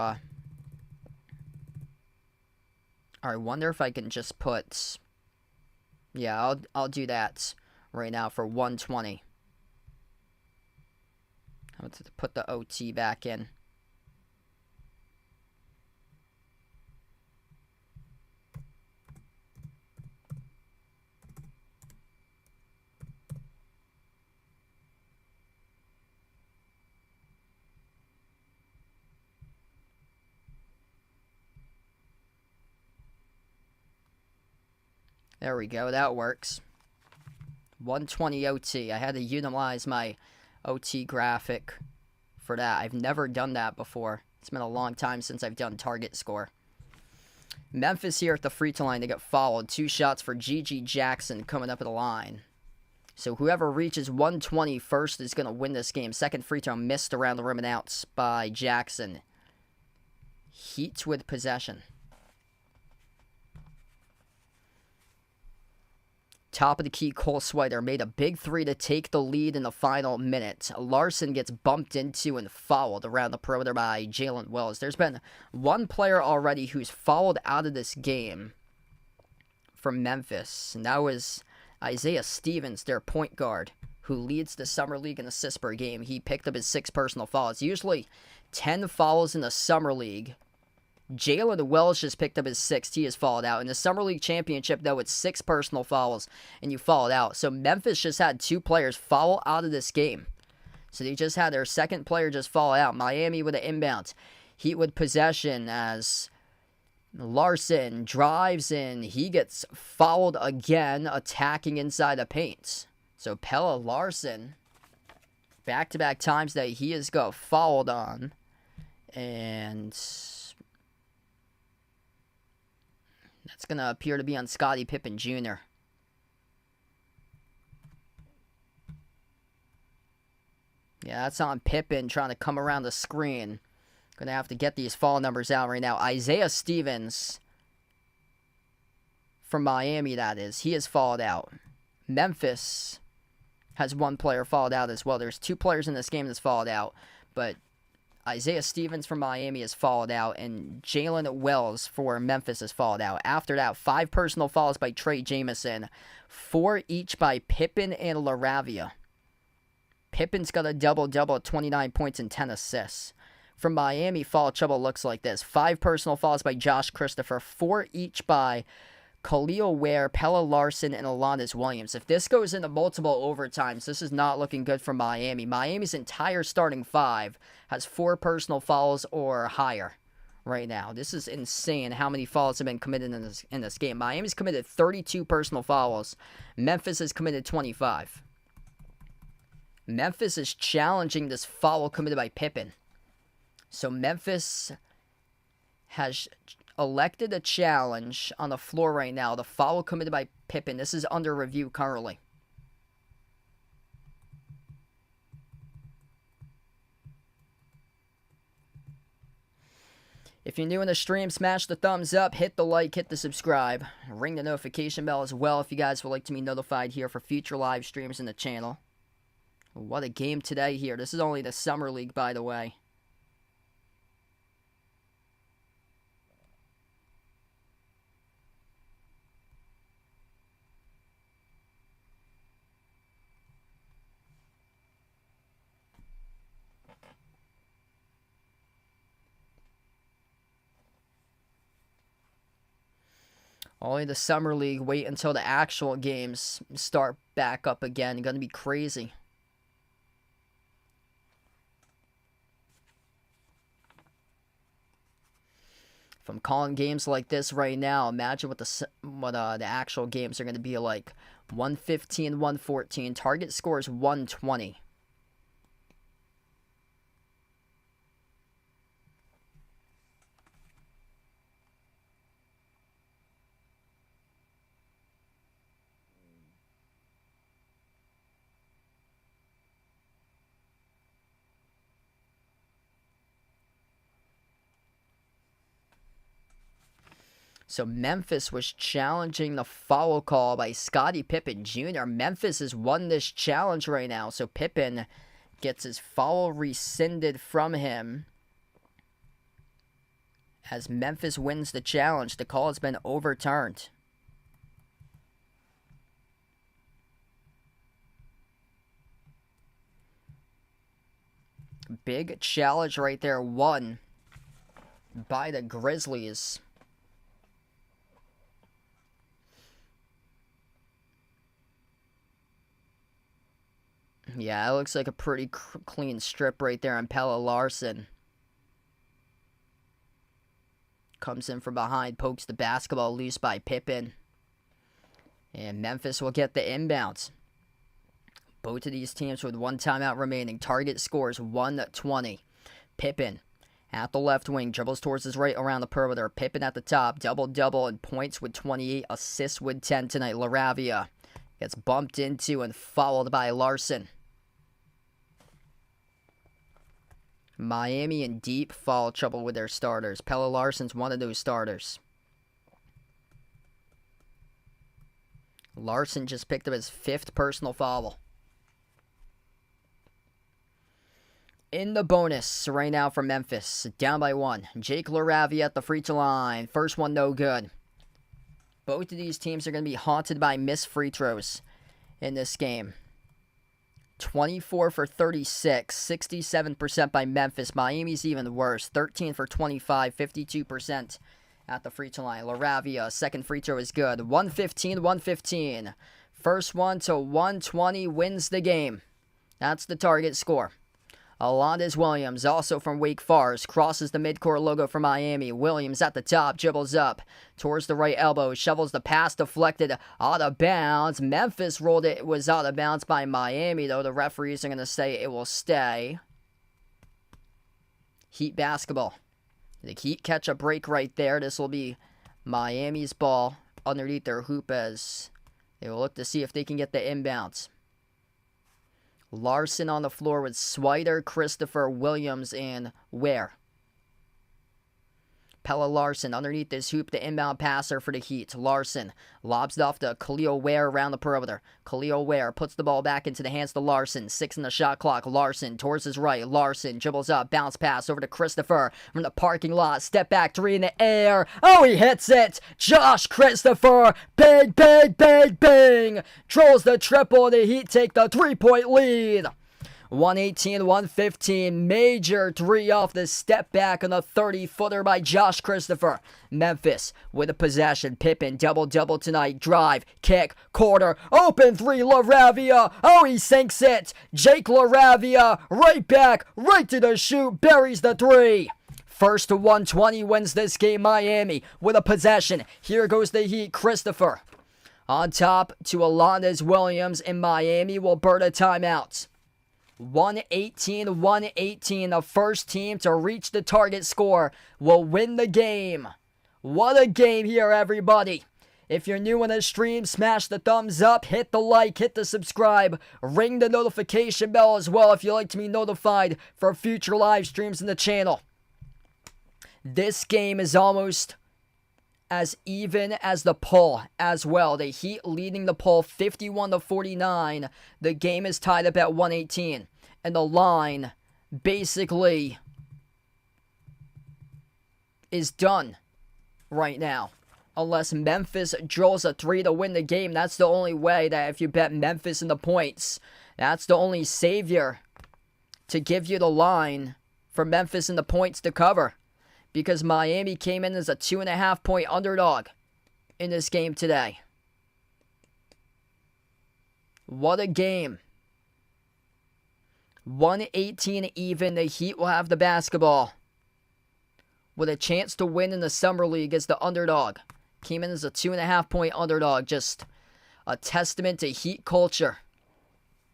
I wonder if I can just put... Yeah, I'll do that right now for 120. I'm going to put the OT back in. There we go, that works. 120 OT. I had to utilize my OT graphic for that. I've never done that before. It's been a long time since I've done target score. Memphis here at the free throw line. They got fouled. 2 shots for G.G. Jackson coming up at the line. So whoever reaches 120 first is going to win this game. Second free throw missed around the rim and outs by Jackson. Heat with possession. Top of the key, Cole Swider made a big 3 to take the lead in the final minute. Larson gets bumped into and fouled around the perimeter by Jalen Wells. There's been one player already who's fouled out of this game from Memphis, and that was Isaiah Stevens, their point guard, who leads the Summer League in assists per game. He picked up his 6 personal fouls. Usually 10 fouls in the Summer League. Jalen Wells just picked up his 6th. He has fouled out. In the Summer League Championship, though, it's 6 personal fouls, and you fouled out. So Memphis just had 2 players foul out of this game. So they just had their second player just fall out. Miami with an inbound. Heat with possession as Larson drives in. He gets fouled again, attacking inside the paint. So Pelle Larsson, back-to-back times that he has got fouled on. And that's going to appear to be on Scottie Pippen Jr. Yeah, that's on Pippen trying to come around the screen. Going to have to get these foul numbers out right now. Isaiah Stevens from Miami, that is. He has fouled out. Memphis has 1 player fouled out as well. There's 2 players in this game that's fouled out. But Isaiah Stevens from Miami has fouled out, and Jalen Wells for Memphis has fouled out. After that, 5 personal fouls by Trey Jamison, 4 each by Pippen and LaRavia. Pippen's got a double-double, 29 points and 10 assists. From Miami, foul trouble looks like this. 5 personal fouls by Josh Christopher, 4 each by Khalil Ware, Pella Larson, and Alondes Williams. If this goes into multiple overtimes, this is not looking good for Miami. Miami's entire starting five has 4 personal fouls or higher right now. This is insane how many fouls have been committed in this game. Miami's committed 32 personal fouls. Memphis has committed 25. Memphis is challenging this foul committed by Pippen. So Memphis has elected a challenge on the floor right now. The foul committed by Pippen. This is under review currently. If you're new in the stream, smash the thumbs up, hit the like, hit the subscribe. Ring the notification bell as well if you guys would like to be notified here for future live streams in the channel. What a game today here. This is only the Summer League, by the way. Only the Summer League. Wait until the actual games start back up again. Gonna be crazy. If I'm calling games like this right now, imagine what the actual games are gonna be like. 115, 114. Target score is 120. So Memphis was challenging the foul call by Scottie Pippen Jr. Memphis has won this challenge right now. So Pippen gets his foul rescinded from him as Memphis wins the challenge. The call has been overturned. Big challenge right there, won by the Grizzlies. Yeah, it looks like a pretty clean strip right there on Pella Larson. Comes in from behind, pokes the basketball loose by Pippen. And Memphis will get the inbounds. Both of these teams with 1 timeout remaining. Target scores 120. Pippen at the left wing, dribbles towards his right around the perimeter. Pippen at the top, double-double and points with 28, assists with 10 tonight. LaRavia gets bumped into and fouled by Larson. Miami in deep foul trouble with their starters. Pella Larson's one of those starters. Larson just picked up his 5th personal foul. In the bonus right now for Memphis. Down by 1. Jake LaRavia at the free throw line. First one no good. Both of these teams are going to be haunted by missed free throws in this game. 24 for 36, 67% by Memphis. Miami's even worse. 13 for 25, 52% at the free throw line. LaRavia, second free throw is good. 115, 115. First one to 120 wins the game. That's the target score. Alondes Williams, also from Wake Forest, crosses the midcourt logo for Miami. Williams at the top, dribbles up towards the right elbow, shovels the pass, deflected out of bounds. Memphis rolled it. It was out of bounds by Miami, though. The referees are going to say it will stay. Heat basketball. The Heat catch a break right there. This will be Miami's ball underneath their hoop as they will look to see if they can get the inbounds. Larson on the floor with Swider, Christopher, Williams, and Ware. Pella Larson underneath this hoop, the inbound passer for the Heat. Larson lobs it off to Khalil Ware around the perimeter. Khalil Ware puts the ball back into the hands to Larson. 6 in the shot clock. Larson towards his right. Larson dribbles up, bounce pass over to Christopher from the parking lot. Step back, 3 in the air. Oh, he hits it. Josh Christopher. Bang, bang, bang, bang. Trolls the triple. The Heat take the 3-point lead. 118-115. Major three off the step back on a 30-footer by Josh Christopher. Memphis with a possession. Pippen double-double tonight. Drive, kick, quarter, open three. LaRavia. Oh, he sinks it. Jake LaRavia right back, right to the shoot. Buries the three. First to 120 wins this game. Miami with a possession. Here goes the Heat. Christopher on top to Alondes Williams, and Miami will burn a timeout. 118-118. The first team to reach the target score will win the game. What a game here, everybody. If you're new on the stream, smash the thumbs up, hit the like, hit the subscribe, ring the notification bell as well if you'd like to be notified for future live streams in the channel. This game is almost as even as the poll as well. The Heat leading the poll 51-49. The game is tied up at 118. And the line basically is done right now. Unless Memphis drills a three to win the game. That's the only way that if you bet Memphis in the points, that's the only savior to give you the line for Memphis in the points to cover. Because Miami came in as a 2.5-point underdog in this game today. What a game. 118 even. The Heat will have the basketball with a chance to win in the Summer League as the underdog. Came in as a 2.5-point underdog. Just a testament to Heat culture.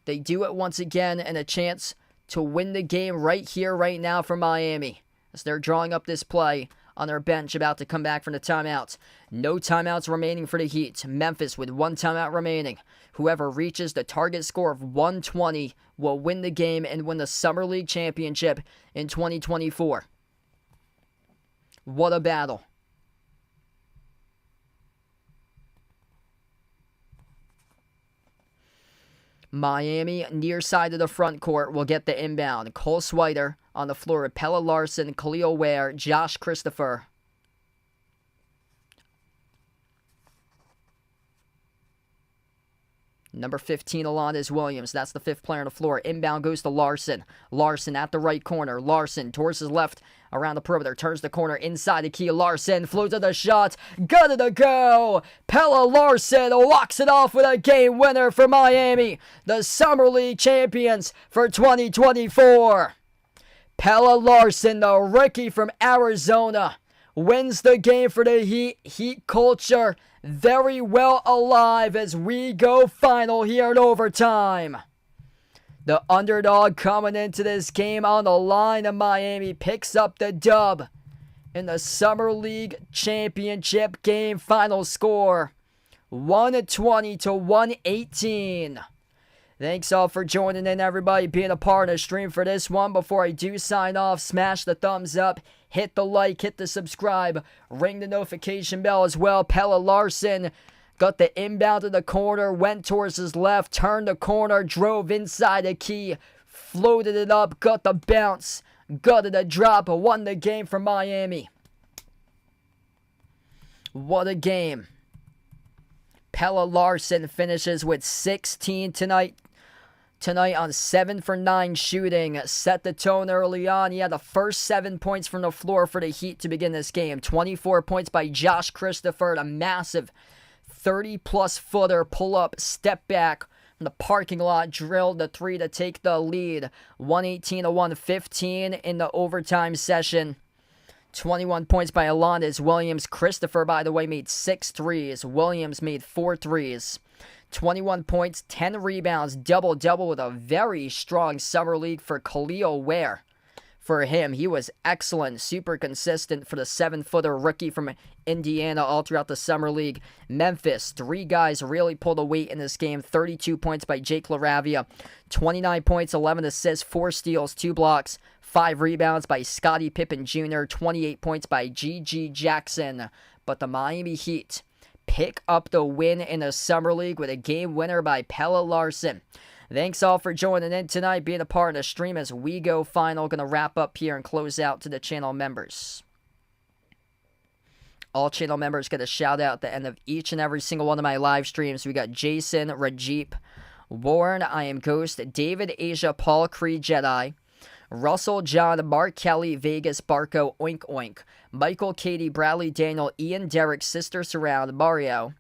They do it once again, and a chance to win the game right here, right now for Miami. As they're drawing up this play on their bench, about to come back from the timeout. No timeouts remaining for the Heat. Memphis with one timeout remaining. Whoever reaches the target score of 120 will win the game and win the Summer League Championship in 2024. What a battle. Miami, near side of the front court, will get the inbound. Cole Swider on the floor with Pelle Larsson, Khalil Ware, Josh Christopher. Number 15, Alondes Williams. That's the fifth player on the floor. Inbound goes to Larsson. Larsson at the right corner. Larsson towards his left around the perimeter. Turns the corner inside the key. Larsson floats to the shot. Got it to go. Pelle Larsson locks it off with a game winner for Miami. The Summer League champions for 2024. Pelle Larsson, the rookie from Arizona, wins the game for the Heat. Heat culture very well alive as we go final here in overtime. The underdog coming into this game on the line, and Miami picks up the dub in the Summer League Championship game. Final score 120-118. Thanks all for joining in, everybody, being a part of the stream for this one. Before I do sign off, smash the thumbs up, hit the like, hit the subscribe, ring the notification bell as well. Pelle Larsson got the inbound to the corner, went towards his left, turned the corner, drove inside the key, floated it up, got the bounce, got it a drop, won the game for Miami. What a game. Pelle Larsson finishes with 16 tonight on 7 for 9 shooting. Set the tone early on. He had the first 7 points from the floor for the Heat to begin this game. 24 points by Josh Christopher. A massive 30-plus footer pull-up, step back from the parking lot. Drilled the three to take the lead. 118-115 in the overtime session. 21 points by Alondes Williams. Christopher, by the way, made 6 threes. Williams made 4 threes. 21 points, 10 rebounds, double-double with a very strong Summer League for Khalil Ware. For him, he was excellent, super consistent for the 7-footer rookie from Indiana all throughout the Summer League. Memphis, 3 guys really pulled the weight in this game. 32 points by Jake LaRavia. 29 points, 11 assists, 4 steals, 2 blocks. 5 rebounds by Scottie Pippen Jr., 28 points by G.G. Jackson. But the Miami Heat pick up the win in the Summer League with a game winner by Pelle Larsson. Thanks all for joining in tonight, being a part of the stream as we go final. Going to wrap up here and close out to the channel members. All channel members get a shout out at the end of each and every single one of my live streams. We got Jason, Rajip, Warren, I am Ghost. David, Asia, Paul, Cree, Jedi. Russell, John, Mark, Kelly, Vegas, Barco, Oink Oink. Michael, Katie, Bradley, Daniel, Ian, Derek, Sister Surround, Mario.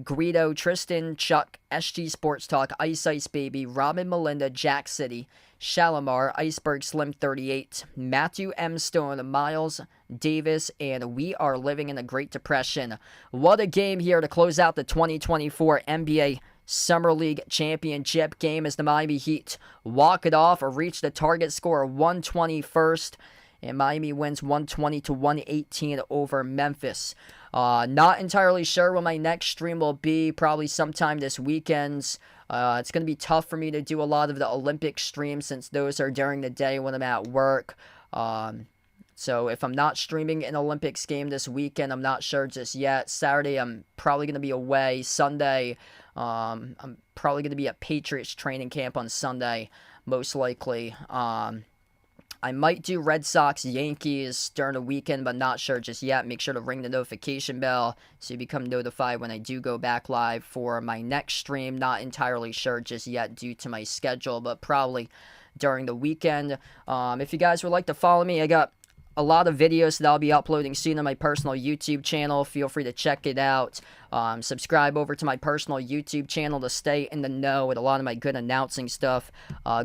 Guido, Tristan, Chuck, SG Sports Talk, Ice Ice Baby, Robin, Melinda, Jack City, Shalimar, Iceberg Slim 38, Matthew M. Stone, Miles, Davis, and We Are Living in the Great Depression. What a game here to close out the 2024 NBA Summer League Championship game as the Miami Heat walk it off or reach the target score of 120 first, and Miami wins 120-118 over Memphis. Not entirely sure when my next stream will be, probably sometime this weekend. It's going to be tough for me to do a lot of the Olympic streams since those are during the day when I'm at work. So if I'm not streaming an Olympics game this weekend, I'm not sure just yet. Saturday, I'm probably going to be away. Sunday, I'm probably going to be at Patriots training camp on Sunday, most likely. I might do Red Sox Yankees during the weekend, but not sure just yet. Make sure to ring the notification bell so you become notified when I do go back live for my next stream. Not entirely sure just yet due to my schedule, but probably during the weekend. If you guys would like to follow me, I got a lot of videos that I'll be uploading soon on my personal YouTube channel. Feel free to check it out. Subscribe over to my personal YouTube channel to stay in the know with a lot of my good announcing stuff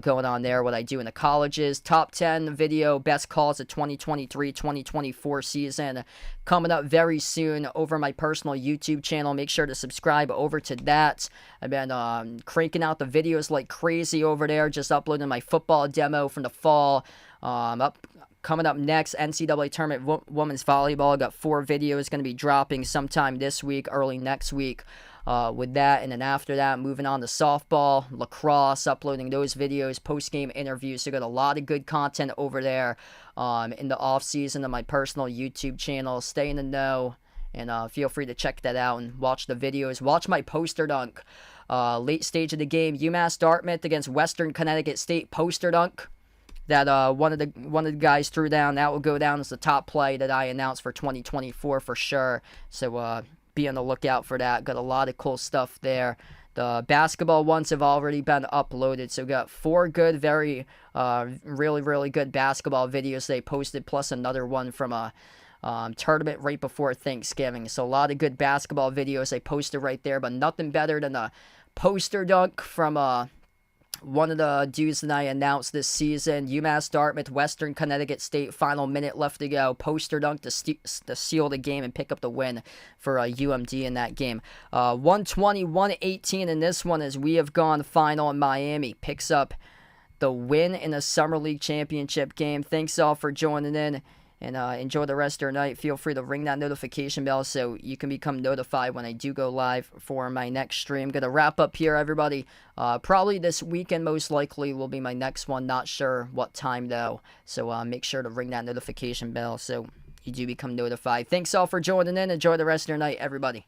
going on there, what I do in the colleges. Top 10 video, best calls of 2023-2024 season coming up very soon over my personal YouTube channel. Make sure to subscribe over to that. I've been cranking out the videos like crazy over there, just uploading my football demo from the fall. Coming up next, NCAA Tournament Women's Volleyball. I got 4 videos going to be dropping sometime this week, early next week with that. And then after that, moving on to softball, lacrosse, uploading those videos, post-game interviews. So got a lot of good content over there in the off-season on my personal YouTube channel. Stay in the know, and feel free to check that out and watch the videos. Watch my poster dunk. Late stage of the game, UMass Dartmouth against Western Connecticut State poster dunk that one of the guys threw down. That will go down as the top play that I announced for 2024 for sure. So be on the lookout for that. Got a lot of cool stuff there. The basketball ones have already been uploaded. So got 4 good, very really, really good basketball videos they posted, plus another one from a tournament right before Thanksgiving. So a lot of good basketball videos they posted right there, but nothing better than a poster dunk from one of the dudes that I announced this season. UMass Dartmouth, Western Connecticut State, final minute left to go. Poster dunk to seal the game and pick up the win for UMD in that game. 120-118 in this one as we have gone final, and Miami picks up the win in a Summer League Championship game. Thanks all for joining in. And enjoy the rest of your night. Feel free to ring that notification bell so you can become notified when I do go live for my next stream. Going to wrap up here, everybody. Probably this weekend, most likely, will be my next one. Not sure what time, though. So make sure to ring that notification bell so you do become notified. Thanks all for joining in. Enjoy the rest of your night, everybody.